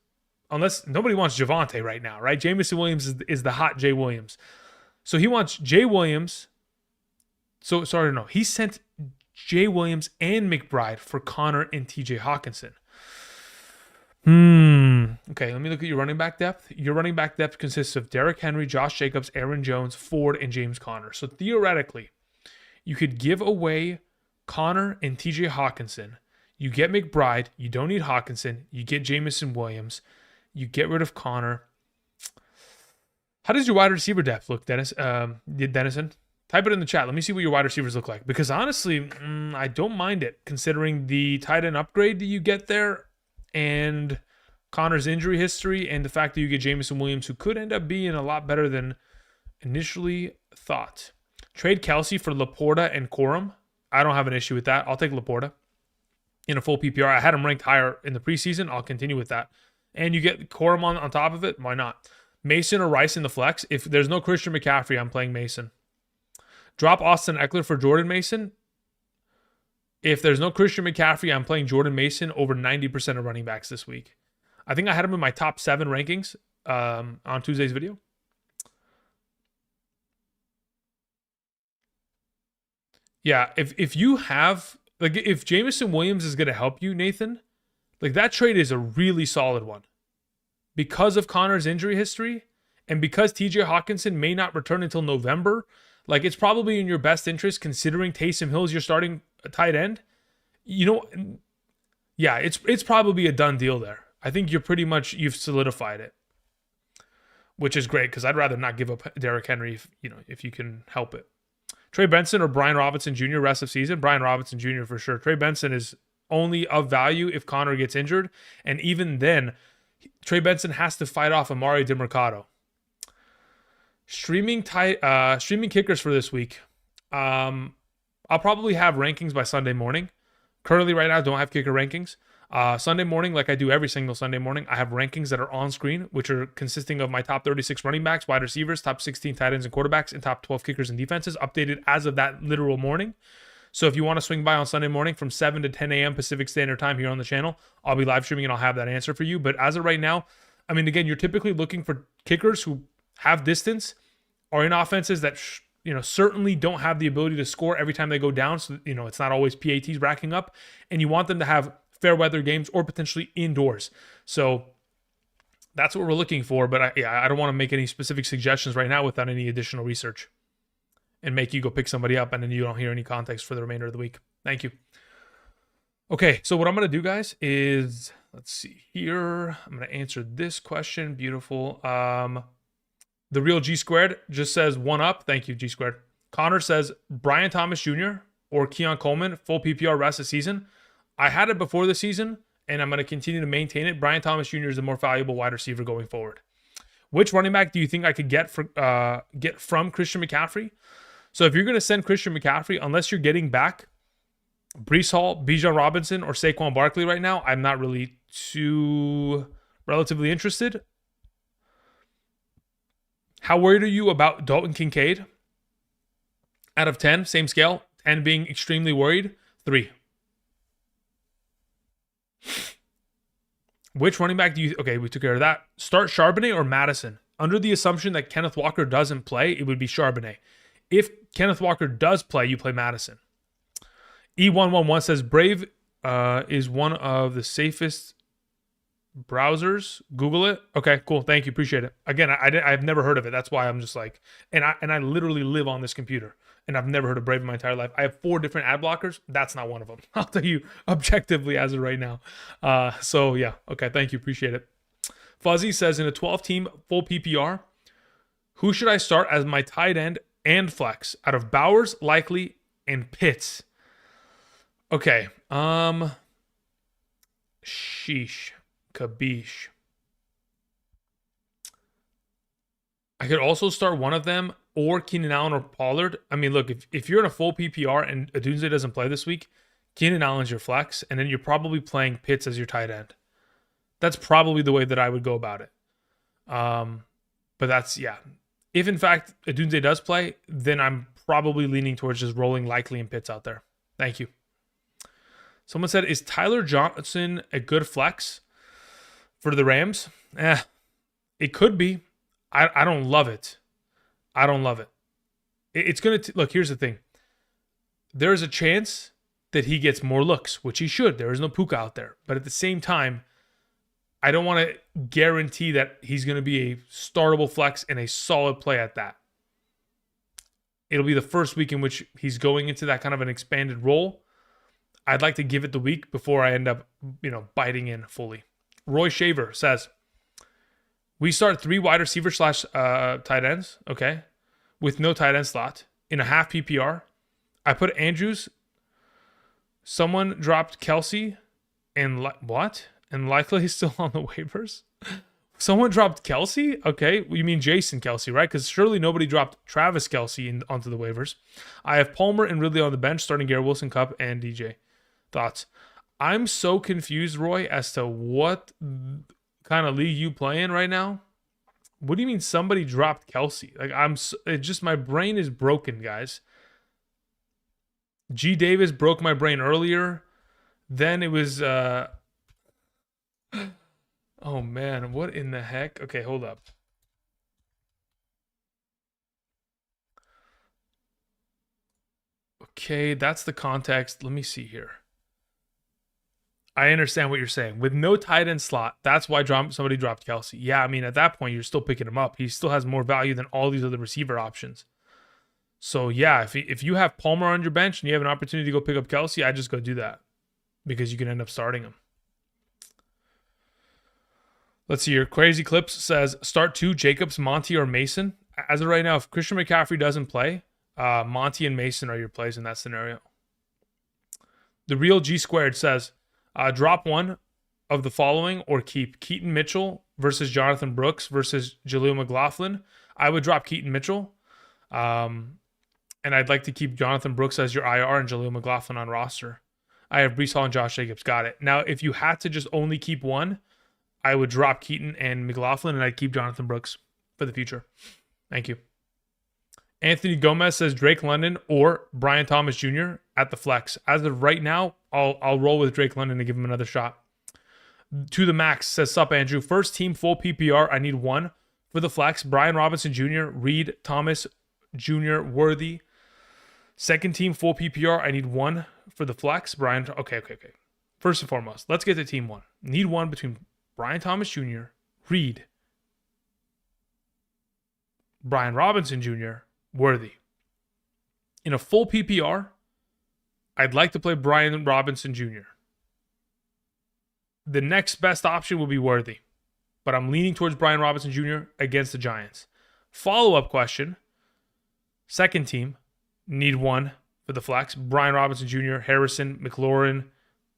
unless nobody wants Javonte right now, right? Jameson Williams is the hot Jay Williams. So he wants Jay Williams. He sent Jay Williams and McBride for Connor and TJ Hawkinson. Okay, let me look at your running back depth. Your running back depth consists of Derrick Henry, Josh Jacobs, Aaron Jones, Ford, and James Conner. So theoretically, you could give away Connor and TJ Hawkinson. You get McBride. You don't need Hawkinson. You get Jameson Williams. You get rid of Connor. How does your wide receiver depth look, Dennison? Type it in the chat. Let me see what your wide receivers look like. Because honestly, I don't mind it, considering the tight end upgrade that you get there and Connor's injury history and the fact that you get Jameson Williams, who could end up being a lot better than initially thought. Trade Kelsey for Laporta and Corum. I don't have an issue with that. I'll take Laporta in a full PPR. I had him ranked higher in the preseason. I'll continue with that. And you get Corum on top of it. Why not? Mason or Rice in the flex. If there's no Christian McCaffrey, I'm playing Mason. Drop Austin Eckler for Jordan Mason. If there's no Christian McCaffrey, I'm playing Jordan Mason over 90% of running backs this week. I think I had him in my top 7 rankings on Tuesday's video. Yeah, if you have, like, if Jameson Williams is going to help you, Nathan, like, that trade is a really solid one. Because of Connor's injury history and because TJ Hawkinson may not return until November, like, it's probably in your best interest, considering Taysom Hill is your starting tight end. Yeah, it's probably a done deal there. I think you've solidified it, which is great because I'd rather not give up Derrick Henry if you can help it. Trey Benson or Brian Robinson Jr. rest of season? Brian Robinson Jr. for sure. Trey Benson is only of value if Connor gets injured, and even then, Trey Benson has to fight off Amari DiMercato. Streaming kickers for this week. I'll probably have rankings by Sunday morning. Currently, right now, I don't have kicker rankings. Sunday morning, like I do every single Sunday morning, I have rankings that are on screen, which are consisting of my top 36 running backs, wide receivers, top 16 tight ends and quarterbacks, and top 12 kickers and defenses, updated as of that literal morning. So if you want to swing by on Sunday morning from 7 to 10 a.m. Pacific Standard Time here on the channel, I'll be live streaming and I'll have that answer for you. But as of right now, I mean, again, you're typically looking for kickers who have distance, are in offenses that certainly don't have the ability to score every time they go down. So, it's not always PATs racking up. And you want them to have fair weather games or potentially indoors. So that's what we're looking for. But I don't want to make any specific suggestions right now without any additional research and make you go pick somebody up and then you don't hear any context for the remainder of the week. Thank you. Okay, so what I'm going to do, guys, is, let's see here. I'm going to answer this question. Beautiful. The real G squared just says 1 up. Thank you, G squared. Connor says Brian Thomas Jr. or Keon Coleman, full PPR rest of the season. I had it before the season, and I'm going to continue to maintain it. Brian Thomas Jr. is the more valuable wide receiver going forward. Which running back do you think I could get from Christian McCaffrey? So if you're going to send Christian McCaffrey, unless you're getting back Breece Hall, Bijan Robinson, or Saquon Barkley right now, I'm not really too relatively interested. How worried are you about Dalton Kincaid? Out of 10, same scale, 10 being extremely worried, 3. Which running back do you... Okay, we took care of that. Start Charbonnet or Madison? Under the assumption that Kenneth Walker doesn't play, it would be Charbonnet. If Kenneth Walker does play, you play Madison. E111 says Brave is one of the safest browsers. Google it. Okay, cool. Thank you. Appreciate it. Again, I've never heard of it. That's why I'm just like, and I literally live on this computer, and I've never heard of Brave in my entire life. I have 4 different ad blockers. That's not one of them. I'll tell you objectively as of right now. So yeah. Okay. Thank you. Appreciate it. Fuzzy says in a 12-team full PPR, who should I start as my tight end and flex out of Bowers, Likely, and Pitts? Okay. Sheesh. Kabish. I could also start one of them or Keenan Allen or Pollard. I mean, look, if you're in a full PPR and Odunze doesn't play this week, Keenan Allen's your flex, and then you're probably playing Pitts as your tight end. That's probably the way that I would go about it. But that's, yeah. If, in fact, Odunze does play, then I'm probably leaning towards just rolling Likely and Pitts out there. Thank you. Someone said, is Tyler Johnson a good flex for the Rams? It could be. I don't love it. I don't love it. It's going to... Look, here's the thing. There's a chance that he gets more looks, which he should. There is no Puka out there. But at the same time, I don't want to guarantee that he's going to be a startable flex and a solid play at that. It'll be the first week in which he's going into that kind of an expanded role. I'd like to give it the week before I end up, biting in fully. Roy Shaver says, we start 3 wide receiver / tight ends, okay, with no tight end slot in a half PPR. I put Andrews. Someone dropped Kelsey and what? And Likely is still on the waivers. Someone dropped Kelsey? Okay, you mean Jason Kelsey, right? Because surely nobody dropped Travis Kelsey onto the waivers. I have Palmer and Ridley on the bench, starting Garrett Wilson, Kupp, and DJ. Thoughts? I'm so confused, Roy, as to what kind of league you play in right now. What do you mean somebody dropped Kelsey? Like my brain is broken, guys. G Davis broke my brain earlier. Then it was oh man, what in the heck? Okay, hold up. Okay, that's the context. Let me see here. I understand what you're saying. With no tight end slot, that's why somebody dropped Kelsey. Yeah, I mean, at that point, you're still picking him up. He still has more value than all these other receiver options. So, yeah, if you have Palmer on your bench and you have an opportunity to go pick up Kelsey, I just go do that because you can end up starting him. Let's see here. Crazy Clips says, start 2, Jacobs, Monty, or Mason. As of right now, if Christian McCaffrey doesn't play, Monty and Mason are your plays in that scenario. The real G squared says, drop one of the following or keep Keaton Mitchell versus Jonathan Brooks versus Jaleel McLaughlin. I would drop Keaton Mitchell. And I'd like to keep Jonathan Brooks as your IR and Jaleel McLaughlin on roster. I have Breece Hall and Josh Jacobs. Got it. Now, if you had to just only keep one, I would drop Keaton and McLaughlin, and I'd keep Jonathan Brooks for the future. Thank you. Anthony Gomez says Drake London or Brian Thomas Jr. at the flex. As of right now, I'll roll with Drake London and give him another shot. To the max says, sup, Andrew. First team full PPR. I need one for the flex. Brian Robinson Jr., Reed, Thomas Jr., Worthy. Second team full PPR. I need one for the flex. Brian. Okay. First and foremost, let's get to team one. Need one between Brian Thomas Jr., Reed, Brian Robinson Jr., Worthy. In a full PPR, I'd like to play Brian Robinson Jr. The next best option will be Worthy, but I'm leaning towards Brian Robinson Jr. against the Giants. Follow-up question. Second team, need one for the flex. Brian Robinson Jr., Harrison, McLaurin,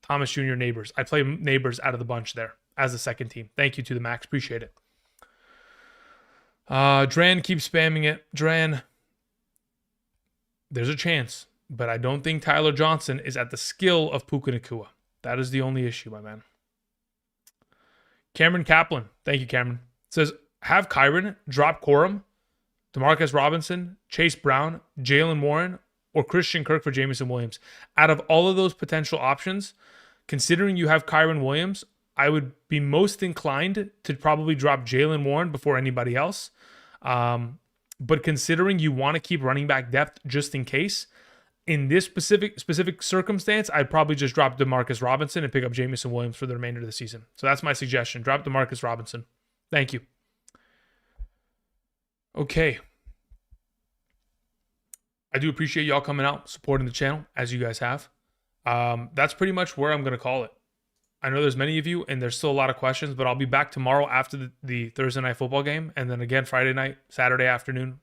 Thomas Jr., Neighbors. I play Neighbors out of the bunch there as the second team. Thank you to the max. Appreciate it. Dran keeps spamming it. Dran, there's a chance, but I don't think Tyler Johnson is at the skill of Puka Nacua. That is the only issue, my man. Cameron Kaplan, thank you, Cameron, says, have Kyron drop Corum, Demarcus Robinson, Chase Brown, Jalen Warren, or Christian Kirk for Jameson Williams. Out of all of those potential options, considering you have Kyron Williams, I would be most inclined to probably drop Jalen Warren before anybody else. But considering you want to keep running back depth just in case, in this specific circumstance, I'd probably just drop Demarcus Robinson and pick up Jameson Williams for the remainder of the season. So that's my suggestion. Drop Demarcus Robinson. Thank you. Okay. I do appreciate y'all coming out, supporting the channel, as you guys have. That's pretty much where I'm going to call it. I know there's many of you, and there's still a lot of questions, but I'll be back tomorrow after the Thursday night football game, and then again Friday night, Saturday afternoon,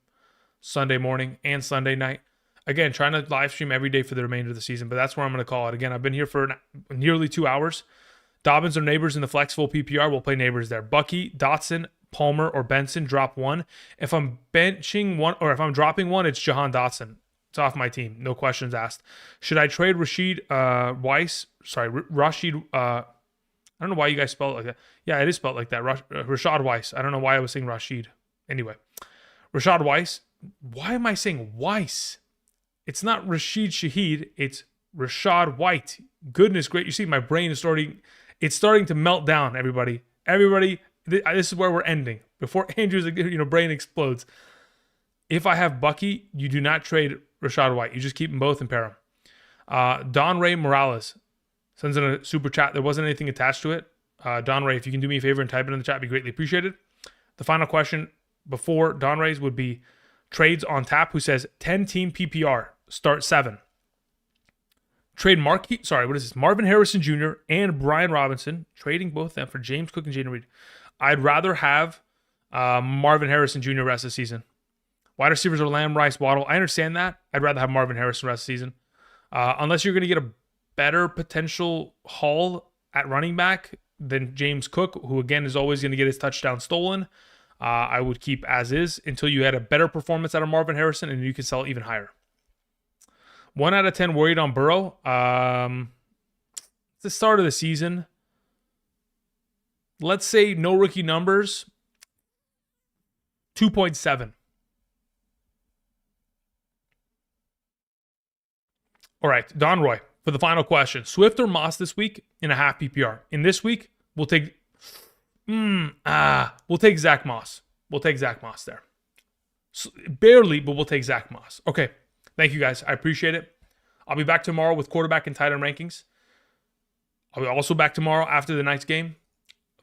Sunday morning, and Sunday night. Again, trying to live stream every day for the remainder of the season, but that's where I'm going to call it. Again, I've been here for nearly 2 hours. Dobbins or Neighbors in the flex full PPR. We'll play Neighbors there. Bucky, Dotson, Palmer, or Benson, drop one. If I'm benching one, or if I'm dropping one, it's Jahan Dotson. It's off my team. No questions asked. Should I trade Rashid Weiss? Sorry, Rashid. I don't know why you guys spell it like that. Yeah, it is spelled like that. Rashad Weiss. I don't know why I was saying Rashid. Anyway, Rashad Weiss. Why am I saying Weiss? It's not Rashid Shaheed. It's Rashad White. Goodness great. You see, my brain is starting to melt down, everybody. Everybody, this is where we're ending. Before Andrew's brain explodes. If I have Bucky, you do not trade Rashad White. You just keep them both and pair them. Don Ray Morales sends in a super chat. There wasn't anything attached to it. Don Ray, if you can do me a favor and type it in the chat, it'd be greatly appreciated. The final question before Don Ray's would be Trades on Tap, who says 10-team PPR, start 7. Trade Marvin Harrison Jr. and Brian Robinson, trading both of them for James Cook and Jaden Reed. I'd rather have Marvin Harrison Jr. rest of the season. Wide receivers are Lamb, Rice, Waddle. I understand that. I'd rather have Marvin Harrison rest of the season. Unless you're going to get a better potential haul at running back than James Cook, who again is always going to get his touchdown stolen. I would keep as is until you had a better performance out of Marvin Harrison and you can sell even higher. 1 out of 10 worried on Burrow. It's the start of the season. Let's say no rookie numbers. 2.7. All right, Don Roy, for the final question. Swift or Moss this week in a half PPR? In this week, we'll take Zach Moss. We'll take Zach Moss there. Barely, but we'll take Zach Moss. Okay, thank you guys. I appreciate it. I'll be back tomorrow with quarterback and tight end rankings. I'll be also back tomorrow after the night's game.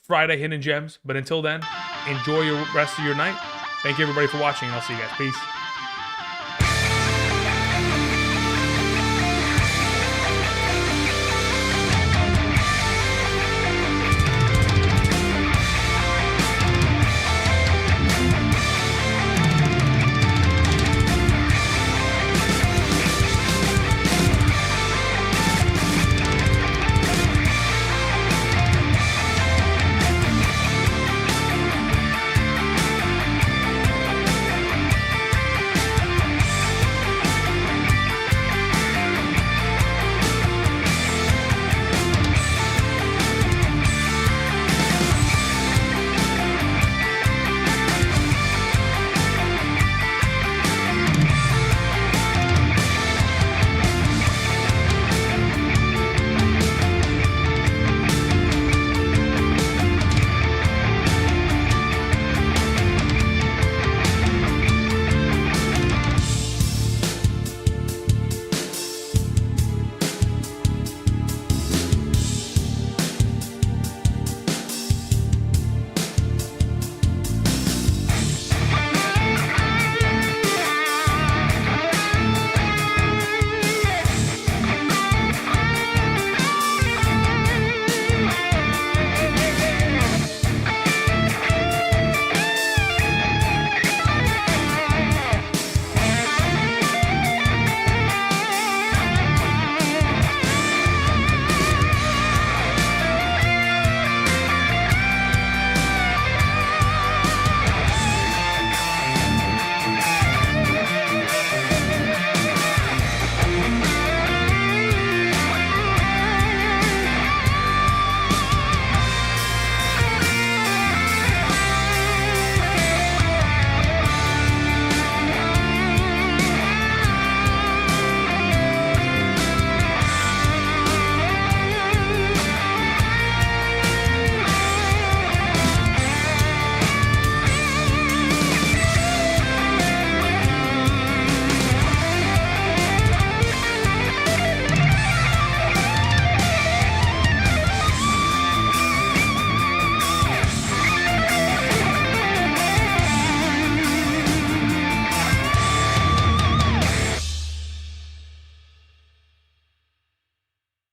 Friday, Hidden Gems. But until then, enjoy your rest of your night. Thank you, everybody, for watching, and I'll see you guys. Peace.